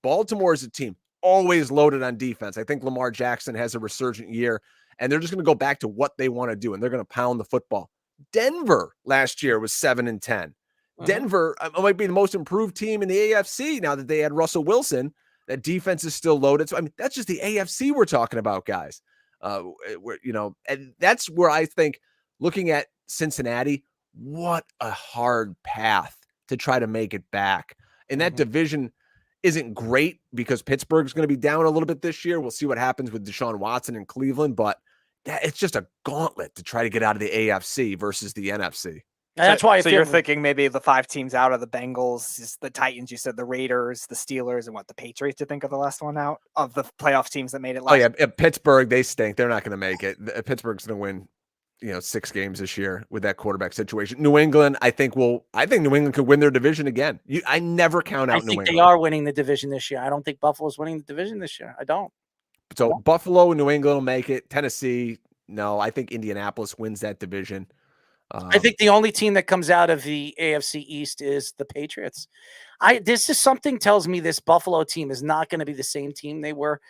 Baltimore is a team. always loaded on defense. I think Lamar Jackson has a resurgent year, and they're just going to go back to what they want to do, and they're going to pound the football. Denver last year was 7-10. Denver might be the most improved team in the AFC now that they had Russell Wilson. That defense is still loaded. So, I mean, that's just the AFC we're talking about, guys. And that's where I think, looking at Cincinnati, what a hard path to try to make it back. And that division isn't great because Pittsburgh's going to be down a little bit this year. We'll see what happens with Deshaun Watson in Cleveland, but it's just a gauntlet to try to get out of the AFC versus the NFC. And that's why. So you're thinking maybe the 5 teams out of the Bengals, the Titans. You said the Raiders, the Steelers, and the Patriots. You think of the last one out of the playoff teams that made it last. Oh yeah, Pittsburgh, they stink. They're not going to make it. Pittsburgh's going to win, 6 games this year with that quarterback situation. New England, I think New England could win their division again. I never count out New England. I think they are winning the division this year. I don't think Buffalo's winning the division this year. I don't. So Buffalo and New England will make it. Tennessee, no. I think Indianapolis wins that division. I think the only team that comes out of the AFC East is the Patriots. This is something tells me this Buffalo team is not going to be the same team they were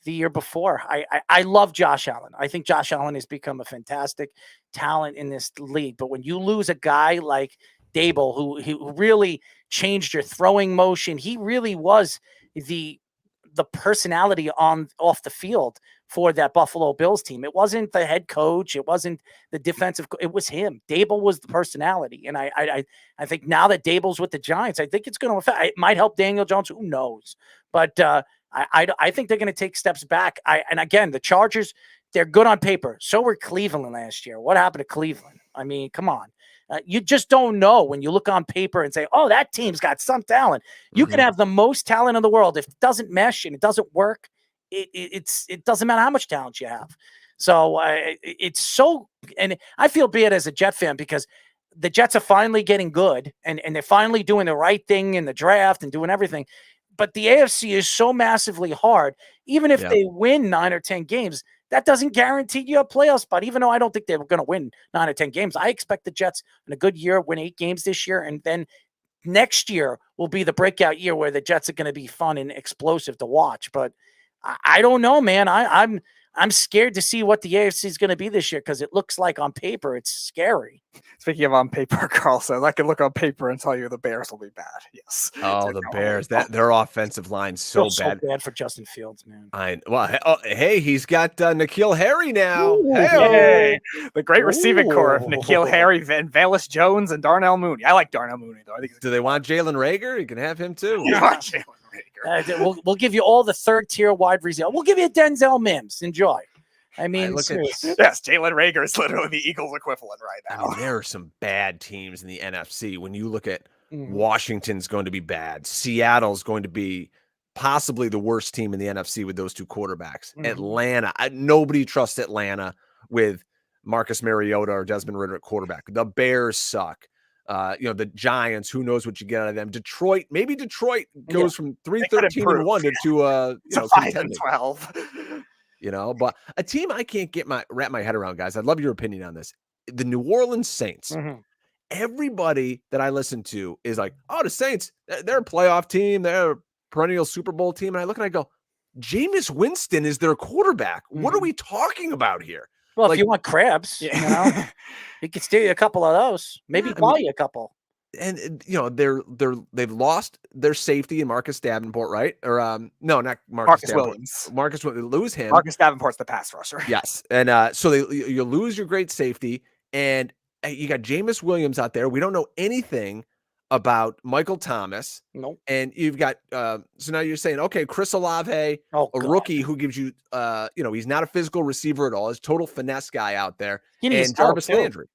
the year before. I love Josh Allen. I think Josh Allen has become a fantastic talent in this league. But when you lose a guy like Dable, who really changed your throwing motion, he really was the personality off the field for that Buffalo Bills team. It wasn't the head coach. It wasn't the defensive. It was him. Dable was the personality. And I think now that Dable's with the Giants, I think it's going to affect. It might help Daniel Jones. Who knows? But I think they're going to take steps back. And again, the Chargers, they're good on paper. So were Cleveland last year. What happened to Cleveland? I mean, come on. You just don't know when you look on paper and say, oh, that team's got some talent. You can have the most talent in the world. If it doesn't mesh and it doesn't work, it doesn't matter how much talent you have. So it's so, and I feel bad as a Jet fan because the Jets are finally getting good and they're finally doing the right thing in the draft and doing everything. But the AFC is so massively hard. Even if they win 9 or 10 games, that doesn't guarantee you a playoff spot, even though I don't think they were going to win 9 or 10 games. I expect the Jets in a good year win 8 games this year, and then next year will be the breakout year where the Jets are going to be fun and explosive to watch. But I don't know, man. I'm scared to see what the AFC is going to be this year because it looks like on paper it's scary. Speaking of on paper, Carl says I can look on paper and tell you the Bears will be bad. Yes. Oh, the Bears. Their offensive line so bad. So bad for Justin Fields, man. Hey, he's got N'Keal Harry now. Ooh, hey, the great receiving core of N'Keal Harry, Van Velus Jones, and Darnell Mooney. I like Darnell Mooney though. Do they want Jalen Rager? You can have him too. We'll give you all the third-tier wide receivers. We'll give you a Denzel Mims. Enjoy. I mean, yes, Jalen Rager is literally the Eagles equivalent right now. I mean, there are some bad teams in the NFC. When you look at Washington's going to be bad. Seattle's going to be possibly the worst team in the NFC with those 2 quarterbacks. Atlanta, nobody trusts Atlanta with Marcus Mariota or Desmond Ridder at quarterback. The Bears suck. The Giants, who knows what you get out of them. Detroit goes from 3-13-1 to 5-12. But a team I can't wrap my head around, guys. I'd love your opinion on this. The New Orleans Saints. Everybody that I listen to is like, oh, the Saints, they're a playoff team. They're a perennial Super Bowl team. And I look and I go, Jameis Winston is their quarterback. What are we talking about here? Well, if you want crabs, he could steal you a couple of those. Maybe buy you a couple. And they've lost their safety in Marcus Davenport, right? Or no, not Marcus Williams. Marcus Williams, lose him. Marcus Davenport's the pass rusher. Yes, and so you lose your great safety, and you got Jameis Williams out there. We don't know anything about Michael Thomas. Nope. And you've got so now you're saying, okay, Chris Olave, a rookie who gives you he's not a physical receiver at all. He's a total finesse guy out there. And Jarvis Landry.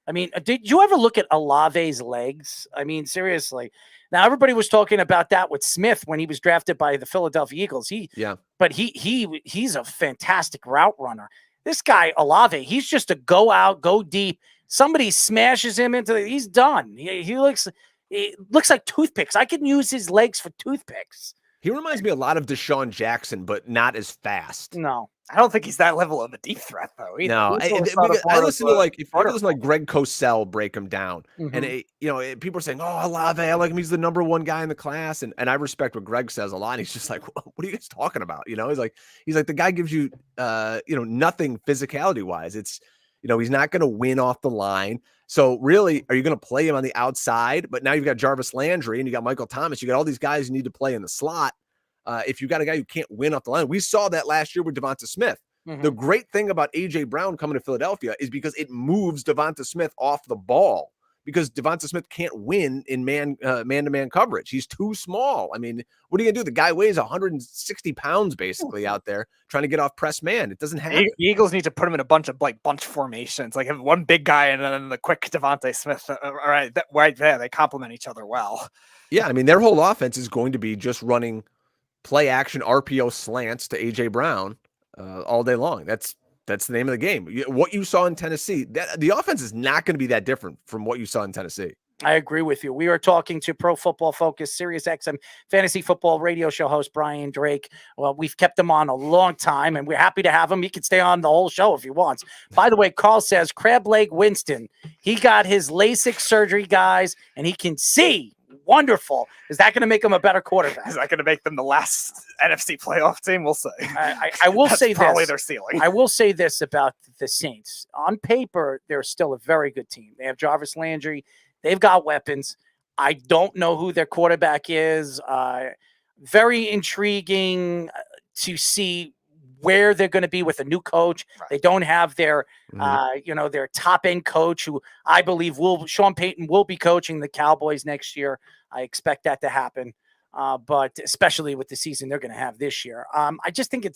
I mean, did you ever look at Olave's legs? I mean, seriously. Now everybody was talking about that with Smith when he was drafted by the Philadelphia Eagles. But he's a fantastic route runner. This guy Olave, he's just a go out, go deep. Somebody smashes him he's done. He looks like toothpicks. I can use his legs for toothpicks. He reminds me a lot of Deshaun Jackson, but not as fast. No, I don't think he's that level of a deep threat though. Either. No, He's always thought of I more listen of to a if you listen to like Greg Cosell break him down, and Mhm. people are saying, "Oh, I love it. I like him. He's the number one guy in the class," and I respect what Greg says a lot. He's just like, "What are you guys talking about?" He's like the guy gives you nothing physicality wise. It's he's not going to win off the line. So really, are you going to play him on the outside? But now you've got Jarvis Landry and you got Michael Thomas. You got all these guys you need to play in the slot. If you got a guy who can't win off the line, we saw that last year with Devonta Smith. The great thing about A.J. Brown coming to Philadelphia is because it moves Devonta Smith off the ball because Devonta Smith can't win in man-to-man coverage. He's too small. I mean, what are you going to do? The guy weighs 160 pounds basically out there trying to get off press man. It doesn't happen. The Eagles need to put him in a bunch of bunch formations, like have one big guy and then the quick Devontae Smith. Right there, they complement each other well. Yeah, I mean, their whole offense is going to be just running play action RPO slants to A.J. Brown all day long. That's the name of the game. What you saw in Tennessee, the offense is not going to be that different from what you saw in Tennessee. I agree with you. We are talking to Pro Football Focus, Sirius XM fantasy football radio show host Brian Drake. Well, we've kept him on a long time, and we're happy to have him. He can stay on the whole show if he wants. By the way, Carl says Crab Leg Winston, he got his LASIK surgery, guys, and he can see. Wonderful. Is that going to make him a better quarterback? Is that going to make them the last NFC playoff team? We'll see. I will say probably this. their ceiling. I will say this about the Saints. On paper, they're still a very good team. They have Jarvis Landry. They've got weapons. I don't know who their quarterback is. Very intriguing to see where they're going to be with a new coach. Right. They don't have their, their top end coach who I believe Sean Payton will be coaching the Cowboys next year. I expect that to happen. But especially with the season they're going to have this year. I just think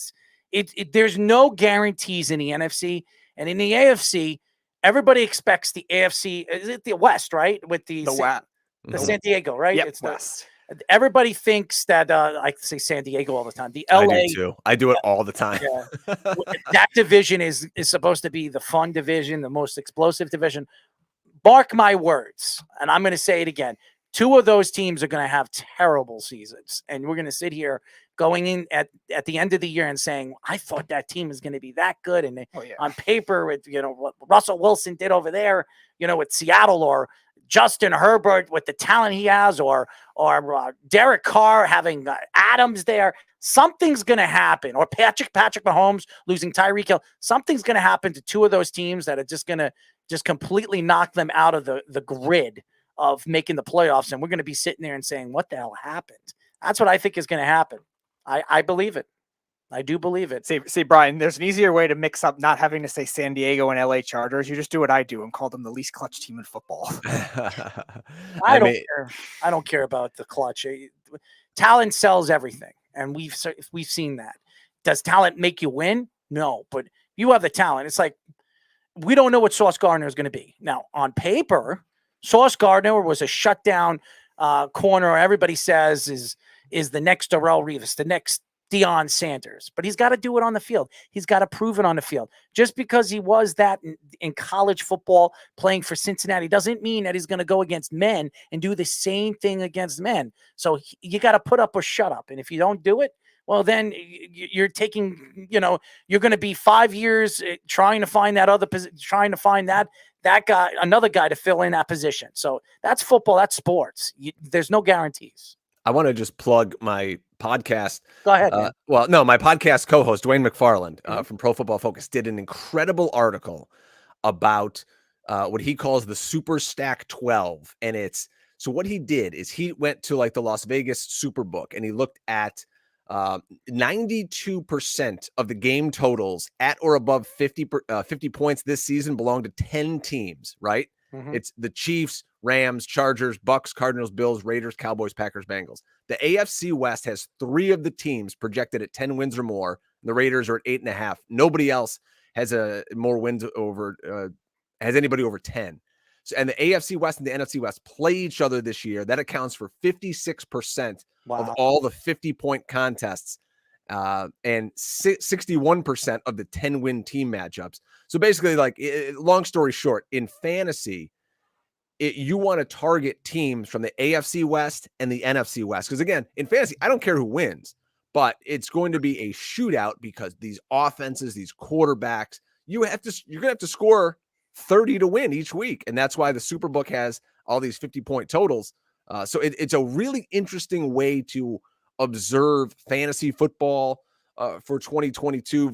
there's no guarantees in the NFC, and in the AFC, everybody expects the AFC. Is it the West, right? With the San Diego, right? Yep, It's West. Everybody thinks that I say San Diego all the time. The LA, I do too. I do it all the time. Yeah. That division is supposed to be the fun division, the most explosive division. Mark my words, and I'm going to say it again. Two of those teams are going to have terrible seasons, and we're going to sit here going in at the end of the year and saying, I thought that team is going to be that good. And on paper, with what Russell Wilson did over there, with Seattle, or Justin Herbert with the talent he has, or Derek Carr having Adams there, something's going to happen. Or Patrick Mahomes losing Tyreek Hill. Something's going to happen to two of those teams that are just going to completely knock them out of the grid of making the playoffs. And we're going to be sitting there and saying, what the hell happened? That's what I think is going to happen. I believe it. I do believe it. See, Brian, there's an easier way to mix up not having to say San Diego and LA Chargers. You just do what I do and call them the least clutch team in football. I don't care. I don't care about the clutch. Talent sells everything, and we've seen that. Does talent make you win? No, but you have the talent. It's like we don't know what Sauce Gardner is going to be. Now, on paper, Sauce Gardner was a shutdown corner. Everybody says is the next Darrelle Revis, the next Deion Sanders, but he's got to do it on the field. He's got to prove it on the field. Just because he was that in college football playing for Cincinnati doesn't mean that he's going to go against men and do the same thing against men. So you got to put up or shut up. And if you don't do it, well, then you're taking, you're going to be 5 years trying to find that other position, trying to find that guy, another guy to fill in that position. So that's football. That's sports. There's no guarantees. I want to just plug my podcast. Go ahead. My podcast co-host, Dwayne McFarland from Pro Football Focus, did an incredible article about what he calls the Super Stack 12. And so what he did is he went to like the Las Vegas Superbook and he looked at 92% of the game totals at or above 50 points this season belong to 10 teams, right? Mm-hmm. It's the Chiefs, Rams, Chargers, Bucks, Cardinals, Bills, Raiders, Cowboys, Packers, Bengals. The AFC West has 3 of the teams projected at 10 wins or more. The Raiders are at 8.5. Nobody else has more wins over has anybody over 10. So, and the AFC West and the NFC West play each other this year. That accounts for 56% of all the 50-point contests and 61% of the 10-win team matchups. So basically, like, long story short, in fantasy, you want to target teams from the AFC West and the NFC West. Because again, in fantasy, I don't care who wins, but it's going to be a shootout because these offenses, these quarterbacks, you're going to have to score 30 to win each week. And that's why the Superbook has all these 50-point totals. So it's a really interesting way to observe fantasy football for 2022,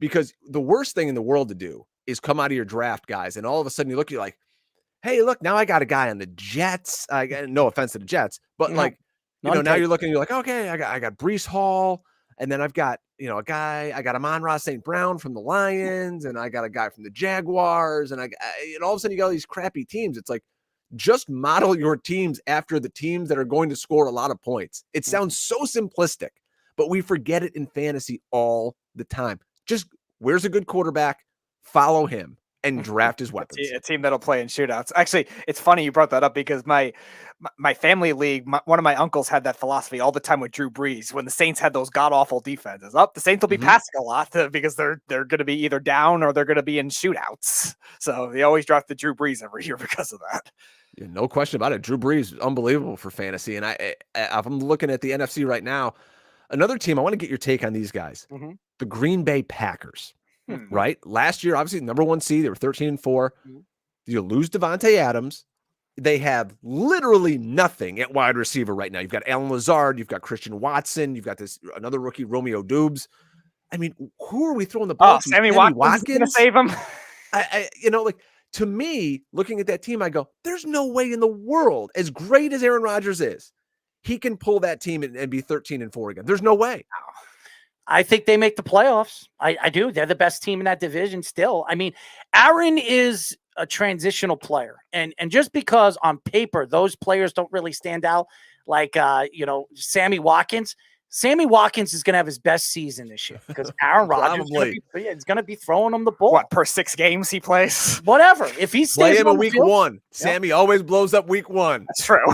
because the worst thing in the world to do is come out of your draft, guys, and all of a sudden you're like, hey, look, now I got a guy on the Jets. No offense to the Jets, but now you're looking, you're like, okay, I got Breece Hall, and then I've got, a guy, I got Amon-Ra St. Brown from the Lions, and I got a guy from the Jaguars, and all of a sudden you got all these crappy teams. It's like, just model your teams after the teams that are going to score a lot of points. It sounds so simplistic, but we forget it in fantasy all the time. Just where's a good quarterback, follow him, and draft his weapons. A team that'll play in shootouts. Actually, it's funny you brought that up because my family league, one of my uncles had that philosophy all the time with Drew Brees. When the Saints had those god awful defenses, the Saints will be passing a lot because they're going to be either down or they're going to be in shootouts. So they always drafted Drew Brees every year because of that. Yeah, no question about it. Drew Brees, unbelievable for fantasy. And I'm looking at the NFC right now. Another team, I want to get your take on these guys. The Green Bay Packers. Right? Last year, obviously, number 1 seed, they were 13-4. You lose Devontae Adams. They have literally nothing at wide receiver right now. You've got Alan Lazard, you've got Christian Watson, you've got another rookie, Romeo Dubes. I mean, who are we throwing the ball to? Sammy Watkins is going to save him. To me, looking at that team, I go, there's no way in the world, as great as Aaron Rodgers is, he can pull that team and be 13-4 again. There's no way. I think they make the playoffs. I do. They're the best team in that division still. I mean, Aaron is a transitional player. And just because on paper, those players don't really stand out, like, Sammy Watkins. Sammy Watkins is going to have his best season this year because Aaron Rodgers is going to be throwing him the ball. What, per 6 games he plays? Whatever. If he stays play him in week 1. Sammy always blows up week 1. That's true.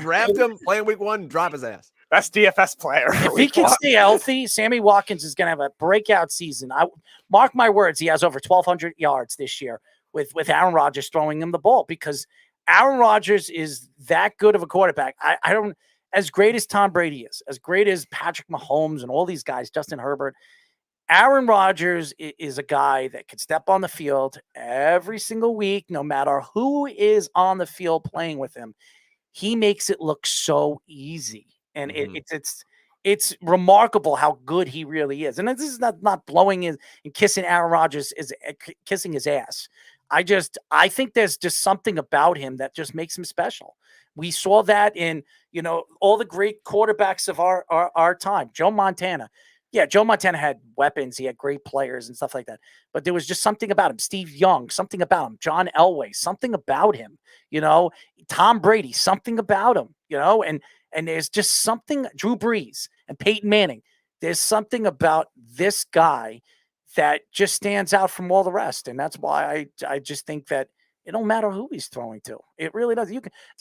Draft him, play in week 1, drop his ass. Best DFS player. If he can stay healthy, Sammy Watkins is going to have a breakout season. I mark my words. He has over 1,200 yards this year with Aaron Rodgers throwing him the ball because Aaron Rodgers is that good of a quarterback. I don't, as great as Tom Brady is, as great as Patrick Mahomes and all these guys, Justin Herbert, Aaron Rodgers is a guy that can step on the field every single week, no matter who is on the field playing with him. He makes it look so easy. And it's remarkable how good he really is. And this is not blowing and kissing Aaron Rodgers is kissing his ass. I think there's just something about him that just makes him special. We saw that in, all the great quarterbacks of our time. Joe Montana. Yeah, Joe Montana had weapons. He had great players and stuff like that. But there was just something about him. Steve Young, something about him. John Elway, something about him. Tom Brady, something about him. And there's just something, Drew Brees and Peyton Manning, there's something about this guy that just stands out from all the rest. And that's why I just think that it don't matter who he's throwing to. It really does. You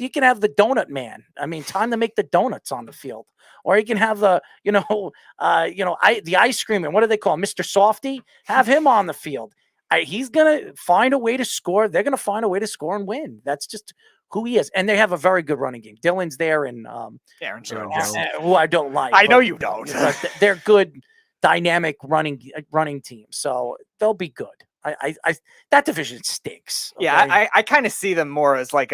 can have the donut man. I mean, time to make the donuts on the field. Or you can have the, the ice cream. And what do they call him? Mr. Softy? Have him on the field. He's going to find a way to score. They're going to find a way to score and win. That's just who he is. And they have a very good running game. Dylan's there and Aaron Jones, who I don't like. I know you don't. They're good, dynamic running team. So they'll be good. That division stinks. Okay? Yeah, I kind of see them more as like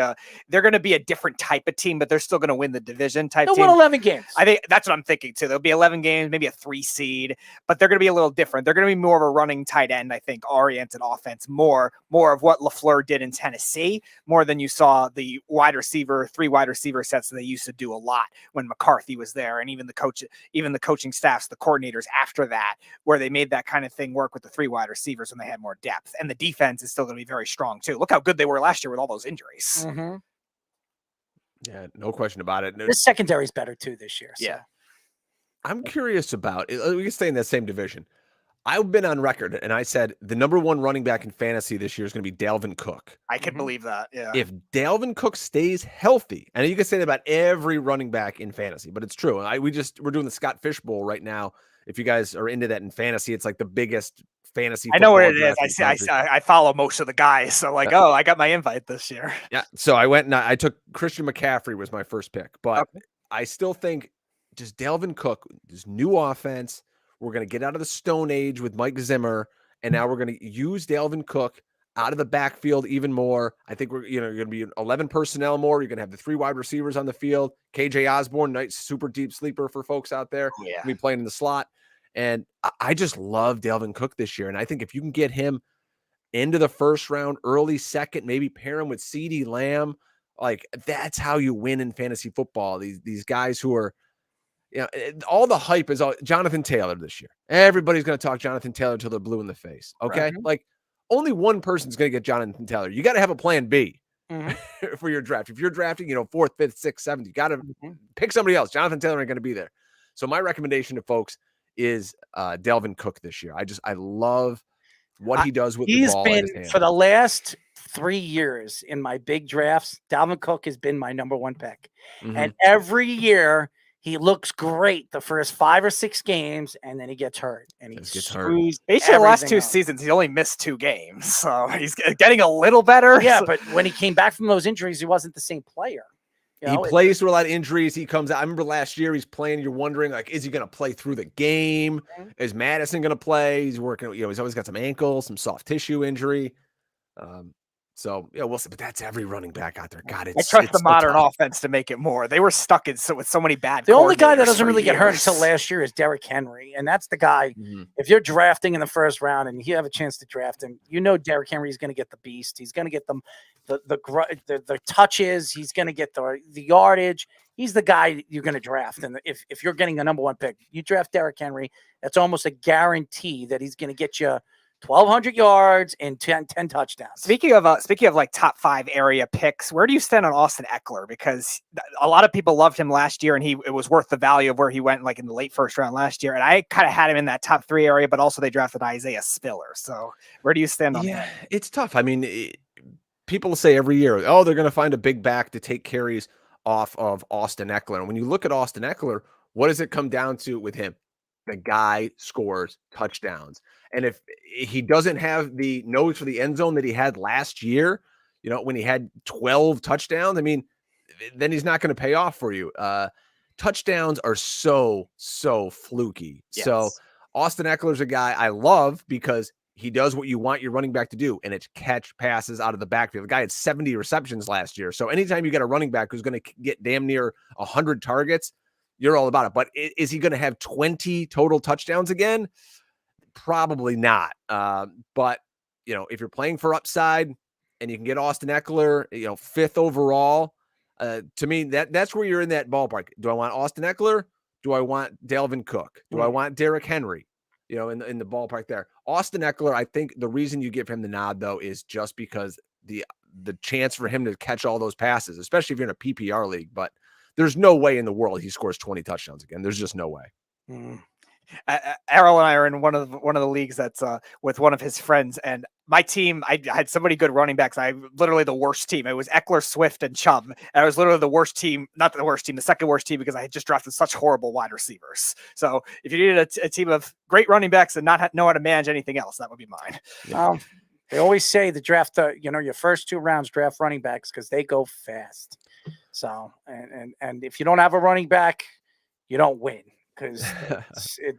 they're going to be a different type of team, but they're still going to win the division type They'll team. win 11 games. I think that's what I'm thinking too. There'll be 11 games, maybe a 3 seed, but they're going to be a little different. They're going to be more of a running tight end, I think, oriented offense, more of what LaFleur did in Tennessee, more than you saw the 3 wide receiver sets that they used to do a lot when McCarthy was there, and even the coaching staffs, the coordinators after that, where they made that kind of thing work with the 3 wide receivers when they had more depth. And the defense is still going to be very strong too. Look how good they were last year with all those injuries. Mm-hmm. Yeah, no question about it. The secondary is better too this year. So. Yeah. I'm curious about, we can stay in that same division. I've been on record and I said the number 1 running back in fantasy this year is going to be Dalvin Cook. I can believe that. Yeah. If Dalvin Cook stays healthy, and you can say that about every running back in fantasy, but it's true. We're doing the Scott Fish Bowl right now. If you guys are into that in fantasy, it's like the biggest fantasy. I know where football it is. draft in the country. I follow most of the guys, so like, oh, I got my invite this year. Yeah. So I went and I took Christian McCaffrey was my first pick, but Okay. I still think just Dalvin Cook, this new offense. We're going to get out of the Stone Age with Mike Zimmer, and now we're going to use Dalvin Cook out of the backfield even more. I think you're going to be 11 personnel more. You're going to have the 3 wide receivers on the field. KJ Osborne, nice super deep sleeper for folks out there. Yeah. Be playing in the slot. And I just love Dalvin Cook this year. And I think if you can get him into the first round, early second, maybe pair him with CeeDee Lamb, like that's how you win in fantasy football. These guys who are, all the hype is all Jonathan Taylor this year. Everybody's going to talk Jonathan Taylor until they're blue in the face. Okay. Right. Like only one person's going to get Jonathan Taylor. You got to have a plan B Mm-hmm. for your draft. If you're drafting, 4th, 5th, 6th, 7th, you got to pick somebody else. Jonathan Taylor ain't going to be there. So my recommendation to folks is Dalvin Cook this year. I love what he does with the ball in his hand. For the last 3 years in my big drafts, Dalvin Cook has been my number 1 pick. And every year he looks great the first 5 or 6 games, and then he gets hurt. And he gets hurt. Basically, the last 2 seasons, he only missed 2 games. So he's getting a little better. Yeah, but when he came back from those injuries, he wasn't the same player. He plays through a lot of injuries. He comes out. I remember last year he's playing. You're wondering, like, is he going to play through the game? Is Madison going to play? He's working. He's always got some ankle, some soft tissue injury. So we'll see. But that's every running back out there. God, I trust the modern offense to make it more. They were stuck with so many bad. The only guy that doesn't for really get hurt years. until last year is Derrick Henry, and that's the guy. If you're drafting in the first round and you have a chance to draft him, Derrick Henry is going to get the beast. He's going to get the touches. He's going to get the yardage. He's the guy you're going to draft. And if you're getting a number 1 pick, you draft Derrick Henry. That's almost a guarantee that he's going to get you 1,200 yards and 10 touchdowns. Speaking of like top 5 area picks, where do you stand on Austin Eckler? Because a lot of people loved him last year, and it was worth the value of where he went, like in the late first round last year. And I kind of had him in that top 3 area, but also they drafted Isaiah Spiller. So where do you stand on that? It's tough. I mean, people say every year, oh, they're going to find a big back to take carries off of Austin Eckler. And when you look at Austin Eckler, what does it come down to with him? The guy scores touchdowns. And if he doesn't have the nose for the end zone that he had last year, when he had 12 touchdowns, I mean, then he's not going to pay off for you. Touchdowns are so fluky. Yes. So Austin Eckler's a guy I love because he does what you want your running back to do, and it's catch passes out of the backfield. The guy had 70 receptions last year. So anytime you get a running back who's going to get damn near 100 targets, you're all about it. But is he going to have 20 total touchdowns again? Probably not. But, if you're playing for upside and you can get Austin Eckler, 5th overall, to me, that's where you're in that ballpark. Do I want Austin Eckler? Do I want Dalvin Cook? Do I want Derrick Henry? In the ballpark there. Austin Eckler, I think the reason you give him the nod, though, is just because the chance for him to catch all those passes, especially if you're in a PPR league. But there's no way in the world he scores 20 touchdowns again. There's just no way. Errol and I are in one of the leagues that's with one of his friends, and my team, I had so many good running backs. I literally the worst team. It was Eckler, Swift, and Chubb. And I was literally the worst team, not the worst team, the second worst team, because I had just drafted such horrible wide receivers. So if you needed a team of great running backs and not know how to manage anything else, that would be mine. Yeah. They always say the draft, your first 2 rounds draft running backs because they go fast. So and if you don't have a running back, you don't win. Because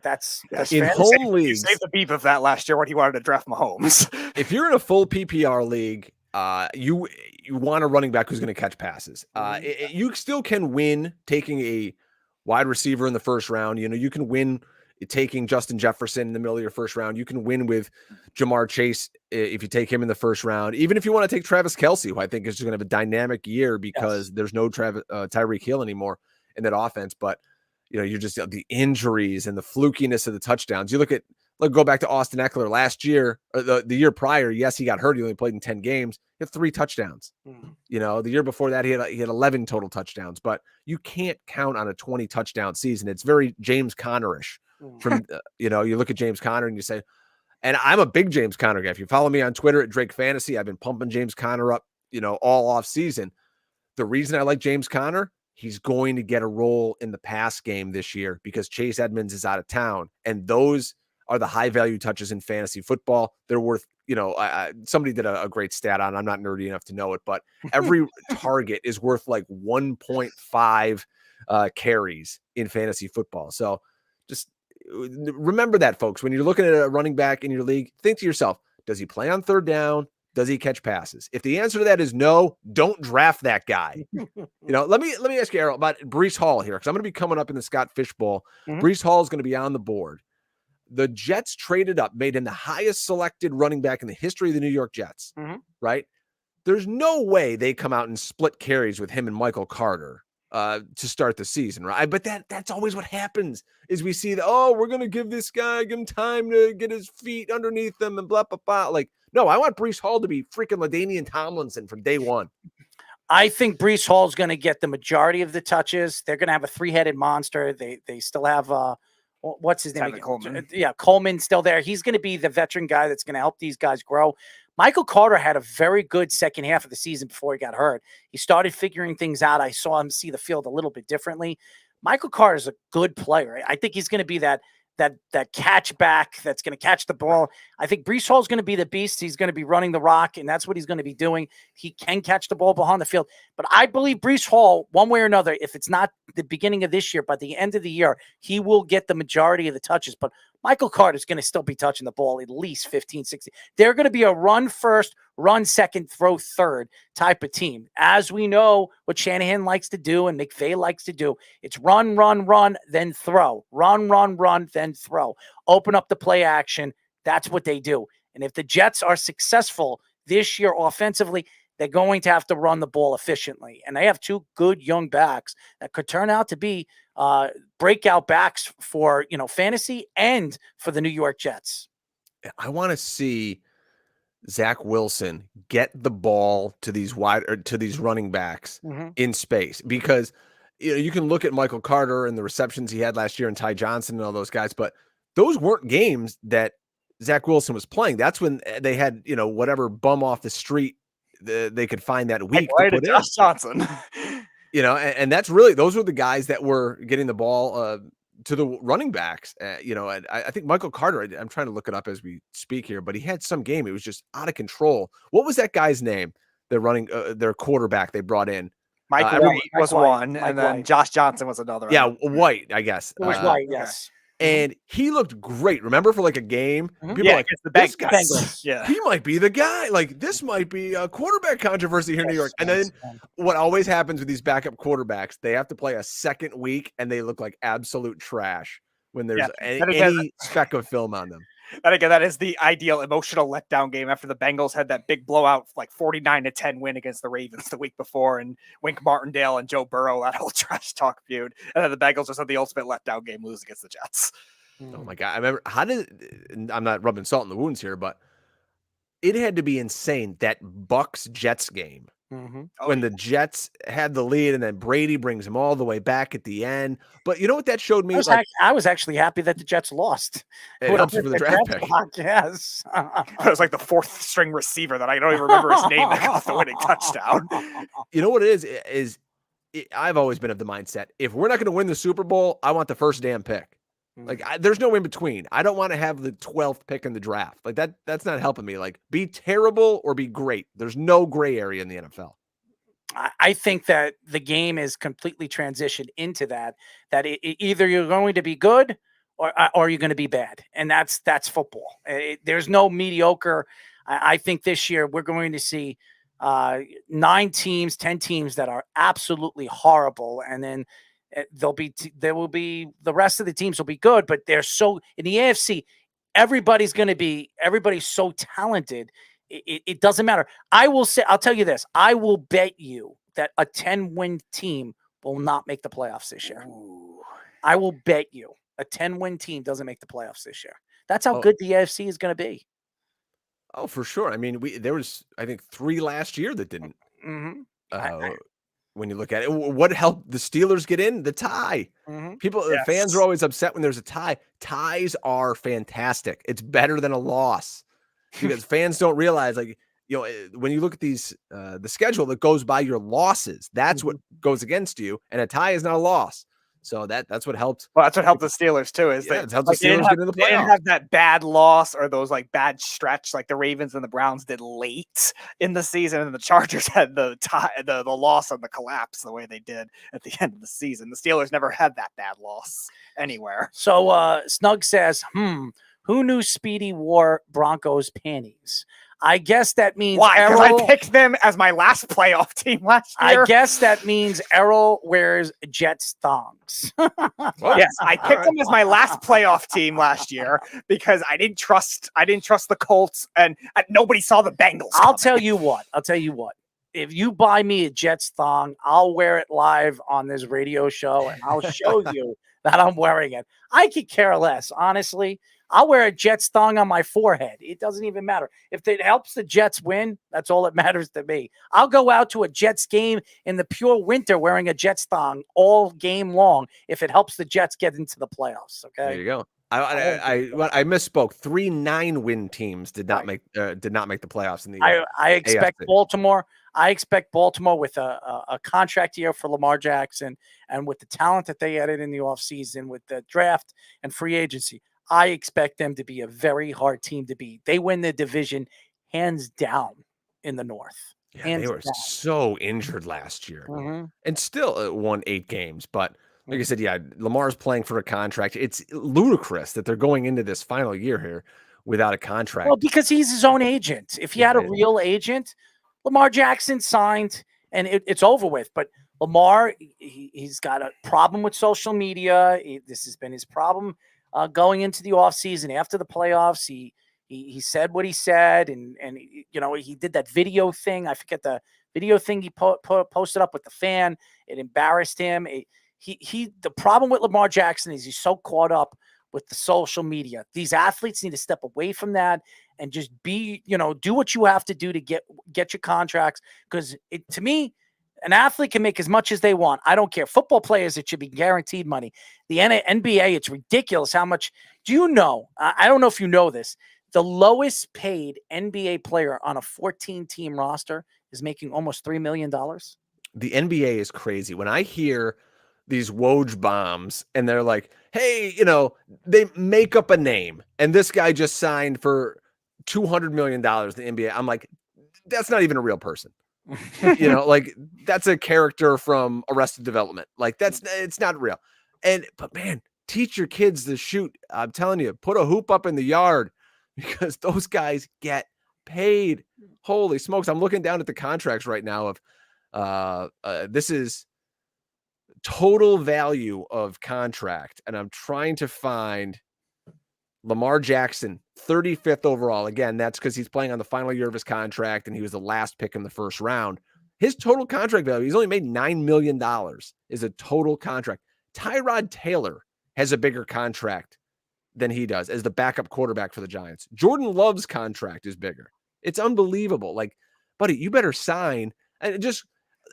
that's in home leagues. You saved the beef of that last year when he wanted to draft Mahomes. If you're in a full PPR league, you want a running back who's going to catch passes. You still can win taking a wide receiver in the first round. You can win taking Justin Jefferson in the middle of your first round. You can win with Jamar Chase if you take him in the first round. Even if you want to take Travis Kelce, who I think is going to have a dynamic year because there's no Tyreek Hill anymore in that offense. But you're just the injuries and the flukiness of the touchdowns. You go back to Austin Eckler last year, or the year prior. Yes, he got hurt. He only played in 10 games. He had 3 touchdowns. The year before that, he had 11 total touchdowns. But you can't count on a 20 touchdown season. It's very James Conner-ish. From you look at James Conner and you say, and I'm a big James Conner guy. If you follow me on Twitter at Drake Fantasy, I've been pumping James Conner up, all off season. The reason I like James Conner, he's going to get a role in the pass game this year because Chase Edmonds is out of town. And those are the high value touches in fantasy football. They're worth, somebody did a great stat on, I'm not nerdy enough to know it, but every target is worth like 1.5 carries in fantasy football. So just remember that, folks. When you're looking at a running back in your league, think to yourself, does he play on third down? Does he catch passes? If the answer to that is no, don't draft that guy. Let me ask you, Errol, about Breece Hall here, because I'm going to be coming up in the Scott Fish Bowl. Breece Hall is going to be on the board. The Jets traded up, made him the highest selected running back in the history of the New York Jets, right? There's no way they come out and split carries with him and Michael Carter to start the season, right? But that's always what happens is we see that, we're going to give this guy, give him time to get his feet underneath him and blah, blah, blah. Like, no, I want Breece Hall to be freaking LaDainian Tomlinson from day one. I think Breece Hall is going to get the majority of the touches. They're going to have a three-headed monster. They still have what's his name? Coleman. Yeah, Coleman's still there. He's going to be the veteran guy that's going to help these guys grow. Michael Carter had a very good second half of the season before he got hurt. He started figuring things out. I saw him see the field a little bit differently. Michael Carter is a good player. I think he's going to be that catch back that's going to catch the ball. I think Breece Hall is going to be the beast. He's going to be running the rock, and that's what he's going to be doing. He can catch the ball behind the field. But I believe Breece Hall, one way or another, if it's not the beginning of this year, by the end of the year, he will get the majority of the touches. But Michael Carter is going to still be touching the ball at least 15, 16. They're going to be a run first, run second, throw third type of team. As we know what Shanahan likes to do and McVay likes to do, it's run, run, run, then throw. Run, run, run, then throw. Open up the play action. That's what they do. And if the Jets are successful this year offensively, they're going to have to run the ball efficiently. And they have two good young backs that could turn out to be breakout backs for, fantasy and for the New York Jets. I want to see Zach Wilson get the ball to these running backs in space, because you can look at Michael Carter and the receptions he had last year and Ty Johnson and all those guys, but those weren't games that Zach Wilson was playing. That's when they had, whatever bum off the street they could find that week to put Josh Johnson. And that's really, those were the guys that were getting the ball to the running backs. And I think Michael Carter, I'm trying to look it up as we speak here, but he had some game. It was just out of control. What was that guy's name? They're running their quarterback they brought in. Mike White was one, and then White. Josh Johnson was another. Yeah, White, I guess. It was White, yes. And he looked great. Remember, for like a game, people Yeah, were like, against the this guy, Bengals. Yeah. he might be the guy. Like, this might be a quarterback controversy here in New York. And then what always happens with these backup quarterbacks, they have to play a second week, and they look like absolute trash when there's any speck of film on them. And again, that is the ideal emotional letdown game after the Bengals had that big blowout, like 49-10 win against the Ravens the week before, and Wink Martindale and Joe Burrow, that whole trash talk feud. And then the Bengals just had the ultimate letdown game, lose against the Jets. Oh my God. I remember, I'm not rubbing salt in the wounds here, but it had to be insane, that Bucks Jets game. When the Jets had the lead and then Brady brings them all the way back at the end. But you know what that showed me? I was actually happy that the Jets lost. It helps you for the draft pick. Yes. It was like the fourth string receiver that I don't even remember his name that got the winning touchdown. You know what it is I've always been of the mindset, if we're not going to win the Super Bowl, I want the first damn pick. Like, there's no in between. I don't want to have the 12th pick in the draft. Like, that's not helping me. Like, be terrible or be great. There's no gray area in the NFL. I think that the game is completely transitioned into that either you're going to be good or you're going to be bad. And that's football. There's no mediocre. I think this year we're going to see 9 teams, 10 teams that are absolutely horrible. And then there will be the rest of the teams will be good, but they're so in the AFC, everybody's so talented. It doesn't matter. I'll tell you this. I will bet you that a 10-win team will not make the playoffs this year. Ooh. I will bet you a 10-win team doesn't make the playoffs this year. That's how good the AFC is going to be. Oh, for sure. I mean, there was, I think, 3 last year that didn't. When you look at it, what helped the Steelers get in? The tie. Fans are always upset when there's a tie. Ties are fantastic. It's better than a loss because fans don't realize, like, when you look at these, the schedule that goes by your losses, that's what goes against you. And a tie is not a loss. So that's what helped. Well, that's what helped the Steelers too. Is Yeah, that it's helped the like, they didn't Steelers have, get in the they didn't playoffs. have that bad loss or those like bad stretch like the Ravens and the Browns did late in the season, and the Chargers had the loss and the collapse the way they did at the end of the season. The Steelers never had that bad loss anywhere. So Snug says, who knew Speedy wore Broncos panties? I guess that means Why? Because I Errol. picked them as my last playoff team last year. I guess that means Errol wears Jets thongs. Yes, I picked them as my last playoff team last year because I didn't trust the Colts, and nobody saw the Bengals. I'll tell you what. If you buy me a Jets thong, I'll wear it live on this radio show, and I'll show you that I'm wearing it. I could care less, honestly. I'll wear a Jets thong on my forehead. It doesn't even matter. If it helps the Jets win, that's all that matters to me. I'll go out to a Jets game in the pure winter wearing a Jets thong all game long if it helps the Jets get into the playoffs. Okay. There you go. I misspoke. 3 9-win teams did not make the playoffs in the I expect AFC. Baltimore. I expect Baltimore with a contract year for Lamar Jackson and with the talent that they added in the offseason with the draft and free agency. I expect them to be a very hard team to beat. They win the division hands down in the North. Yeah, they were so injured last year and still won 8 games. But like I said, yeah, Lamar's playing for a contract. It's ludicrous that they're going into this final year here without a contract. Well, because he's his own agent. If he had a real agent, Lamar Jackson signed and it's over with. But Lamar, he's got a problem with social media. This has been his problem going into the offseason. After the playoffs, he said what he said, and you know, he did that video thing. I forget the video thing he posted up with the fan. It embarrassed him. The problem with Lamar Jackson is he's so caught up with the social media. These athletes need to step away from that and just do what you have to do to get your contracts. Because to me, an athlete can make as much as they want. I don't care. Football players, it should be guaranteed money. The NBA, it's ridiculous how much. Do you know? I don't know if you know this. The lowest paid NBA player on a 14-team roster is making almost $3 million. The NBA is crazy. When I hear these Woj bombs and they're like, hey, they make up a name and this guy just signed for $200 million in the NBA. I'm like, that's not even a real person. Like that's a character from Arrested Development. Like it's not real. But man, teach your kids to shoot. I'm telling you, put a hoop up in the yard because those guys get paid. Holy smokes. I'm looking down at the contracts right now of this is total value of contract. And I'm trying to find Lamar Jackson, 35th overall. Again, that's because he's playing on the final year of his contract and he was the last pick in the first round. His total contract value, he's only made $9 million is a total contract. Tyrod Taylor has a bigger contract than he does as the backup quarterback for the Giants. Jordan Love's contract is bigger. It's unbelievable. Like, buddy, you better sign. And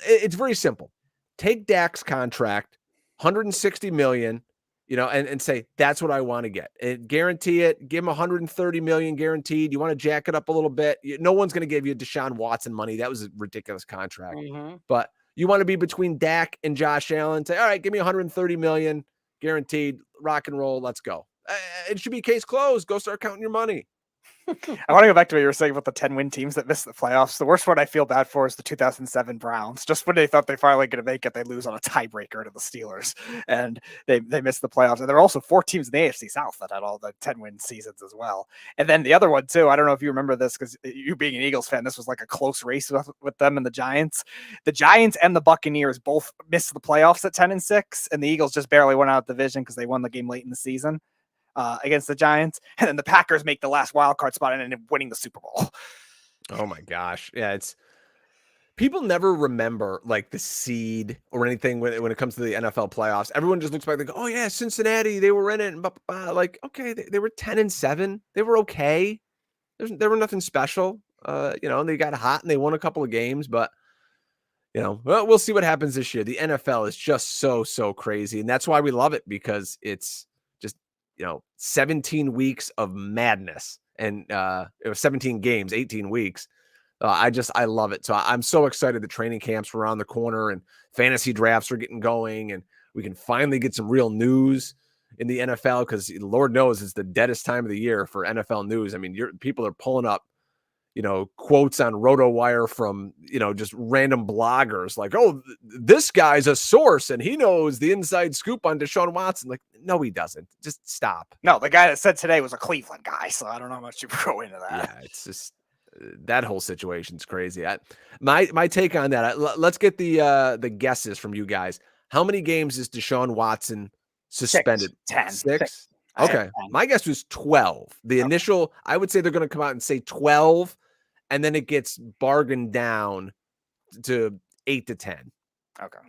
it's very simple. Take Dak's contract, $160 million, and say, that's what I want to get. And guarantee it. Give him $130 million guaranteed. You want to jack it up a little bit. No one's going to give you Deshaun Watson money. That was a ridiculous contract. But you want to be between Dak and Josh Allen. Say, all right, give me $130 million guaranteed. Rock and roll. Let's go. It should be case closed. Go start counting your money. I want to go back to what you were saying about the 10-win teams that missed the playoffs. The worst one I feel bad for is the 2007 Browns. Just when they thought they finally going to make it, they lose on a tiebreaker to the Steelers, and they missed the playoffs. And there are also 4 teams in the AFC South that had all the 10-win seasons as well. And then the other one too, I don't know if you remember this because you being an Eagles fan, this was like a close race with them and the Giants. The Giants and the Buccaneers both missed the playoffs at 10-6, and the Eagles just barely went out of the division because they won the game late in the season against the Giants, and then the Packers make the last wild card spot and end up winning the Super Bowl. Oh my gosh. Yeah. It's people never remember like the seed or anything when it comes to the NFL playoffs. Everyone just looks back and go, oh yeah, Cincinnati, they were in it. And like, okay, they were 10-7. They were okay. There were nothing special. And they got hot and they won a couple of games, but we'll see what happens this year. The NFL is just so crazy. And that's why we love it, because it's 17 weeks of madness, and it was 17 games, 18 weeks. I love it. So I'm so excited. The training camps were around the corner and fantasy drafts are getting going, and we can finally get some real news in the NFL, because Lord knows it's the deadest time of the year for NFL news. I mean, people are pulling up, quotes on RotoWire from, just random bloggers like, oh, this guy's a source and he knows the inside scoop on Deshaun Watson. Like, no, he doesn't. Just stop. No, the guy that said today was a Cleveland guy, so I don't know how much you go into that. Yeah, it's just that whole situation's crazy. My take on that. Let's get the guesses from you guys. How many games is Deshaun Watson suspended? 10. 6? Okay. My guess was 12. The initial, I would say they're going to come out and say 12, and then it gets bargained down to 8 to 10. Okay.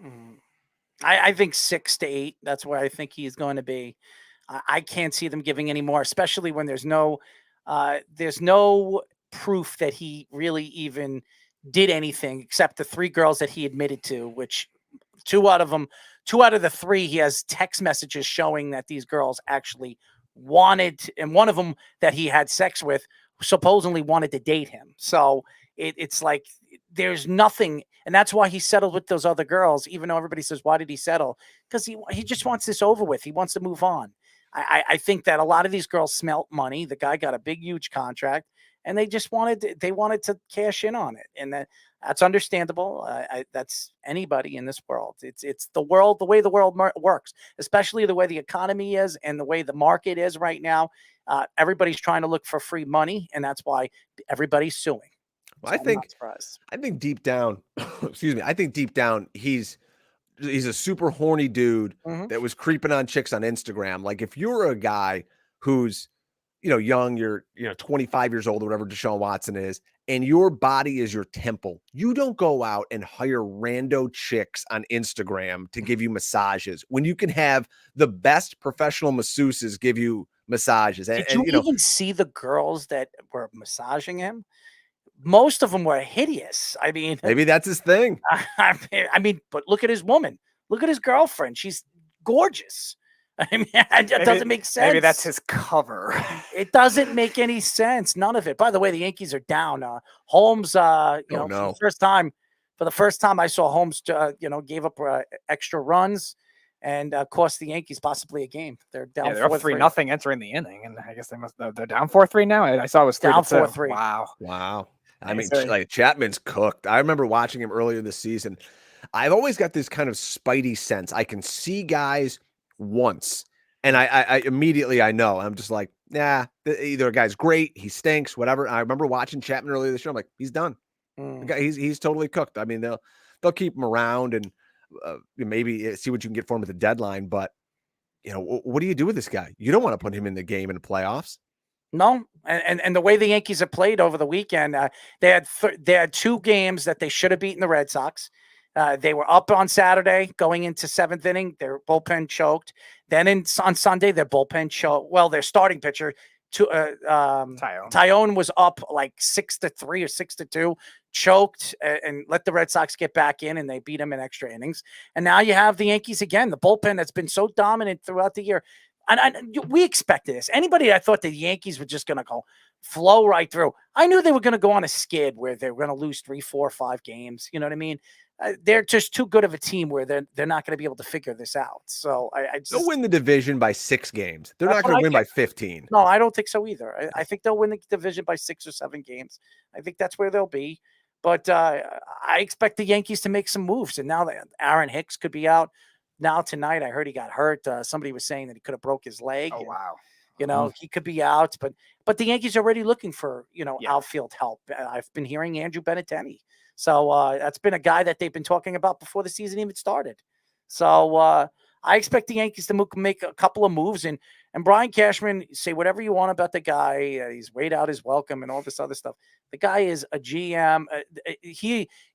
I think 6 to 8. That's where I think he's going to be. I can't see them giving any more, especially when there's no proof that he really even did anything except the 3 girls that he admitted to, which 2 out of the 3, he has text messages showing that these girls actually wanted, and one of them that he had sex with supposedly wanted to date him. So it's like there's nothing, and that's why he settled with those other girls, even though everybody says, why did he settle? Because he just wants this over with. He wants to move on. I think that a lot of these girls smelt money. The guy got a big, huge contract, and they just wanted to cash in on it. And that's understandable. That's anybody in this world. It's the world, the way the world works, especially the way the economy is and the way the market is right now. Everybody's trying to look for free money, and that's why everybody's suing. Well, so I think deep down, excuse me, I think deep down he's a super horny dude that was creeping on chicks on Instagram. Like, if you're a guy who's, young, you're 25 years old or whatever Deshaun Watson is, and your body is your temple, you don't go out and hire rando chicks on Instagram to give you massages when you can have the best professional masseuses give you massages. Did you even see the girls that were massaging him? Most of them were hideous. I mean, maybe that's his thing. I mean, but look at his woman. Look at his girlfriend. She's gorgeous. I mean, it doesn't make sense. Maybe that's his cover. It doesn't make any sense. None of it. By the way, the Yankees are down. Holmes, for the first time I saw Holmes, gave up extra runs and cost the Yankees possibly a game. They're down. Yeah, they're up 3-0 entering the inning, and I guess they're down 4-3 now. I saw it was down 4-3. Wow. I mean, like, Chapman's cooked. I remember watching him earlier this season. I've always got this kind of spidey sense. I can see guys once, and I immediately I know. I'm just like, nah, either a guy's great, he stinks, whatever. I remember watching Chapman earlier this year. I'm like, he's done. The guy, he's totally cooked. I mean, they'll keep him around and maybe see what you can get for him at the deadline. But what do you do with this guy? You don't want to put him in the game in the playoffs. No, and the way the Yankees have played over the weekend, they had 2 games that they should have beaten the Red Sox. They were up on Saturday going into 7th inning. Their bullpen choked. Then on Sunday, their bullpen choked. Well, their starting pitcher, Tyone was up like 6-3 or 6-2, choked and let the Red Sox get back in, and they beat them in extra innings. And now you have the Yankees again, the bullpen that's been so dominant throughout the year. And we expected this. Anybody that thought the Yankees were just going to go flow right through, I knew they were going to go on a skid where they were going to lose 3, 4, 5 games. You know what I mean? They're just too good of a team where they're not going to be able to figure this out. So they'll win the division by 6 games. They're not going to win by 15. No, I don't think so either. I think they'll win the division by 6 or 7 games. I think that's where they'll be. But I expect the Yankees to make some moves. And now that Aaron Hicks could be out. Now tonight, I heard he got hurt. Somebody was saying that he could have broke his leg. Oh, wow. He could be out. But the Yankees are already looking for, outfield help. I've been hearing Andrew Benintendi. So that's been a guy that they've been talking about before the season even started. So I expect the Yankees to make a couple of moves. And Brian Cashman, say whatever you want about the guy. He's weighed out his welcome and all this other stuff. The guy is a GM.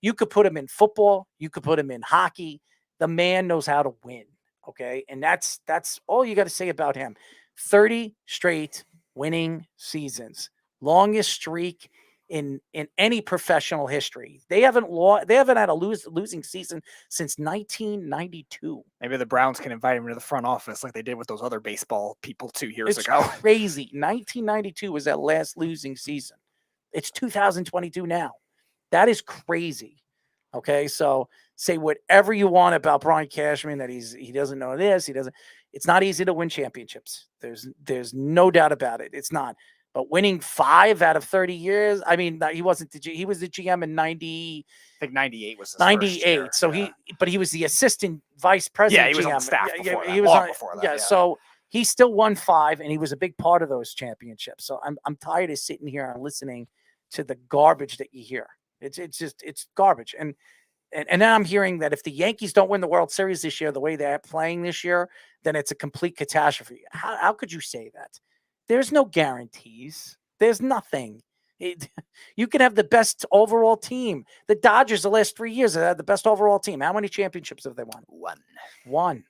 You could put him in football. You could put him in hockey. The man knows how to win. Okay. And that's all you got to say about him. 30 straight winning seasons, longest streak in any professional history. They haven't had a losing season since 1992. Maybe the Browns can invite him to the front office like they did with those other baseball people 2 years ago. Crazy. 1992 was that last losing season. It's 2022 now. That is crazy. Okay, so Say whatever you want about Brian Cashman, that he doesn't know this, it's not easy to win championships. There's no doubt about it. It's not. But winning 5 out of 30 years, I mean, he wasn't he was the GM in 90. I think 98 was his 98. first year. So but he was the assistant vice president. Yeah, he was GM. on the staff before that. He was Long before that. Yeah, so he still won 5, and he was a big part of those championships. So I'm tired of sitting here and listening to the garbage that you hear. It's garbage. And then I'm hearing that if the Yankees don't win the World Series this year, the way they're playing this year, then it's a complete catastrophe. How could you say that? There's no guarantees. There's nothing. You can have the best overall team. The Dodgers, the last 3 years, have had the best overall team. How many championships have they won? One.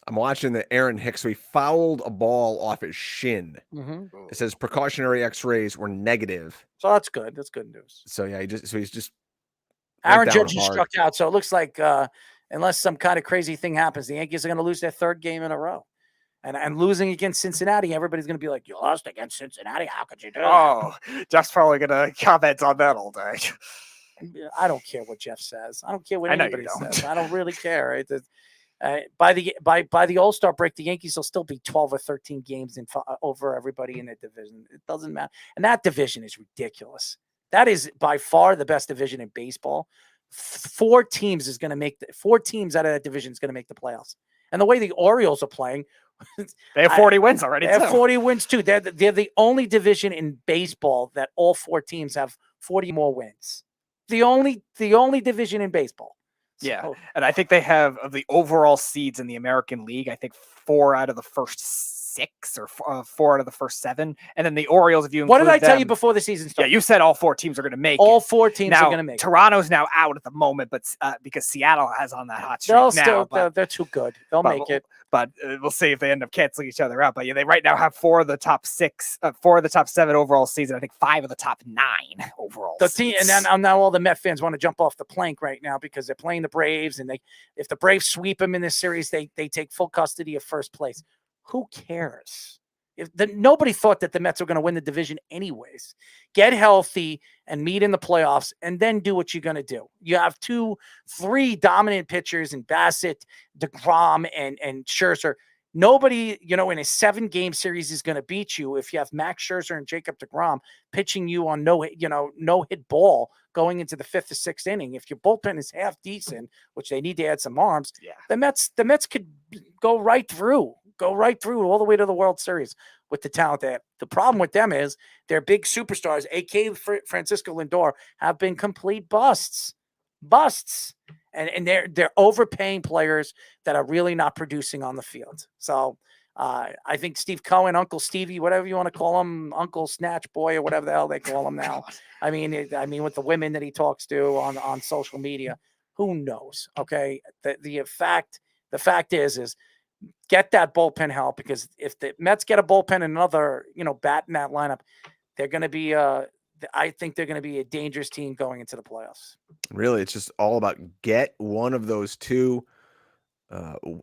I'm watching the Aaron Hicks. So he fouled a ball off his shin. Mm-hmm. It says precautionary X-rays were negative. So that's good. That's good news. So yeah, he's just Aaron Judge just struck out. So it looks like unless some kind of crazy thing happens, the Yankees are going to lose their 3rd game in a row. And losing against Cincinnati, everybody's going to be like, you lost against Cincinnati. How could you do that? Oh, Jeff's probably going to comment on that all day. I don't care what Jeff says. I don't care what anybody don't. says. I don't really care. By the All-Star break, the Yankees will still be 12 or 13 games over everybody in the division. It doesn't matter. And that division is ridiculous. That is by far the best division in baseball. 4 teams out of that division is going to make the playoffs. And the way the Orioles are playing, they have 40 wins already. They have 40 wins too. They're the only division in baseball that all 4 teams have 40 more wins. The only division in baseball. Yeah, and I think they have of the overall seeds in the American League. I think 4 out of the first 6 or 4 out of the first 7, and then the Orioles. If you what did I tell them, you before the season started? Yeah, you said all 4 teams are going to make all it. 4 teams now, are going to make Toronto's now out at the moment, but because Seattle has on that hot streak they're too good. They'll make it. But we'll see if they end up canceling each other out. But yeah, they right now have 4 of the top 6, 4 of the top 7 overall season. I think 5 of the top 9 overall. The team, and then now all the Met fans want to jump off the plank right now because they're playing the Braves, and if the Braves sweep them in this series, they take full custody of first place. Who cares? Nobody thought that the Mets were going to win the division anyways. Get healthy and meet in the playoffs, and then do what you're going to do. You have 3 dominant pitchers in Bassett, DeGrom, and Scherzer. Nobody, in a 7-game series is going to beat you if you have Max Scherzer and Jacob DeGrom pitching you on no hit ball going into the 5th or 6th inning. If your bullpen is half decent, which they need to add some arms, the Mets could go right through all the way to the World Series with the talent they have. The problem with them is their big superstars, a.k.a. Francisco Lindor, have been complete busts. And they're overpaying players that are really not producing on the field. So I think Steve Cohen, Uncle Stevie, whatever you want to call him, Uncle Snatch Boy or whatever the hell they call him now. I mean, with the women that he talks to on social media, who knows? Okay, the fact is get that bullpen help, because if the Mets get a bullpen and another bat in that lineup, they're going to be I think they're going to be a dangerous team going into the playoffs. Really, it's just all about get one of those 2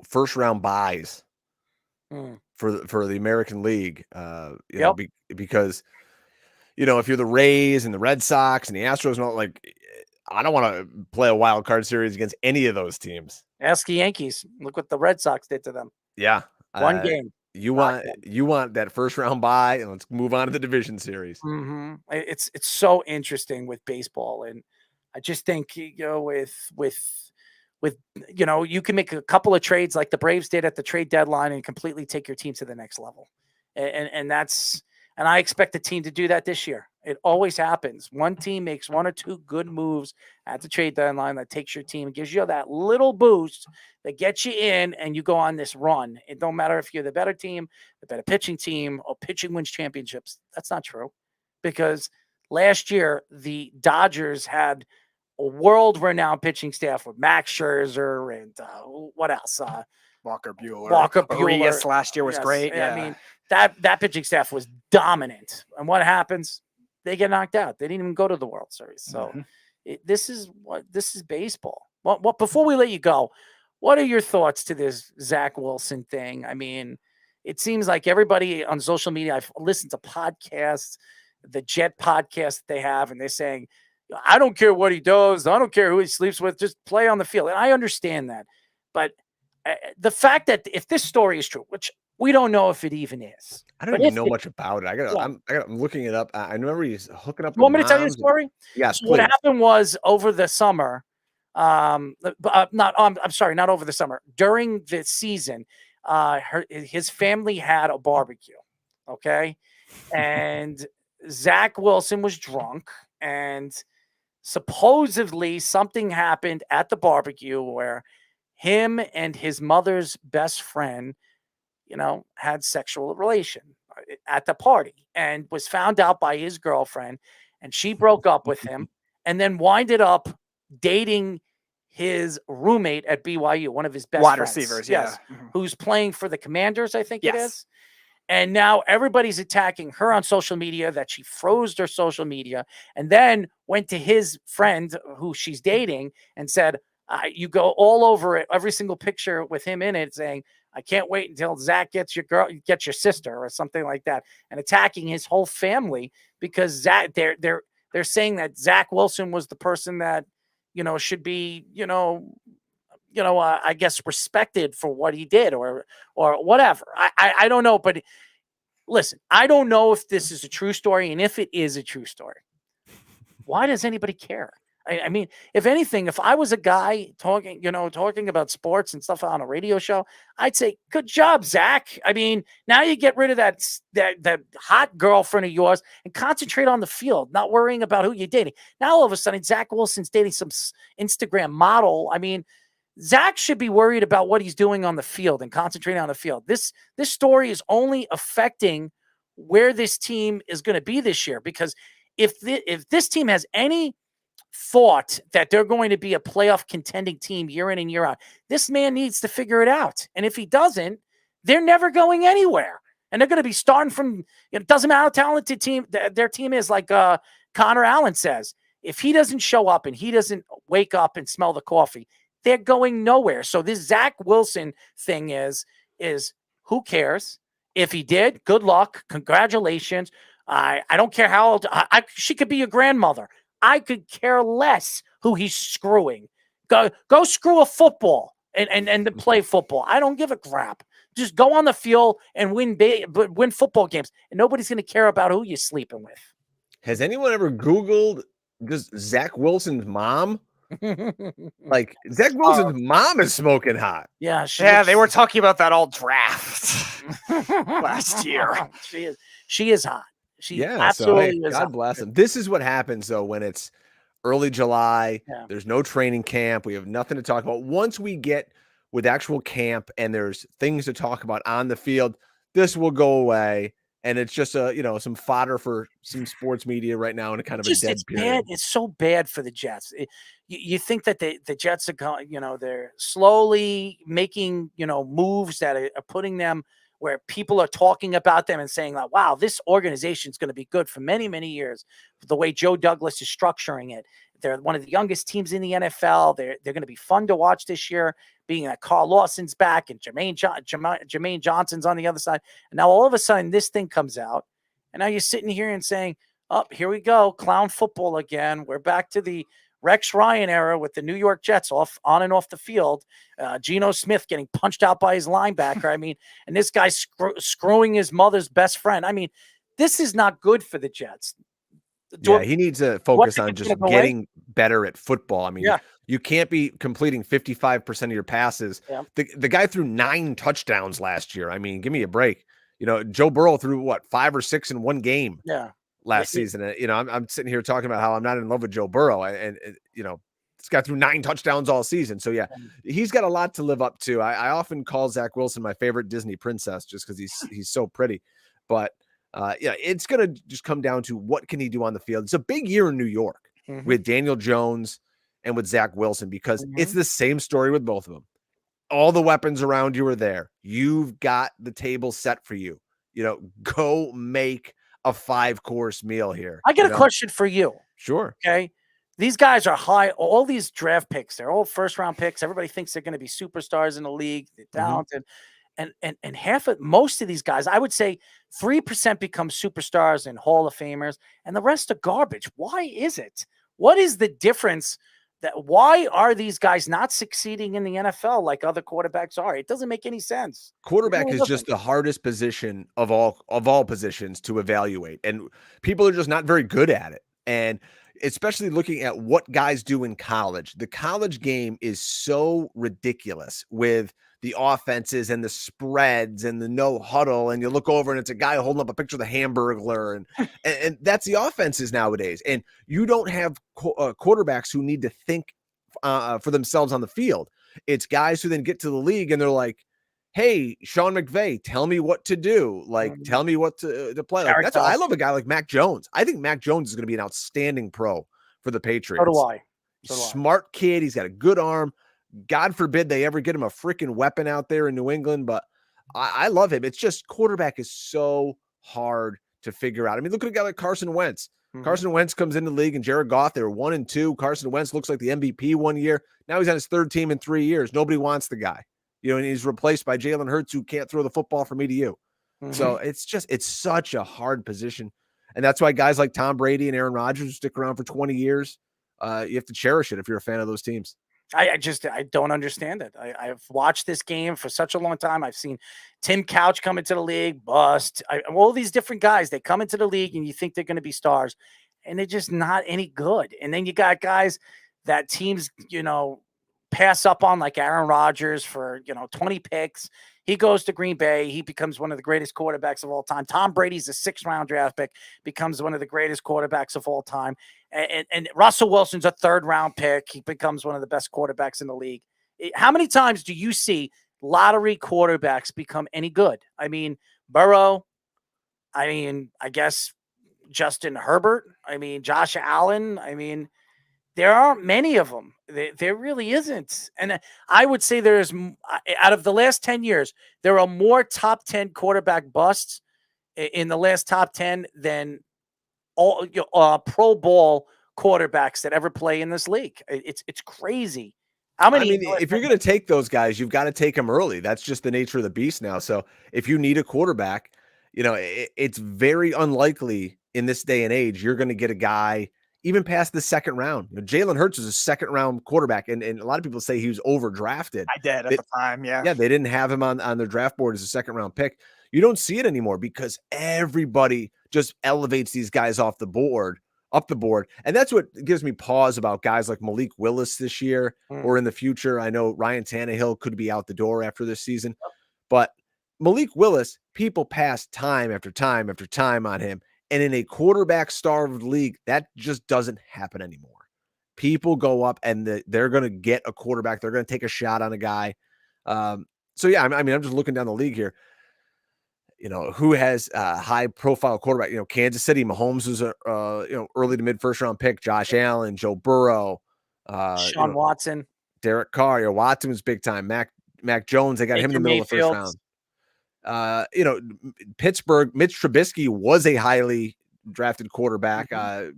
first round buys for the American League. Because if you're the Rays and the Red Sox and the Astros, I don't want to play a wild card series against any of those teams. Ask the Yankees. Look what the Red Sox did to them. Yeah, 1 game. You want that first round bye, and let's move on to the division series. Mm-hmm. It's so interesting with baseball, and I just think with you can make a couple of trades like the Braves did at the trade deadline and completely take your team to the next level, and I expect the team to do that this year. It always happens. One team makes 1 or 2 good moves at the trade deadline that takes your team and gives you that little boost that gets you in, and you go on this run. It don't matter if you're the better team, the better pitching team, or pitching wins championships. That's not true, because last year the Dodgers had a world-renowned pitching staff with Max Scherzer and what else? Walker Buehler. Urias last year was great. Yeah. I mean, that pitching staff was dominant. And what happens? They get knocked out. They didn't even go to the World Series. So this is baseball. Well, before we let you go, what are your thoughts to this Zach Wilson thing? I mean, it seems like everybody on social media, I've listened to podcasts, the Jet podcast they have, and they're saying I don't care what he does. I don't care who he sleeps with. Just play on the field. And I understand that. But the fact that if this story is true, which we don't know if it even is. I don't even know much about it. I'm looking it up. I remember he's hooking up. You want me to tell you the story? Yes, So please. what happened was over the summer, I'm sorry, not over the summer. During the season, his family had a barbecue, okay? And Zach Wilson was drunk, and supposedly something happened at the barbecue where him and his mother's best friend, had sexual relation at the party and was found out by his girlfriend, and she broke up with him and then winded up dating his roommate at BYU, one of his best Wide friends. receivers, Yes, yeah. Mhm. who's playing for the Commanders, I think it Yes. is. And now everybody's attacking her on social media that she froze her social media and then went to his friend who she's dating and said, you go all over it, every single picture with him in it saying, I can't wait until Zach gets your sister or something like that, and attacking his whole family because Zach, they're saying that Zach Wilson was the person that, should be, I guess respected for what he did or whatever. I don't know, but listen, I don't know if this is a true story, and if it is a true story, why does anybody care? I mean, if anything, if I was a guy talking about sports and stuff on a radio show, I'd say, good job, Zach. I mean, now you get rid of that hot girlfriend of yours and concentrate on the field, not worrying about who you're dating. Now, all of a sudden, Zach Wilson's dating some Instagram model. I mean, Zach should be worried about what he's doing on the field and concentrating on the field. This story is only affecting where this team is going to be this year, because if this team has any thought that they're going to be a playoff contending team year in and year out, this man needs to figure it out. And if he doesn't, they're never going anywhere. And they're going to be starting from, it doesn't matter how talented their team is, like Connor Allen says. If he doesn't show up and he doesn't wake up and smell the coffee, they're going nowhere. So this Zach Wilson thing is who cares? If he did, good luck. Congratulations. I don't care how old. She could be your grandmother. I could care less who he's screwing. Go screw a football and play football. I don't give a crap. Just go on the field and win football games, and nobody's going to care about who you're sleeping with. Has anyone ever Googled just Zach Wilson's mom? Like, Zach Wilson's mom is smoking hot. Yeah, they were talking about that all draft last year. She is hot. She absolutely is. God bless him. This is what happens though when it's early July. Yeah. There's no training camp. We have nothing to talk about. Once we get with actual camp and there's things to talk about on the field, this will go away. And it's just some fodder for some sports media right now in a kind of a dead period. Bad. It's so bad for the Jets. You think that the Jets are going, they're slowly making, moves that are putting them where people are talking about them and saying like, wow, this organization is going to be good for many, many years. The way Joe Douglas is structuring it. They're one of the youngest teams in the NFL. They're going to be fun to watch this year, being that Carl Lawson's back and Jermaine Johnson's on the other side. And now all of a sudden this thing comes out, and now you're sitting here and saying, oh, here we go, clown football again. We're back to the Rex Ryan era with the New York Jets on and off the field. Geno Smith getting punched out by his linebacker. I mean, and this guy screwing his mother's best friend. I mean, this is not good for the Jets. He needs to focus on just getting better at football. I mean, you can't be completing 55% of your passes. Yeah. The guy threw 9 touchdowns last year. I mean, give me a break. Joe Burrow threw 5 or 6 in one game last season. I'm sitting here talking about how I'm not in love with Joe Burrow. And this guy threw 9 touchdowns all season. So he's got a lot to live up to. I often call Zach Wilson my favorite Disney princess just because he's so pretty. But it's going to just come down to what can he do on the field. It's a big year in New York with Daniel Jones and with Zach Wilson because it's the same story with both of them. All the weapons around you are there. You've got the table set for you. Go make a 5-course meal here. I got a question for you. Sure. Okay. These guys are high. All these draft picks, they're all first-round picks. Everybody thinks they're going to be superstars in the league. They're talented. And most of these guys, I would say 3% become superstars and Hall of Famers, and the rest are garbage. Why is it? What is the difference? Why are these guys not succeeding in the NFL like other quarterbacks are? It doesn't make any sense. Quarterback really is just the hardest position of all positions to evaluate, and people are just not very good at it. And especially looking at what guys do in college, the college game is so ridiculous with the offenses and the spreads and the no huddle. And you look over and it's a guy holding up a picture of the Hamburglar, and that's the offenses nowadays. And you don't have quarterbacks who need to think for themselves on the field. It's guys who then get to the league and they're like, hey, Sean McVay, tell me what to do. Like, tell me what to play. Like, that's why I love a guy like Mac Jones. I think Mac Jones is going to be an outstanding pro for the Patriots. So do I. Smart kid. He's got a good arm. God forbid they ever get him a freaking weapon out there in New England, but I love him. It's just quarterback is so hard to figure out. I mean, look at a guy like Carson Wentz. Carson Wentz comes into the league and Jared Goff, they were 1-2. Carson Wentz looks like the MVP one year. Now he's on his third team in 3 years. Nobody wants the guy. And he's replaced by Jalen Hurts, who can't throw the football from me to you. So it's such a hard position. And that's why guys like Tom Brady and Aaron Rodgers stick around for 20 years. You have to cherish it if you're a fan of those teams. I don't understand it. I've watched this game for such a long time. I've seen Tim Couch come into the league, bust. All these different guys, they come into the league and you think they're going to be stars, and they're just not any good. And then you got guys that teams, pass up on, like Aaron Rodgers for, 20 picks. He goes to Green Bay. He becomes one of the greatest quarterbacks of all time. Tom Brady's a 6th-round draft pick, becomes one of the greatest quarterbacks of all time. And Russell Wilson's a 3rd-round pick. He becomes one of the best quarterbacks in the league. How many times do you see lottery quarterbacks become any good? I mean, Burrow. I mean, I guess Justin Herbert. I mean, Josh Allen. I mean, there aren't many of them. There really isn't. And I would say there's, out of the last 10 years, there are more top 10 quarterback busts in the last top 10 than all Pro Bowl quarterbacks that ever play in this league. It's crazy. How many? I mean, if you're going to take those guys, you've got to take them early. That's just the nature of the beast now. So if you need a quarterback, it's very unlikely in this day and age you're going to get a guy even past the 2nd round. Jalen Hurts is a 2nd-round quarterback, and a lot of people say he was overdrafted. I did at the time, yeah. Yeah, they didn't have him on their draft board as a 2nd-round pick. You don't see it anymore because everybody just elevates these guys up the board. And that's what gives me pause about guys like Malik Willis this year or in the future. I know Ryan Tannehill could be out the door after this season, but Malik Willis, people pass time after time after time on him. And in a quarterback-starved league, that just doesn't happen anymore. People go up and they're going to get a quarterback. They're going to take a shot on a guy. So, yeah, I mean, I'm just looking down the league here. Who has a high-profile quarterback? Kansas City, Mahomes was a early to mid-first-round pick. Josh Allen, Joe Burrow. Sean Watson. Derek Carr. Watson was big time. Mac Jones, they got him in the middle of the first round. Pittsburgh, Mitch Trubisky was a highly drafted quarterback,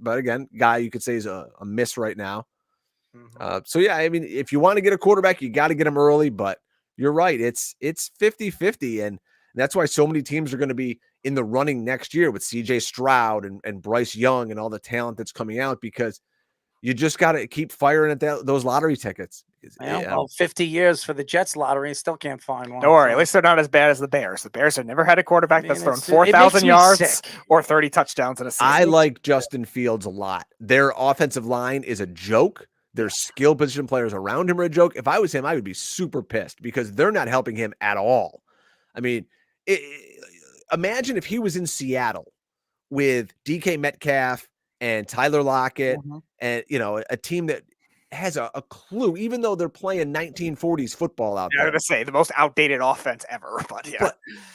but again, guy you could say is a miss right now. So yeah, I mean, if you want to get a quarterback, you got to get him early, but you're right. It's 50-50. And that's why so many teams are going to be in the running next year with CJ Stroud and Bryce Young and all the talent that's coming out, because you just got to keep firing at those lottery tickets. Well, 50 years for the Jets lottery, still can't find one. Don't worry, at least they're not as bad as the Bears. The Bears have never had a quarterback that's thrown 4,000 yards or 30 touchdowns in a season. I like Justin Fields a lot. Their offensive line is a joke. Their skill position players around him are a joke. If I was him, I would be super pissed because they're not helping him at all. I mean, imagine if he was in Seattle with DK Metcalf and Tyler Lockett and, a team that has a clue, even though they're playing 1940s football out there. I'm going to say the most outdated offense ever, but yeah.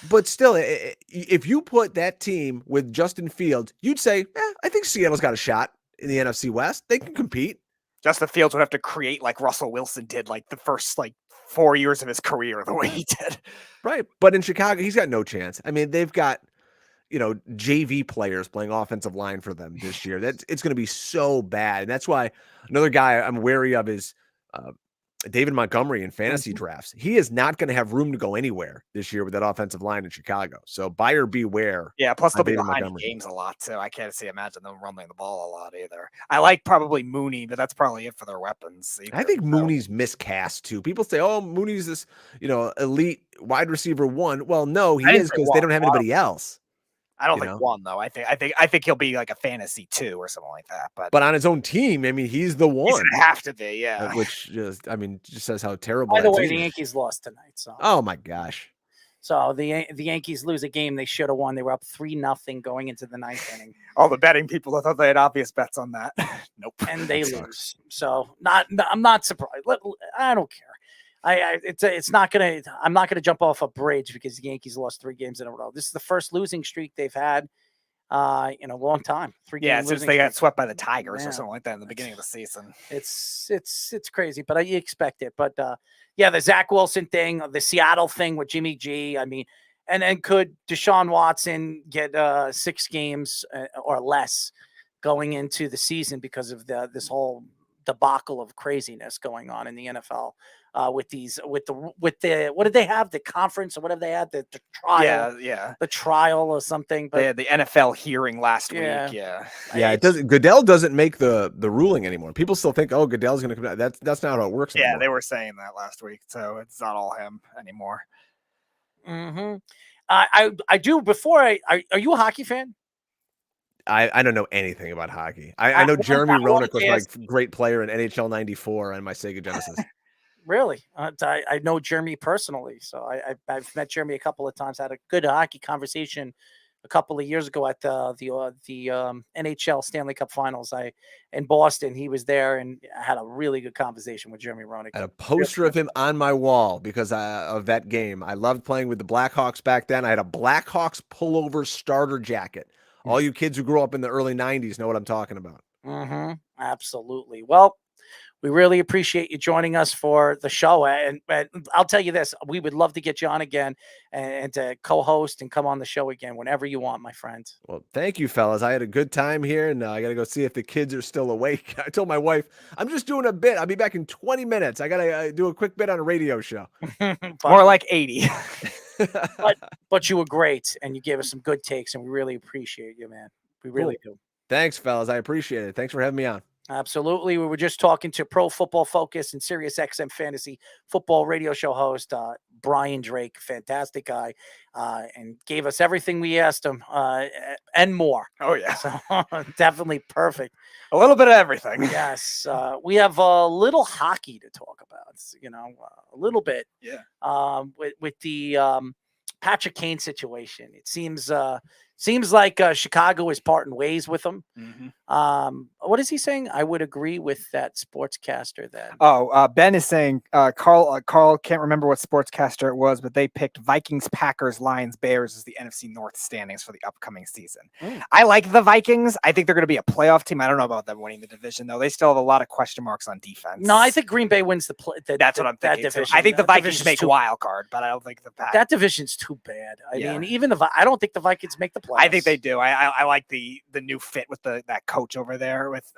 But still, if you put that team with Justin Fields, you'd say, I think Seattle's got a shot in the NFC West. They can compete. Justin Fields would have to create like Russell Wilson did, like the first 4 years of his career, the way he did. Right. But in Chicago, he's got no chance. I mean, they've got, JV players playing offensive line for them this year. It's going to be so bad. And that's why another guy I'm wary of is David Montgomery in fantasy drafts. He is not going to have room to go anywhere this year with that offensive line in Chicago. So buyer beware. Yeah, plus they'll be David behind Montgomery. the games a lot too. I can't imagine them running the ball a lot either. I like probably Mooney, but that's probably it for their weapons. I think Mooney's miscast too. People say, "Oh, Mooney's this, elite wide receiver one." Well, no, he is because they don't have anybody else. I don't think one though. I think he'll be like a fantasy 2 or something like that. But on his own team, I mean, he's the one. He's gonna have to be, yeah. Which just says how terrible. By the way, team the is. Yankees lost tonight. So. Oh my gosh. So the Yankees lose a game they should have won. They were up 3-0 going into the 9th inning. All the betting people, I thought they had obvious bets on that. Nope. And they lose. So I'm not surprised. I don't care. I'm not gonna jump off a bridge because the Yankees lost 3 games in a row. This is the first losing streak they've had in a long time. Since they got swept by the Tigers or something like that in the beginning of the season. It's crazy, but you expect it. But the Zach Wilson thing, the Seattle thing with Jimmy G. I mean, and then could Deshaun Watson get 6 games or less going into the season because of this whole debacle of craziness going on in the NFL? With the what did they have, the conference or whatever they had, the trial, the trial or something. But they had the NFL hearing last week. It doesn't. Goodell doesn't make the ruling anymore. People still think, oh, Goodell's going to come down. That's not how it works. Yeah, they were saying that last week, so it's not all him anymore. Mm-hmm. I do. Before are you a hockey fan? I don't know anything about hockey. I know Jeremy Roenick was like great player in NHL '94 on my Sega Genesis. Really? I know Jeremy personally, so I've met Jeremy a couple of times. Had a good hockey conversation a couple of years ago at the NHL Stanley Cup Finals. In Boston, he was there, and I had a really good conversation with Jeremy Roenick. I had a poster of him on my wall because of that game. I loved playing with the Blackhawks back then. I had a Blackhawks pullover starter jacket. All you kids who grew up in the early '90s know what I'm talking about. Mm-hmm. Absolutely. Well, we really appreciate you joining us for the show. And I'll tell you this, we would love to get you on again and to co-host and come on the show again whenever you want, my friend. Well, thank you, fellas. I had a good time here, and I got to go see if the kids are still awake. I told my wife, I'm just doing a bit. I'll be back in 20 minutes. I got to do a quick bit on a radio show. More like 80. but you were great, and you gave us some good takes, and we really appreciate you, man. We really do. Thanks, fellas. I appreciate it. Thanks for having me on. Absolutely. We were just talking to Pro Football Focus and Sirius XM Fantasy Football radio show host, Brian Drake, fantastic guy, and gave us everything we asked him and more. Oh, yeah. So, definitely perfect. A little bit of everything. Yes. We have a little hockey to talk about, a little bit. Yeah. With the Patrick Kane situation. It seems like Chicago is parting ways with him. Mm-hmm. What is he saying? I would agree with that sportscaster then. Oh, Ben is saying Carl can't remember what sportscaster it was, but they picked Vikings, Packers, Lions, Bears as the NFC North standings for the upcoming season. I like the Vikings. I think they're going to be a playoff team. I don't know about them winning the division, though. They still have a lot of question marks on defense. No, I think Green Bay wins That's what I'm thinking. Division. I think the Vikings make wild card, but I don't think the Packers. That division's too bad. I mean, even I don't think the Vikings make the playoffs. I think they do. I like the new fit with that coach over there with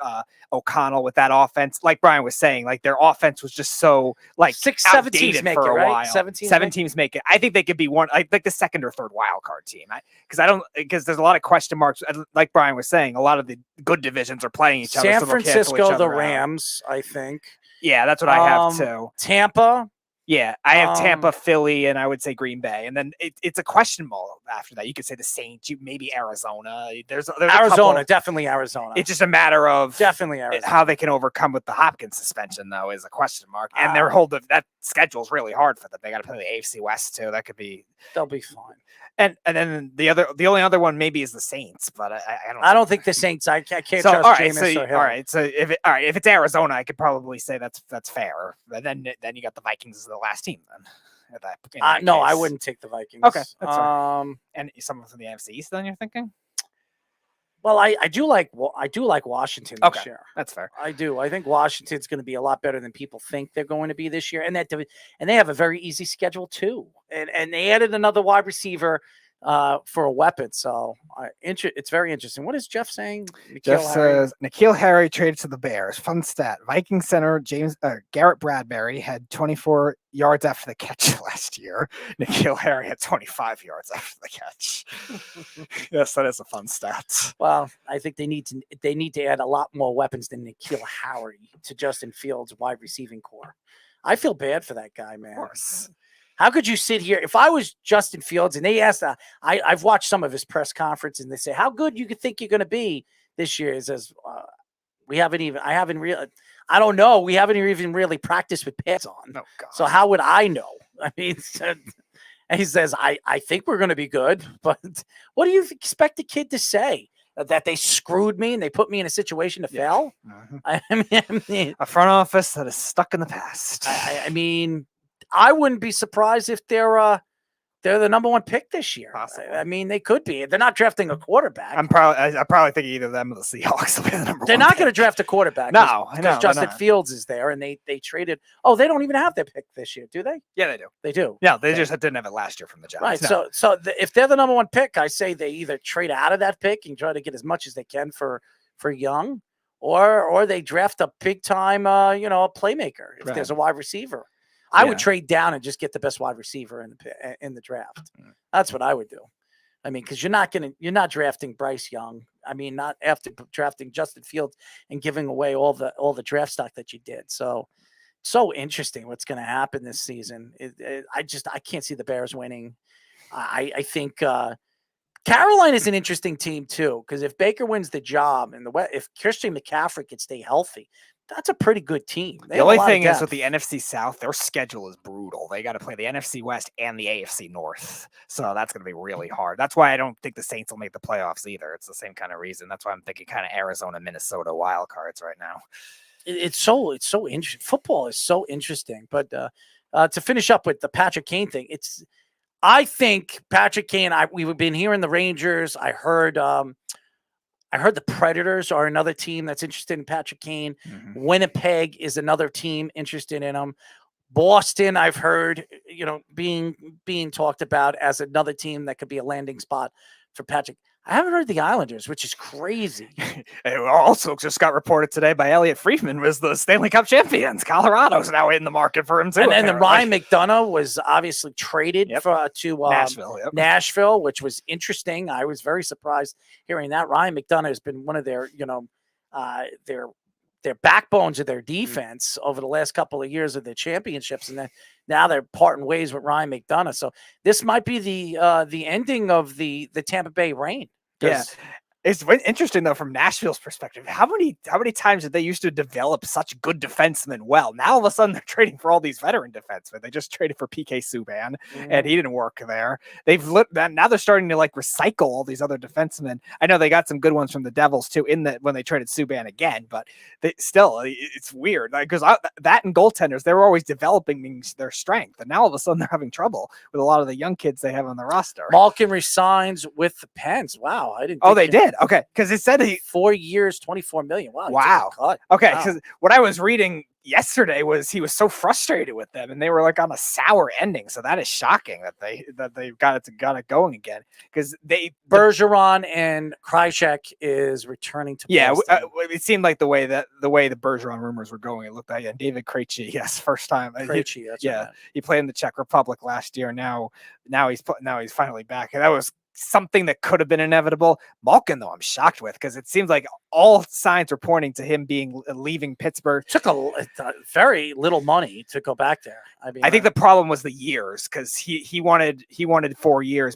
O'Connell with that offense. Like Brian was saying, like their offense was just so like 7 teams make for it, a right? while. 7 teams make it. I think they could be one like the second or third wild card team. Because there's a lot of question marks. Like Brian was saying, a lot of the good divisions are playing each other. San Francisco, the Rams, I think. Yeah, that's what I have too. Tampa. Yeah, I have Tampa, Philly, and I would say Green Bay, and then it's a question mark after that. You could say the Saints, maybe Arizona. There's Arizona, definitely Arizona. It's just a matter of definitely Arizona. How they can overcome with the Hopkins suspension, though, is a question mark. And their that schedule's really hard for them. They got to play the AFC West too. That could be. They'll be fine. And then the only other one maybe is the Saints, but I don't think the Saints. I can't trust Jameis or Hill. All right, so if it's Arizona, I could probably say that's fair. But then you got the Vikings as the last team then. No, I wouldn't take the Vikings. Okay, that's fine. And someone from the NFC East, then you're thinking. Well, I do like Washington this year. That's fair. I do. I think Washington's going to be a lot better than people think they're going to be this year, and they have a very easy schedule too. And they added another wide receiver for a weapon. So it's very interesting. What is Jeff saying? Jeff says N'Keal Harry traded to the Bears. Fun stat: Viking center Garrett Bradbury had 24 yards after the catch last year. N'Keal Harry had 25 yards after the catch. Yes, that is a fun stat. Well, I think they need to add a lot more weapons than N'Keal Harry to Justin Fields' wide receiving core. I feel bad for that guy, man. Of course. How could you sit here? If I was Justin Fields and they asked, I've watched some of his press conference and they say, how good you could think you're going to be this year? He says, I don't know. We haven't even really practiced with pads on. Oh, God. So how would I know? I mean, and he says, I think we're going to be good, but what do you expect the kid to say? That they screwed me and they put me in a situation to fail? I mean, a front office that is stuck in the past. I mean, I wouldn't be surprised if they're the number one pick this year. Possibly. I mean, they could be. They're not drafting a quarterback. I probably think either them or the Seahawks will be the number They're one. not going to draft a quarterback. No, because Justin Fields is there, and they traded. Oh, they don't even have their pick this year, do they? Yeah, they do. They do. Yeah, they just didn't have it last year from the Giants. Right. No. So if they're the number one pick, I say they either trade out of that pick and try to get as much as they can for Young, or they draft a big time, a playmaker if there's a wide receiver. I would trade down and just get the best wide receiver in the draft. That's what I would do. I mean, because you're not drafting Bryce Young. I mean, not after drafting Justin Fields and giving away all the draft stock that you did. So interesting what's going to happen this season. I can't see the Bears winning. I think Carolina is an interesting team too, because if Baker wins the job and if Christian McCaffrey can stay healthy, that's a pretty good team. The only thing is with the NFC South, their schedule is brutal. They got to play the NFC West and the AFC North. So that's going to be really hard. That's why I don't think the Saints will make the playoffs either. It's the same kind of reason. That's why I'm thinking kind of Arizona, Minnesota wild cards right now. It's so interesting. Football is so interesting. But to finish up with the Patrick Kane thing, I think Patrick Kane, we've been hearing the Rangers. I heard the Predators are another team that's interested in Patrick Kane. Mm-hmm. Winnipeg is another team interested in him. Boston, I've heard, being talked about as another team that could be a landing spot for Patrick. I haven't heard the Islanders, which is crazy. It also just got reported today by Elliot Friedman was the Stanley Cup champions. Colorado's now in the market for him too. And then Ryan McDonough was obviously traded to Nashville, which was interesting. I was very surprised hearing that. Ryan McDonough has been one of their backbones of their defense over the last couple of years of the championships, and then now they're parting ways with Ryan McDonough. So this might be the ending of the Tampa Bay reign. Yeah. It's interesting though from Nashville's perspective. How many times did they used to develop such good defensemen? Well, now all of a sudden they're trading for all these veteran defensemen. They just traded for PK Subban, and he didn't work there. Now they're starting to recycle all these other defensemen. I know they got some good ones from the Devils too when they traded Subban again, but it's weird because that and goaltenders, they were always developing their strength, and now all of a sudden they're having trouble with a lot of the young kids they have on the roster. Malkin resigns with the Pens. Wow, I didn't. Oh, they did. Okay, because it said 4 years, $24 million. Wow. Okay, because what I was reading yesterday was he was so frustrated with them, and they were on a sour ending. So that is shocking that they got it going again, because Bergeron and Krychek is returning to Boston. It seemed like the way the Bergeron rumors were going, it looked like David Krejci, yes, first time. Krejci, he played in the Czech Republic last year. Now he's finally back, and that was something that could have been inevitable. Malkin, though, I'm shocked with, because it seems like all signs are pointing to him leaving Pittsburgh. Took a very little money to go back there. I think the problem was the years, because he wanted 4 years,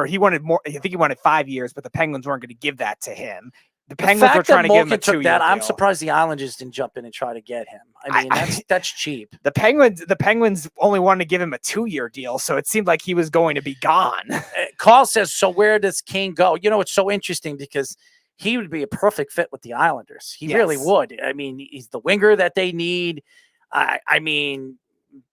he wanted more. I think he wanted 5 years, but the Penguins weren't going to give that to him. The Penguins were trying to give him a 2-year deal. I'm surprised the Islanders didn't jump in and try to get him. I mean, that's cheap. The Penguins only wanted to give him a 2-year deal, so it seemed like he was going to be gone. Carl says, so where does Kane go? It's so interesting because he would be a perfect fit with the Islanders. He really would. I mean, he's the winger that they need. I mean,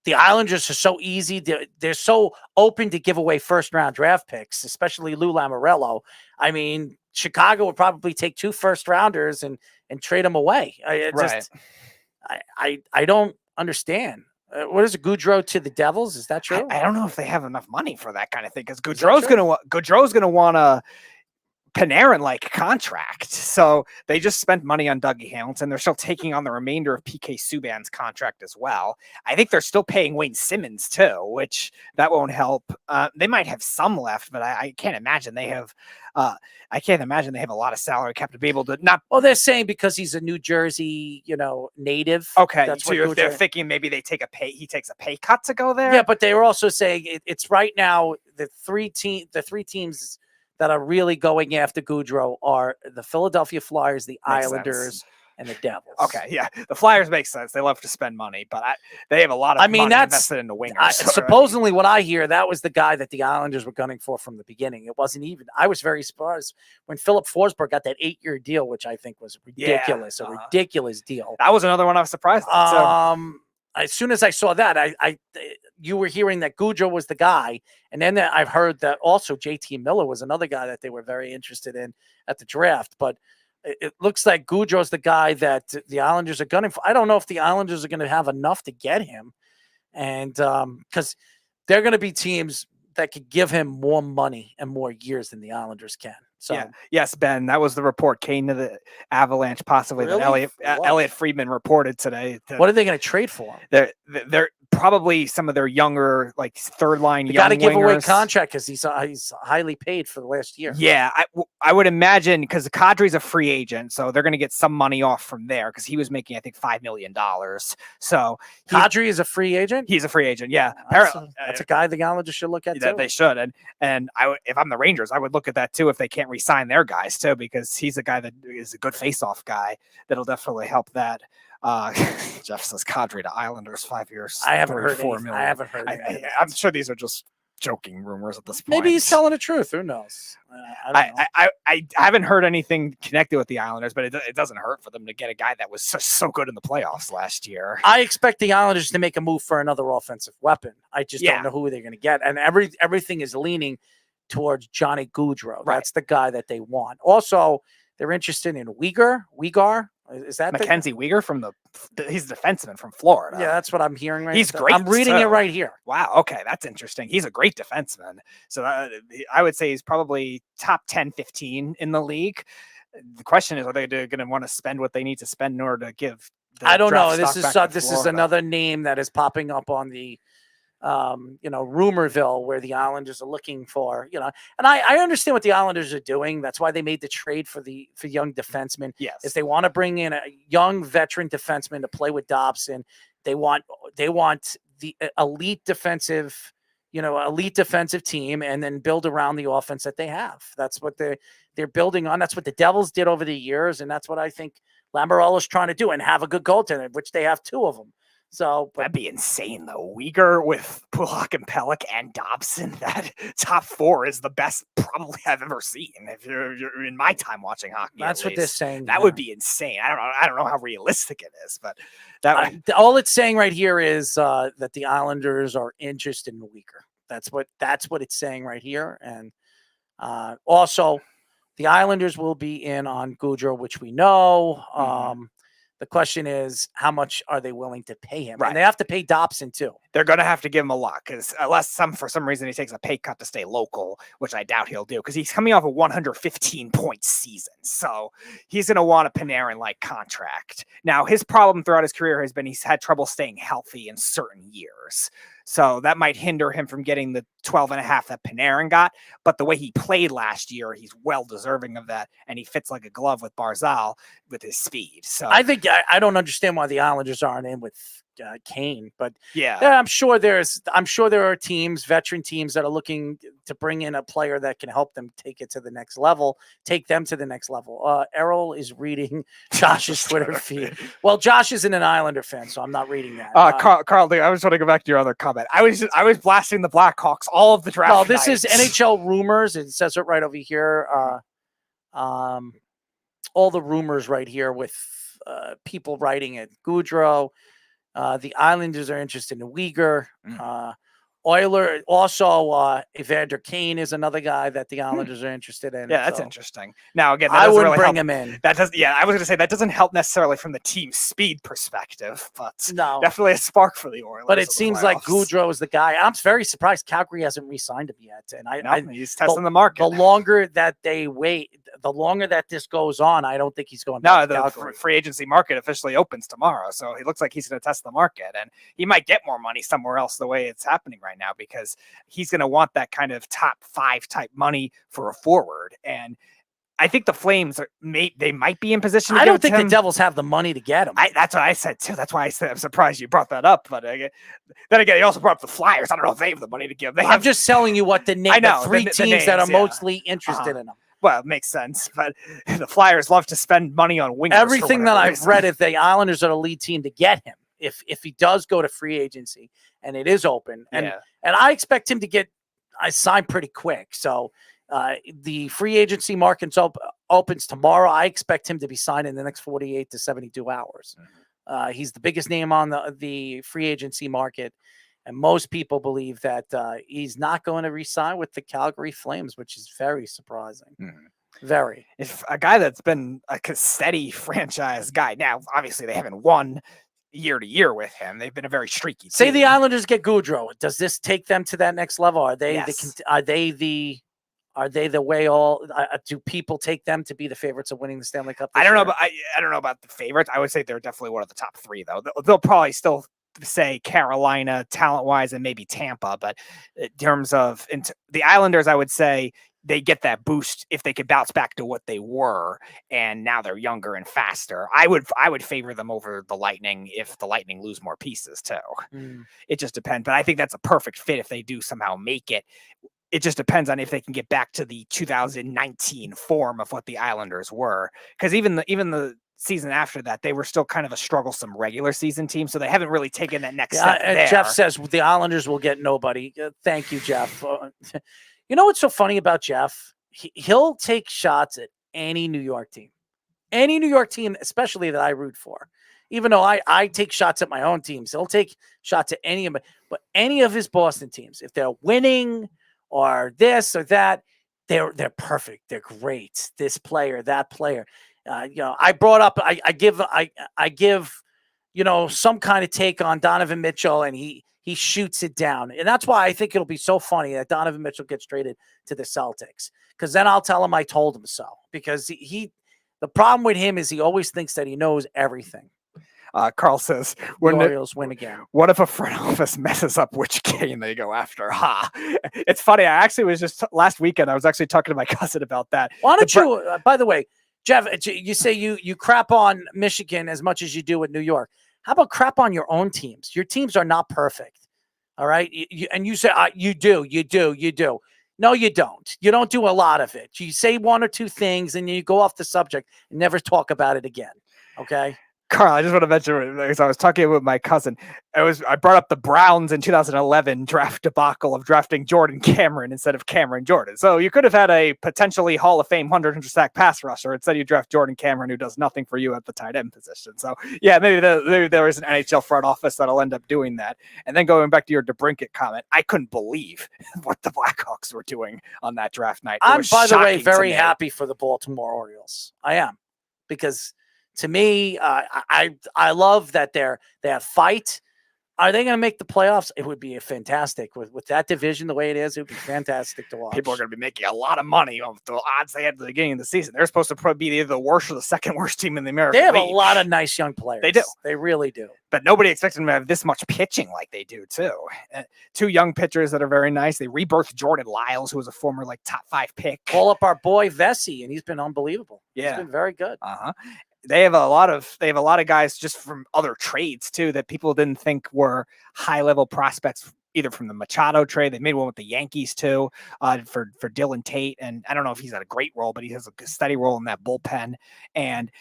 the Islanders are so easy. They're so open to give away first-round draft picks, especially Lou Lamoriello. I mean, Chicago would probably take 2 first-rounders and trade them away. I don't understand. What is it, Goudreau to the Devils? Is that true? I don't know if they have enough money for that kind of thing because Goudreau's gonna want a Panarin-like contract. So they just spent money on Dougie Hamilton. They're still taking on the remainder of PK Subban's contract as well. I think they're still paying Wayne Simmons too, which that won't help. They might have some left, but I can't imagine they have. I can't imagine they have a lot of salary cap to be able to not. Well, they're saying because he's a New Jersey, native. Okay, that's so what they're thinking maybe he takes a pay cut to go there. Yeah, but they were also saying it's right now the three teams that are really going after Goudreau are the Philadelphia Flyers, the Makes Islanders, sense. and the Devils. Okay, yeah, the Flyers make sense. They love to spend money, but they have a lot of money invested in the wingers. Supposedly, what I hear, that was the guy that the Islanders were gunning for from the beginning. It wasn't even. I was very surprised when Philip Forsberg got that 8-year deal, which I think was ridiculous, a ridiculous deal. That was another one I was surprised at. As soon as I saw that, you were hearing that Goudreau was the guy, and then I've heard that also JT Miller was another guy that they were very interested in at the draft. But it looks like Goudreau's the guy that the Islanders are gunning for. I don't know if the Islanders are going to have enough to get him, and because they're going to be teams that could give him more money and more years than the Islanders can. So yeah. Yes, Ben, that was the report. Kane to the Avalanche, possibly. Really? That Elliot Friedman reported today. What are they going to trade for him? They're probably some of their younger, like third line. They got to give away contract because he's highly paid for the last year. Yeah, I would imagine because Kadri's a free agent, so they're going to get some money off from there because he was making, I think, $5 million. So Kadri is a free agent. He's a free agent. Yeah, that's a guy the Islanders should look at too. They should, and if I'm the Rangers, I would look at that too if they can't re-sign their guys too, because he's a guy that is a good face-off guy that'll definitely help that. Jeff says Kadri to Islanders 5 years. I haven't heard $4 million. I haven't heard. I'm sure these are just joking rumors at this point. Maybe he's telling the truth. Who knows? I haven't heard anything connected with the Islanders, but it doesn't hurt for them to get a guy that was so good in the playoffs last year. I expect the Islanders to make a move for another offensive weapon. I just don't know who they're going to get, and everything is leaning towards Johnny Gaudreau. Right. That's the guy that they want. Also, they're interested in Uyghur. Is that Mackenzie Weegar he's a defenseman from Florida. Yeah, that's what I'm hearing right now. He's great. I'm reading it right here. Wow. Okay. That's interesting. He's a great defenseman. So I would say he's probably top 10, 15 in the league. The question is, are they going to want to spend what they need to spend in order to give I don't know. This is another name that is popping up on the Rumorville, where the Islanders are looking for, and I understand what the Islanders are doing. That's why they made the trade for young defensemen. Yes. Is they want to bring in a young veteran defenseman to play with Dobson. They want the elite defensive team and then build around the offense that they have. That's what they're building on. That's what the Devils did over the years. And that's what I think Lamoriello's trying to do, and have a good goaltender, which they have two of them. So that'd be insane, though. Weegar with Pulock and Pelech and Dobson. That top four is the best probably I've ever seen. If you're in my time watching hockey, that's what they're saying. That would be insane. I don't know how realistic it is, but all it's saying right here is that the Islanders are interested in Weegar. That's what it's saying right here, and also the Islanders will be in on Gaudreau, which we know. The question is, how much are they willing to pay him? Right. And they have to pay Dobson too. They're going to have to give him a lot, because unless for some reason he takes a pay cut to stay local, which I doubt he'll do, because he's coming off a 115-point season. So he's going to want a Panarin-like contract. Now, his problem throughout his career has been he's had trouble staying healthy in certain years. So that might hinder him from getting the 12.5 that Panarin got. But the way he played last year, he's well deserving of that. And he fits like a glove with Barzal with his speed. So I think I don't understand why the Islanders aren't in with Kane, but yeah, I'm sure there are veteran teams that are looking to bring in a player that can help them take them to the next level. Errol is reading Josh's Twitter feed. Well, Josh isn't an Islander fan, so I'm not reading that. Carl, I was trying to go back to your other comment. I was blasting the Blackhawks all of the draft. Well, this is NHL rumors. It says it right over here. All the rumors right here with people writing it. Gaudreau. The Islanders are interested in Weegar. Oiler also Evander Kane is another guy that the Islanders are interested in. Yeah, that's so. interesting. Now again, that I doesn't wouldn't really bring help. him in. That does. Yeah, I was going to say that doesn't help necessarily from the team speed perspective, but No. definitely a spark for the Oilers. But in it the seems like playoffs. Goudreau is the guy. I'm very surprised Calgary hasn't re-signed him yet. And He's testing the market. The longer that they wait, the longer that this goes on, I don't think he's going back to No, the Calgary. free agency market officially opens tomorrow, so he looks like he's going to test the market, and he might get more money somewhere else the way it's happening right now because he's going to want that kind of top 5 type money for a forward. And I think the Flames they might be in position. To I give don't it to think the him. Devils have the money to get him. That's what I said too. That's why I said I'm surprised you brought that up. But then again, he also brought up the Flyers. I don't know if they have the money to give. I'm just telling you what the I know, the 3 the teams names, that are yeah. mostly interested in him. Well, it makes sense, but the Flyers love to spend money on wingers. Everything that I've read is the Islanders are the lead team to get him if he does go to free agency and it is open. And I expect him to get signed pretty quick. So the free agency market opens tomorrow. I expect him to be signed in the next 48 to 72 hours. He's the biggest name on the free agency market. And most people believe that he's not going to re-sign with the Calgary Flames, which is very surprising. Very. If a guy that's been a steady franchise guy. Now, obviously, they haven't won year to year with him. They've been a very streaky Say team. the Islanders get Goudreau. Does this take them to that next level? Are they Yes. are they the way all do people take them to be the favorites of winning the Stanley Cup? I don't know, but I don't know about the favorites. I would say they're definitely one of the top 3, though. They'll probably still say Carolina talent-wise and maybe Tampa, but in terms of the Islanders, I would say they get that boost if they could bounce back to what they were, and now they're younger and faster. I would favor them over the Lightning if the Lightning lose more pieces too. It just depends, but I think that's a perfect fit if they do somehow make it. It just depends on if they can get back to the 2019 form of what the Islanders were, because even the season after that, they were still kind of a strugglesome regular season team, so they haven't really taken that next step there. Jeff says the Islanders will get nobody. Thank you, Jeff. You know what's so funny about Jeff? He'll take shots at any New York team, especially that I root for. Even though I take shots at my own teams, he'll take shots at any of his Boston teams. If they're winning or this or that, they're perfect. They're great. This player, that player. I brought up. I give some kind of take on Donovan Mitchell, and he shoots it down, and that's why I think it'll be so funny that Donovan Mitchell gets traded to the Celtics, because then I'll tell him I told him so. Because the problem with him is he always thinks that he knows everything. Carl says, the Orioles win again. What if a front office messes up which game they go after? It's funny. I actually was just last weekend. I was actually talking to my cousin about that. Why don't you? By the way, Jeff, you say you crap on Michigan as much as you do with New York. How about crap on your own teams? Your teams are not perfect. All right. And you say, you do. No, you don't. You don't do a lot of it. You say 1 or 2 things and you go off the subject and never talk about it again. Okay. Carl, I just want to mention, because I was talking with my cousin, I brought up the Browns in 2011 draft debacle of drafting Jordan Cameron instead of Cameron Jordan. So you could have had a potentially Hall of Fame 100-sack pass rusher. Instead, you draft Jordan Cameron, who does nothing for you at the tight end position. So yeah, maybe there is an NHL front office that'll end up doing that. And then going back to your DeBrincat comment, I couldn't believe what the Blackhawks were doing on that draft night. I'm, by the way, very happy for the Baltimore Orioles. I am, because to me, I love that they have fight. Are they going to make the playoffs? It would be fantastic with that division the way it is. It would be fantastic to watch. People are going to be making a lot of money on the odds they had at the beginning of the season. They're supposed to probably be either the worst or the second worst team in the American League. They have League. a lot of nice young players. They do. They really do. But nobody expected them to have this much pitching like they do too. 2 young pitchers that are very nice. They rebirthed Jordan Lyles, who was a former top 5 pick. Call up our boy Vesey, and he's been unbelievable. Yeah, he's been very good. They have a lot of guys just from other trades too that people didn't think were high level prospects, either from the Machado trade. They made one with the Yankees too, for Dylan Tate, and I don't know if he's had a great role, but he has a steady role in that bullpen. And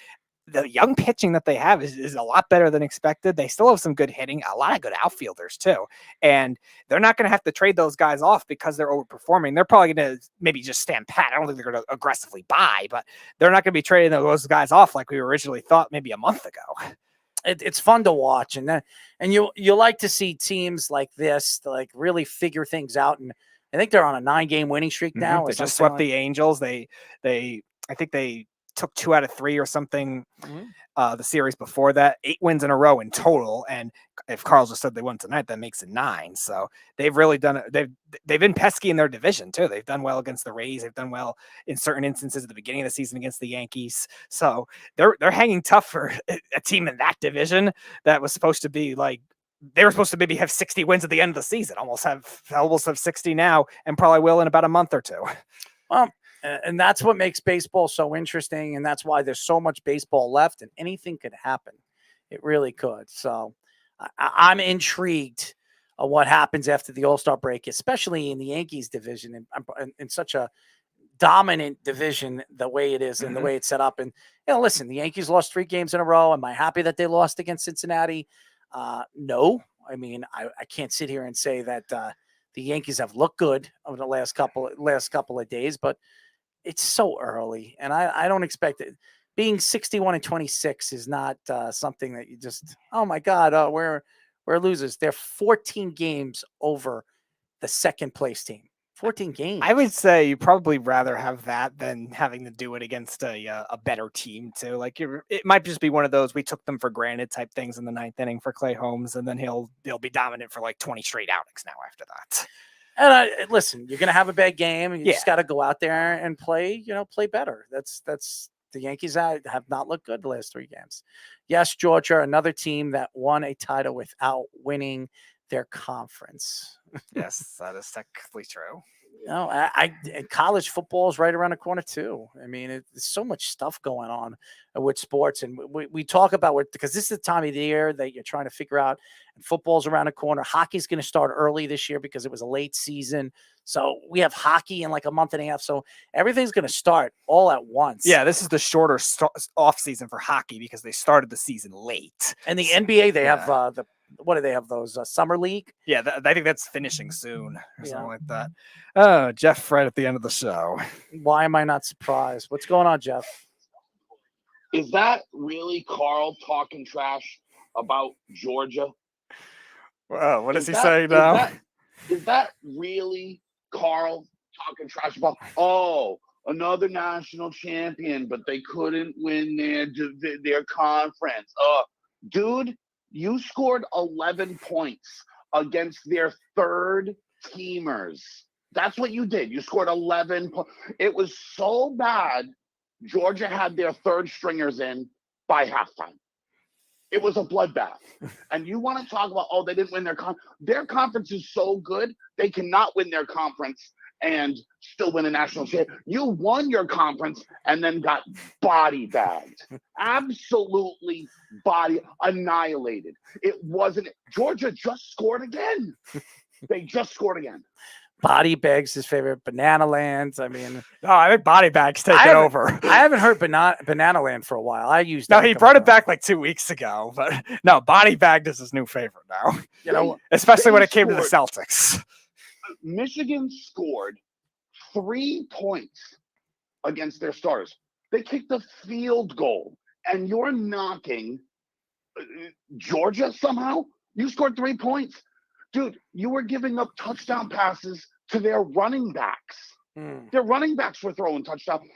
the young pitching that they have is a lot better than expected. They still have some good hitting, a lot of good outfielders too. And they're not going to have to trade those guys off because they're overperforming. They're probably going to maybe just stand pat. I don't think they're going to aggressively buy, but they're not going to be trading those guys off like we originally thought maybe a month ago. it's fun to watch, and you like to see teams like this to like really figure things out. And I think they're on a 9-game winning streak now. They just swept the Angels. I think they took 2 out of 3 or something. The series before that, 8 wins in a row in total. And if Carl just said they won tonight, that makes it 9. So they've really done it. They've been pesky in their division too. They've done well against the Rays. They've done well in certain instances at the beginning of the season against the Yankees. So they're hanging tough for a team in that division that was supposed to be like, they were supposed to maybe have 60 wins at the end of the season. Almost have 60 now, and probably will in about a month or 2. Well, and that's what makes baseball so interesting, and that's why there's so much baseball left, and anything could happen. It really could. So I'm intrigued of what happens after the All-Star break, especially in the Yankees division, and in such a dominant division the way it is and the way it's set up. And listen, the Yankees lost 3 games in a row. Am I happy that they lost against Cincinnati? No. I mean, I can't sit here and say that the Yankees have looked good over the last couple of days, but it's so early, and I don't expect it. Being 61-26 is not something that you just, oh my God, we're losers. They're 14 games over the second place team. 14 games. I would say you probably rather have that than having to do it against a better team too. Like it might just be one of those we took them for granted type things in the 9th inning for Clay Holmes, and then he'll be dominant for like 20 straight outings now after that. And listen, you're going to have a bad game, and you just got to go out there and play better. That's the Yankees have not looked good the last 3 games. Yes, Georgia, another team that won a title without winning their conference. Yes, that is technically true. College football is right around the corner too. I mean, there's so much stuff going on with sports, and we talk about it because this is the time of the year that you're trying to figure out. And football's around the corner. Hockey's going to start early this year because it was a late season. So we have hockey in like a month and a half. So everything's going to start all at once. Yeah, this is the shorter off season for hockey because they started the season late. And the NBA, they have what do they have? Those summer league? Yeah, I think that's finishing soon or something like that. Oh, Jeff Fred at the end of the show. Why am I not surprised? What's going on, Jeff? Is that really Carl talking trash about Georgia? Wow, what does he say now? Is that really Carl talking trash about, another national champion, but they couldn't win their conference? Dude, you scored 11 points against their third teamers. That's what you did. You scored 11 points. It was so bad, Georgia had their third stringers in by halftime. It was a bloodbath. And you want to talk about, they didn't win their conference is so good, they cannot win their conference and still win a national championship. You won your conference and then got body bagged. Absolutely annihilated. It wasn't. Georgia just scored again. They just scored again. Body bags his favorite. Banana Lands. I mean, I think Body Bag's taking over. I haven't heard Banana Land for a while. I used he brought it back like 2 weeks ago, but no, Body Bag is his new favorite now. Especially when it came to the Celtics. Michigan scored 3 points against their starters. They kicked a field goal, and you're knocking Georgia somehow? You scored 3 points. Dude, you were giving up touchdown passes to their running backs. Their running backs were throwing touchdowns.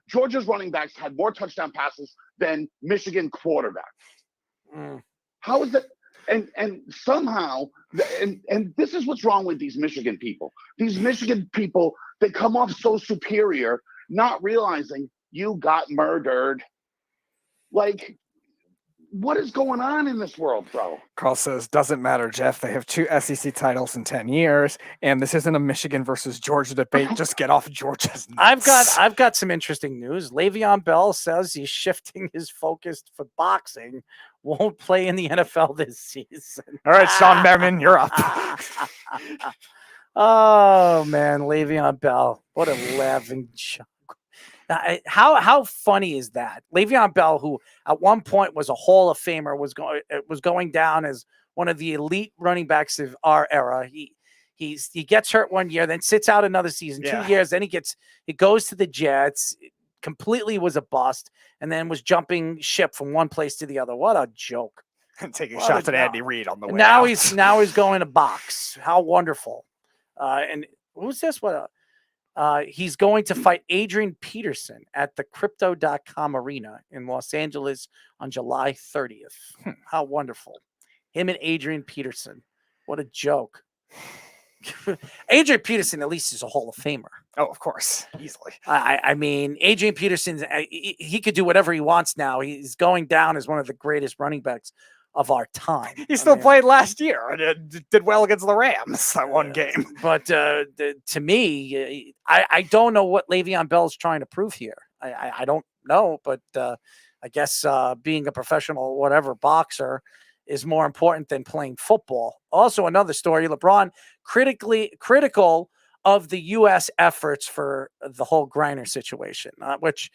Georgia's running backs had more touchdown passes than Michigan quarterbacks. How is that? And somehow, and this is what's wrong with these Michigan people. These Michigan people, they come off so superior, not realizing you got murdered. Like, what is going on in this world, bro? Carl says, doesn't matter, Jeff. They have 2 SEC titles in 10 years, and this isn't a Michigan versus Georgia debate. Just get off Georgia's nuts. I've got some interesting news. Le'Veon Bell says he's shifting his focus for boxing. Won't play in the NFL this season. All right, Sean Merriman, you're up. Oh, man, Le'Veon Bell. What a laughing joke. How funny is that? Le'Veon Bell, who at one point was a Hall of Famer, was going down as one of the elite running backs of our era. He gets hurt one year, then sits out another season, 2 years. Then he goes to the Jets. Completely was a bust, and then was jumping ship from one place to the other. What a joke! Taking Well, shots at now- Andy Reid on the way Now out. he's going to box. How wonderful! And who's this? He's going to fight Adrian Peterson at the Crypto.com Arena in Los Angeles on July 30th. How wonderful! Him and Adrian Peterson. What a joke! Adrian Peterson at least is a Hall of Famer. Oh, of course, easily. I mean, Adrian Peterson, he could do whatever he wants now. He's going down as one of the greatest running backs of our time. He still played last year and did well against the Rams that one game. But to me, I don't know what Le'Veon Bell is trying to prove here. I don't know, but I guess being a professional whatever boxer is more important than playing football. Also, another story: LeBron critical of the U.S. efforts for the whole Griner situation, which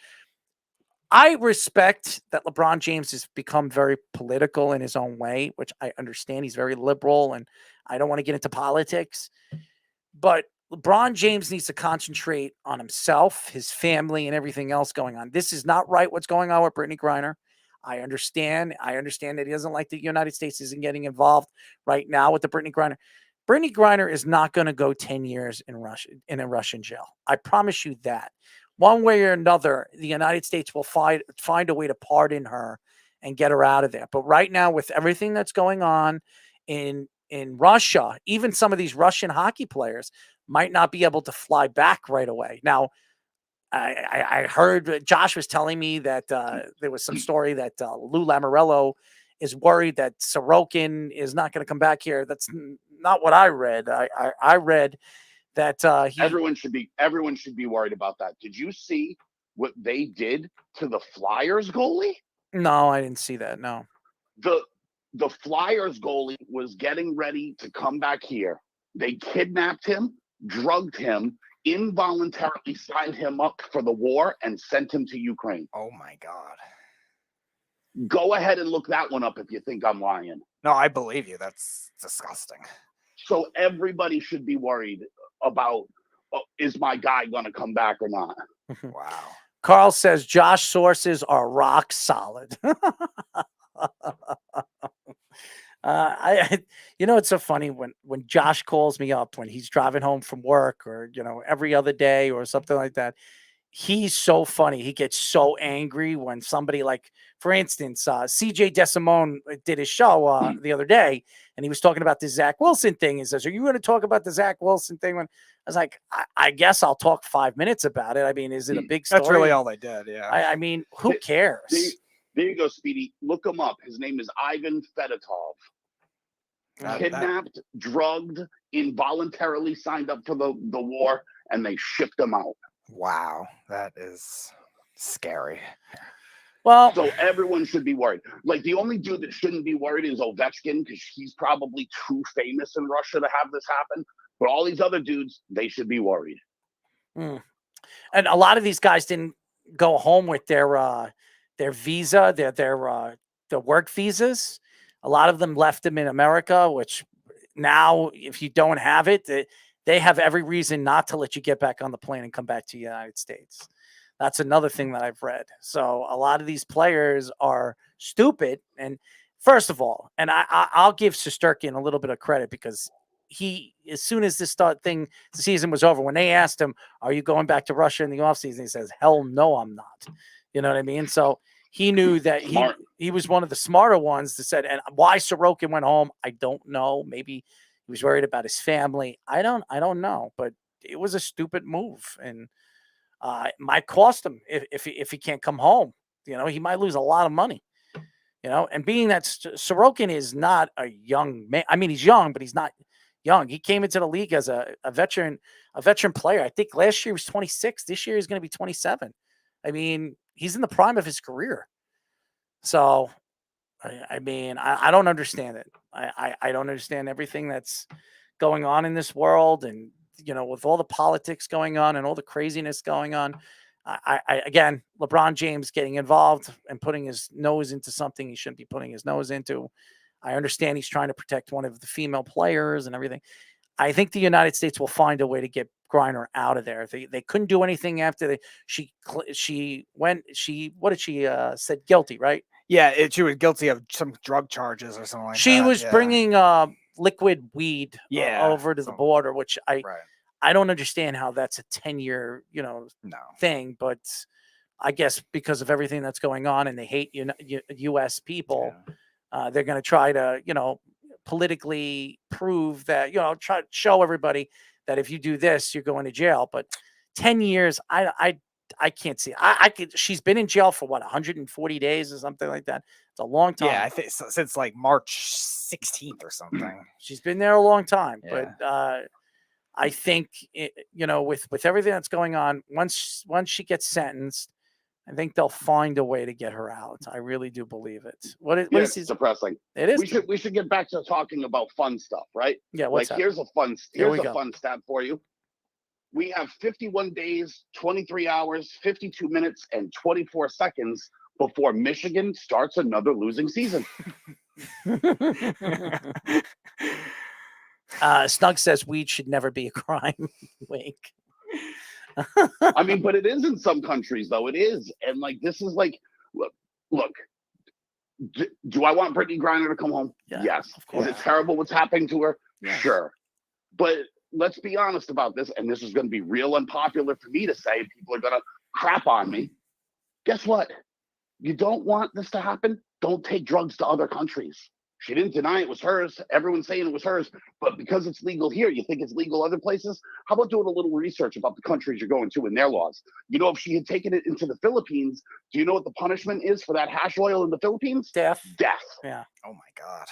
I respect that LeBron James has become very political in his own way, which I understand. He's very liberal, and I don't want to get into politics. But LeBron James needs to concentrate on himself, his family, and everything else going on. This is not right what's going on with Brittany Griner. I understand. I understand that he doesn't like the United States isn't getting involved right now with the Brittany Griner. Brittany Griner is not going to go 10 years in a Russian jail. I promise you that. One way or another, the United States will find a way to pardon her and get her out of there. But right now, with everything that's going on in Russia, even some of these Russian hockey players might not be able to fly back right away. Now, I heard Josh was telling me that there was some story that Lou Lamoriello is worried that Sorokin is not going to come back here. That's not what I read. I read that everyone should be worried about that. Did you see what they did to the Flyers goalie? No, I didn't see that. No. The Flyers goalie was getting ready to come back here. They kidnapped him, drugged him, involuntarily signed him up for the war, and sent him to Ukraine. Oh my God. Go ahead and look that one up if you think I'm lying. No, I believe you. That's disgusting. So everybody should be worried about, is my guy going to come back or not? Wow. Carl says Josh sources are rock solid. It's so funny when Josh calls me up when he's driving home from work or, every other day or something like that. He's so funny. He gets so angry when somebody like, for instance, CJ DeSimone did his show the other day, and he was talking about this Zach Wilson thing. He says, "Are you going to talk about the Zach Wilson thing?" When I was like, I guess I'll talk 5 minutes about it. I mean, is it a big story? That's really all they did. Yeah. I mean, who cares? There you go, Speedy. Look him up. His name is Ivan Fedotov. Kidnapped, drugged, involuntarily signed up for the war, and they shipped him out. Wow, that is scary. Well, so everyone should be worried. Like, the only dude that shouldn't be worried is Ovechkin, because he's probably too famous in Russia to have this happen. But all these other dudes, they should be worried. And a lot of these guys didn't go home with their visa, their work visas. A lot of them left them in America, which now, if you don't have it, they have every reason not to let you get back on the plane and come back to the United States. That's another thing that I've read. So a lot of these players are stupid. And first of all, and I'll give Shesterkin a little bit of credit, because he, as soon as the season was over, when they asked him, "Are you going back to Russia in the offseason?" he says, "Hell no, I'm not." You know what I mean? So he knew that he was one of the smarter ones that said, and why Sorokin went home, I don't know. Maybe he was worried about his family. I don't know, but it was a stupid move, and it might cost him if he can't come home. He might lose a lot of money. And being that Sorokin is not a young man. I mean, he's young, but he's not young. He came into the league as a veteran player. I think last year he was 26. This year he's going to be 27. I mean, he's in the prime of his career. So, I mean, I don't understand it. I don't understand everything that's going on in this world, and with all the politics going on and all the craziness going on. Again, LeBron James getting involved and putting his nose into something he shouldn't be putting his nose into. I understand he's trying to protect one of the female players and everything. I think the United States will find a way to get Griner out of there. They couldn't do anything after she said guilty, right? Yeah, she was guilty of some drug charges or something like that. She was yeah. bringing liquid weed Yeah, over to the border, which Right. I don't understand how that's a 10-year, No. thing, but I guess because of everything that's going on and they hate U.S. people, they're going to try to, politically prove that, try to show everybody that if you do this, you're going to jail. But 10 years, I can't see. I could. She's been in jail for what, 140 days or something like that. It's a long time. Yeah, I think since like March 16th or something. She's been there a long time, Yeah. but I think with everything that's going on, once she gets sentenced, I think they'll find a way to get her out. I really do believe it. What is It's depressing. It is. We should get back to talking about fun stuff, right? Yeah. What's like that? here's a fun stat for you. We have 51 days, 23 hours, 52 minutes, and 24 seconds before Michigan starts another losing season. Snug says weed should never be a crime. Wink. I mean, but it is in some countries, though. It is. And like, this is like, look, do I want Brittany Griner to come home? Yeah, yes. Is it terrible what's happening to her? Yes. Sure. But let's be honest about this. And this is going to be real unpopular for me to say. People are going to crap on me. Guess what? You don't want this to happen. Don't take drugs to other countries. She didn't deny it was hers. Everyone's saying it was hers. But because it's legal here, you think it's legal other places? How about doing a little research about the countries you're going to and their laws? If she had taken it into the Philippines, do you know what the punishment is for that hash oil in the Philippines? Death. Death. Yeah. Oh, my God.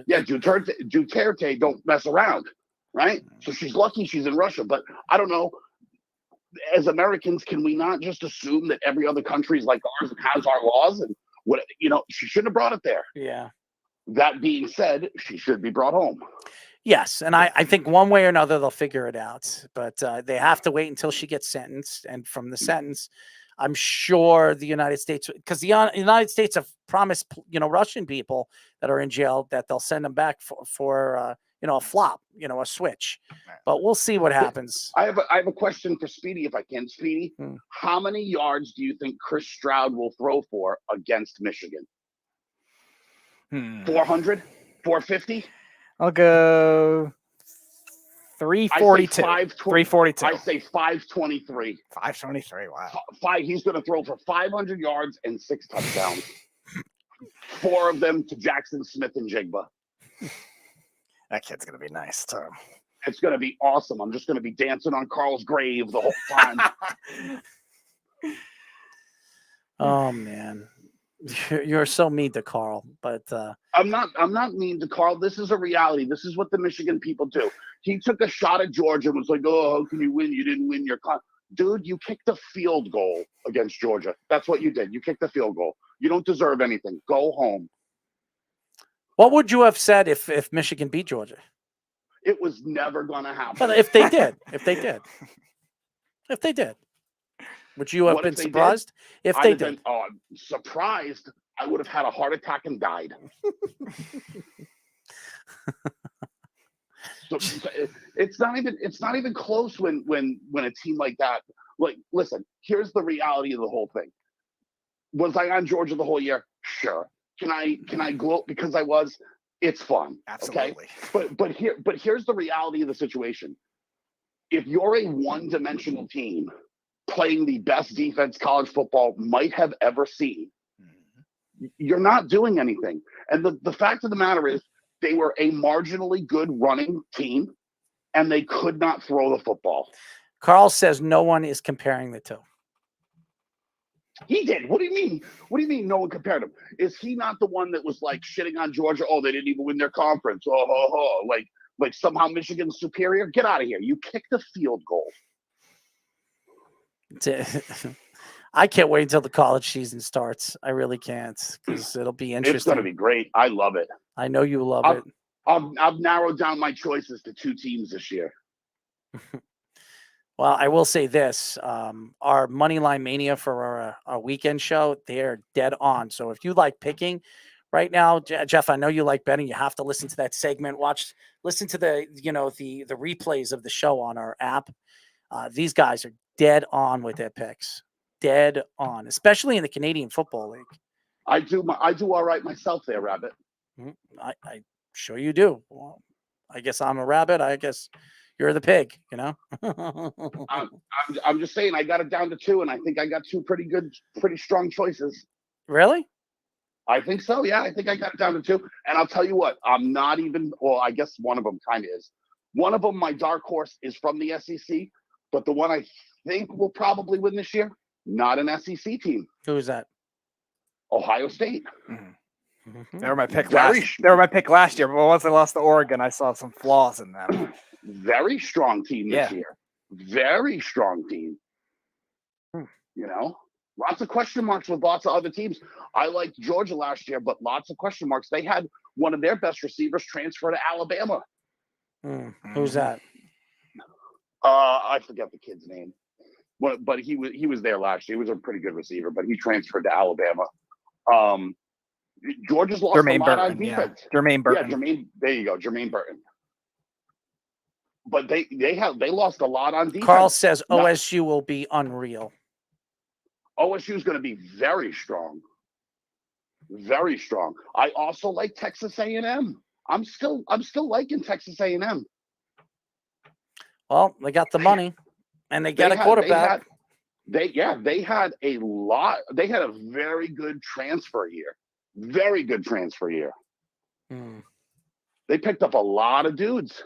Yeah, Duterte don't mess around, right? So she's lucky she's in Russia. But I don't know. As Americans, can we not just assume that every other country is like ours and has our laws? And she shouldn't have brought it there. Yeah. That being said, she should be brought home. Yes, and I think one way or another they'll figure it out, but they have to wait until she gets sentenced, and from the sentence, I'm sure the United States, because the United States have promised, Russian people that are in jail that they'll send them back for a flop, a switch. But we'll see what happens. I have a question for Speedy, if I can. Speedy, how many yards do you think Chris Stroud will throw for against Michigan? 400? 450? I'll go 342. 342. I say 523. 523. Wow. He's going to throw for 500 yards and 6 touchdowns. 4 of them to Jackson Smith and Jigba. That kid's going to be nice, too. It's going to be awesome. I'm just going to be dancing on Carl's grave the whole time. Oh, man. You're so mean to Carl, but I'm not mean to Carl. This is a reality. This is what the Michigan people do. He took a shot at Georgia and was like, "Oh, how can you win? You didn't win your dude. You kicked a field goal against Georgia. That's what you did. You kicked a field goal. You don't deserve anything. Go home." What would you have said if Michigan beat Georgia? It was never going to happen. But if they did, would you have been surprised? If they did, surprised, I would have had a heart attack and died. So it's not even close when a team like that. Like, listen, here's the reality of the whole thing. Was I on Georgia the whole year? Sure. Can I gloat because I was? It's fun. Absolutely. Okay? But here's the reality of the situation. If you're a one-dimensional team playing the best defense college football might have ever seen, you're not doing anything. And the fact of the matter is, they were a marginally good running team, and they could not throw the football. Carl says no one is comparing the two. He did. What do you mean? What do you mean no one compared him? Is he not the one that was like shitting on Georgia? Oh, they didn't even win their conference. Like somehow Michigan's superior? Get out of here. You kicked a field goal. I can't wait until the college season starts. I really can't, because it'll be interesting. It's going to be great. I love it. I know you love it. I've narrowed down my choices to 2 teams this year. Well, I will say this. Our Moneyline Mania for our weekend show, they're dead on. So if you like picking right now, Jeff, I know you like betting. You have to listen to that segment. Listen to the replays of the show on our app. These guys are dead on with their picks. dead on, especially in the Canadian Football League. I do all right myself there, Rabbit. I sure you do. Well, I guess I'm a rabbit. I guess you're the pig, you know? I'm just saying I got it down to 2, and I think I got 2 pretty strong choices. Really? I think so, yeah. I think I got it down to 2. And I'll tell you what, I'm not even, well, I guess one of them kind of is. One of them, my dark horse, is from the SEC, but the one I think will probably win this year, not an SEC team. Who is that? Ohio State. They were my pick last year, but once I lost to Oregon, I saw some flaws in them. Very strong team this year. Very strong team. You know, lots of question marks with lots of other teams. I liked Georgia last year, but lots of question marks. They had one of their best receivers transfer to Alabama. Who's that? I forget the kid's name. But he was there last year. He was a pretty good receiver, but he transferred to Alabama. Georgia's lost Jermaine a lot Burton, on defense. Jermaine Burton. Yeah, there you go, Jermaine Burton. But they lost a lot on defense. Carl says OSU will be unreal. OSU is going to be very strong. Very strong. I also like Texas A&M. I'm still liking Texas A&M. Well, they got the money, and they got a quarterback. They had a very good transfer year. Very good transfer year. They picked up a lot of dudes.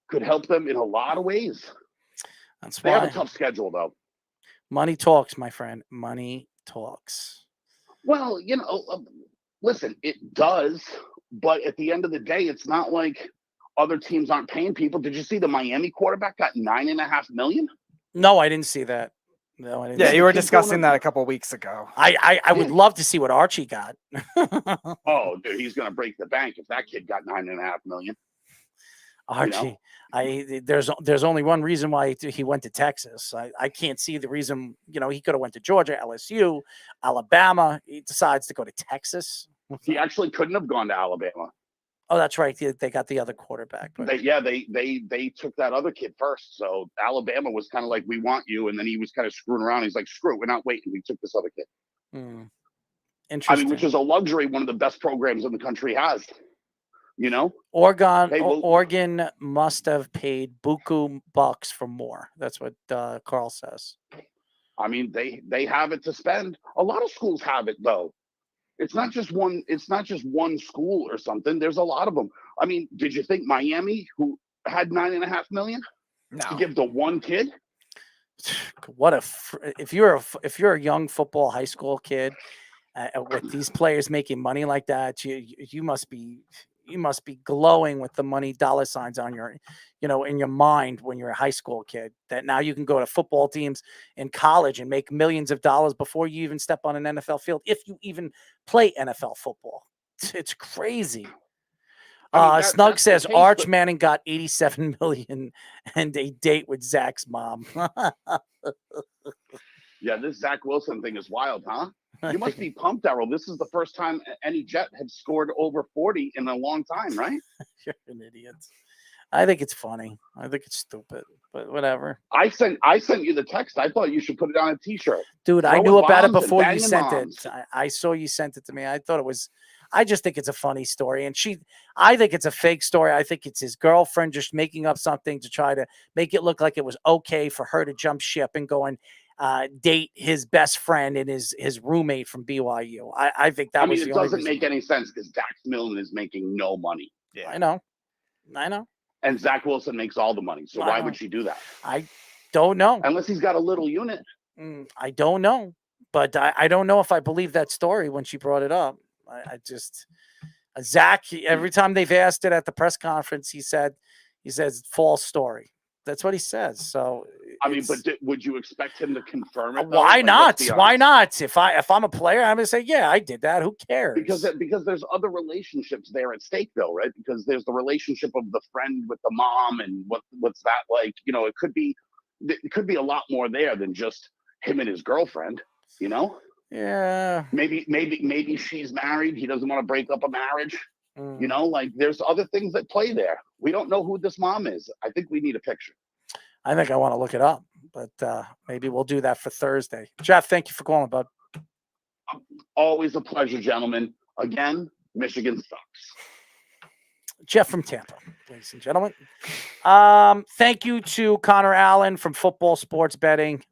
Could help them in a lot of ways. They have a tough schedule, though. Money talks, my friend. Money talks. Well, you know, listen, it does. But at the end of the day, it's not like other teams aren't paying people. Did you see the Miami quarterback got $9.5 million? No, I didn't see that. No, I didn't. Yeah, you were discussing that a couple weeks ago. I would love to see what Archie got. Oh, dude, he's gonna break the bank if that kid got $9.5 million. Archie, there's only one reason why he went to Texas. I can't see the reason. You know, he could have went to Georgia, LSU, Alabama. He decides to go to Texas. He actually couldn't have gone to Alabama. Oh, that's right. They got the other quarterback. But... They took that other kid first. So Alabama was kind of like, we want you. And then he was kind of screwing around. He's like, screw it. We're not waiting. We took this other kid. Interesting. I mean, which is a luxury one of the best programs in the country has. You know? Oregon must have paid buku bucks for more. That's what Carl says. I mean, they have it to spend. A lot of schools have it, though. It's not just one school or something. There's a lot of them. I mean, did you think Miami, who had $9.5 million, to give to one kid? If you're a young football high school kid with these players making money like that, you must be glowing with the money dollar signs on your, in your mind when you're a high school kid, that now you can go to football teams in college and make millions of dollars before you even step on an NFL field, if you even play NFL football. It's crazy. Snug says Arch Manning got $87 million and a date with Zach's mom. Yeah, this Zach Wilson thing is wild, huh? You must be pumped, Errol. This is the first time any Jet had scored over 40 in a long time, right? You're an idiot. I think it's funny. I think it's stupid, but whatever. I sent you the text. I thought you should put it on a T-shirt. Dude, I knew about it before you sent it. I saw you sent it to me. I just think it's a funny story. And I think it's a fake story. I think it's his girlfriend just making up something to try to make it look like it was okay for her to jump ship and go and date his best friend and his roommate from BYU. I think that was the only reason. It doesn't make any sense because Dax Milne is making no money. Yeah, I know. And Zach Wilson makes all the money. So why would she do that? I don't know. Unless he's got a little unit. I don't know. But I don't know if I believe that story when she brought it up. Zach, every time they've asked it at the press conference, he says false story. That's what he says. So would you expect him to confirm it? Why not? Why not? If I'm a player, I'm gonna say, yeah, I did that. Who cares? Because there's other relationships there at stake, though, right? Because there's the relationship of the friend with the mom, and what's that like? It could be a lot more there than just him and his girlfriend. Yeah. Maybe she's married. He doesn't want to break up a marriage. There's other things that play there. We don't know who this mom is. I think we need a picture. I think I want to look it up. But maybe we'll do that for Thursday. Jeff, thank you for calling, bud. Always a pleasure, gentlemen. Again, Michigan sucks. Jeff from Tampa, ladies and gentlemen. Thank you to Connor Allen from Football Sports Betting,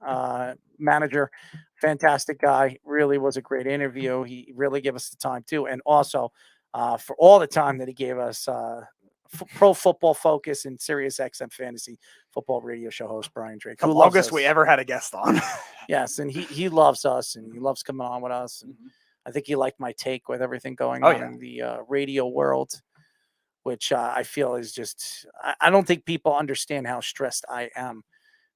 manager. Fantastic guy. Really was a great interview. He really gave us the time too. And also for all the time that he gave us, Pro Football Focus and Sirius XM Fantasy Football Radio Show host Brian Drake. The longest we ever had a guest on. Yes, and he loves us and he loves coming on with us. And I think he liked my take with everything going on in the radio world, which I feel is just, I don't think people understand how stressed I am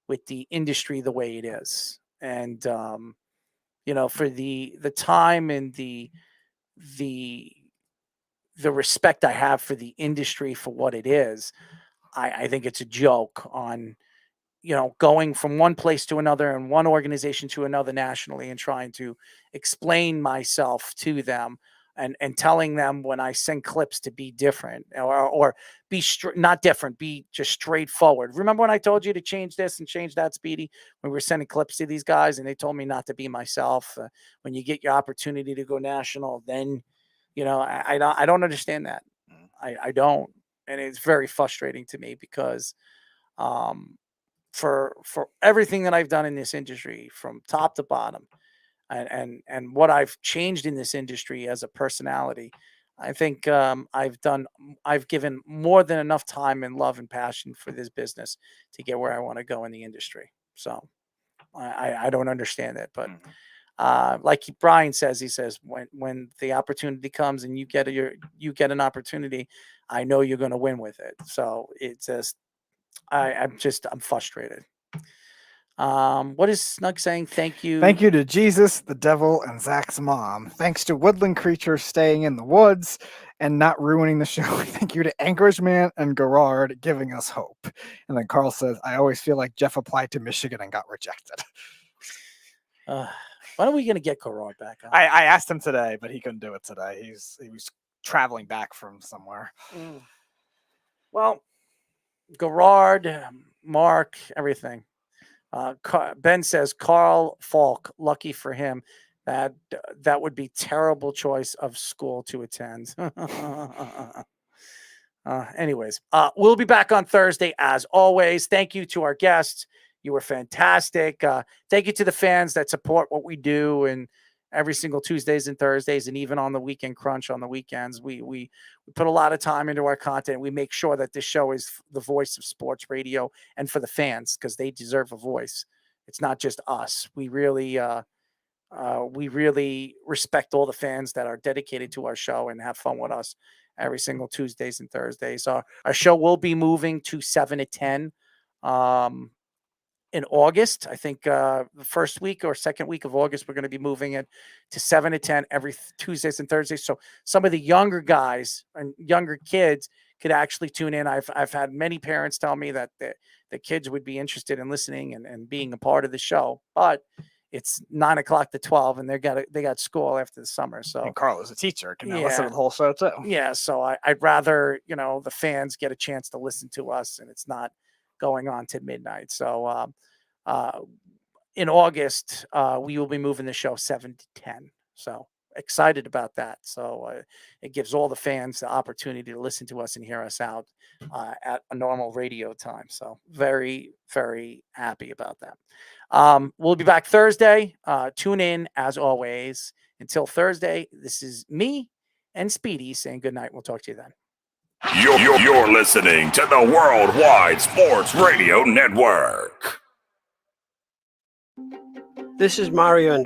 with the industry the way it is. And, for the time and the respect I have for the industry for what it is, I think it's a joke on, going from one place to another and one organization to another nationally and trying to explain myself to them and telling them when I send clips to be different or be not different, be just straightforward. Remember when I told you to change this and change that, Speedy, when we were sending clips to these guys and they told me not to be myself? When you get your opportunity to go national, then, I don't understand that. I don't. And it's very frustrating to me because for everything that I've done in this industry from top to bottom, and what I've changed in this industry as a personality, I think I've given more than enough time and love and passion for this business to get where I want to go in the industry. So I don't understand it, but like Brian says, he says when the opportunity comes and you get an opportunity, I know you're going to win with it. So it's just I'm frustrated. What is Snug saying? Thank you. Thank you to Jesus, the devil, and Zach's mom. Thanks to woodland creatures staying in the woods and not ruining the show. Thank you to Anchorage Man and Gerard giving us hope. And then Carl says, I always feel like Jeff applied to Michigan and got rejected. When are we going to get Gerard back on? I asked him today, but he couldn't do it today. He was traveling back from somewhere. Well, Gerard, Mark, everything. Ben says Carl Falk, lucky for him. That would be terrible choice of school to attend. Anyways, we'll be back on Thursday as always. Thank you to our guests. You were fantastic. Thank you to the fans that support what we do and every single Tuesdays and Thursdays, and even on the weekend crunch on the weekends. We put a lot of time into our content. We make sure that this show is the voice of sports radio and for the fans because they deserve a voice. It's not just us. We really respect all the fans that are dedicated to our show and have fun with us every single Tuesdays and Thursdays. Our show will be moving to 7 to 10. In August, I think the first week or second week of August, we're going to be moving it to 7 to 10 every Tuesdays and Thursdays. So some of the younger guys and younger kids could actually tune in. I've had many parents tell me that the kids would be interested in listening and being a part of the show, but it's 9 o'clock to 12 and they got school after the summer. So and Carl is a teacher. Can now listen to the whole show too. Yeah. So I'd rather, the fans get a chance to listen to us and it's not going on to midnight. So in August, we will be moving the show 7 to 10. So excited about that. So it gives all the fans the opportunity to listen to us and hear us out at a normal radio time. So very, very happy about that. We'll be back Thursday. Tune in as always. Until Thursday, this is me and Speedy saying good night. We'll talk to you then. You're listening to the Worldwide Sports Radio Network. This is Mario and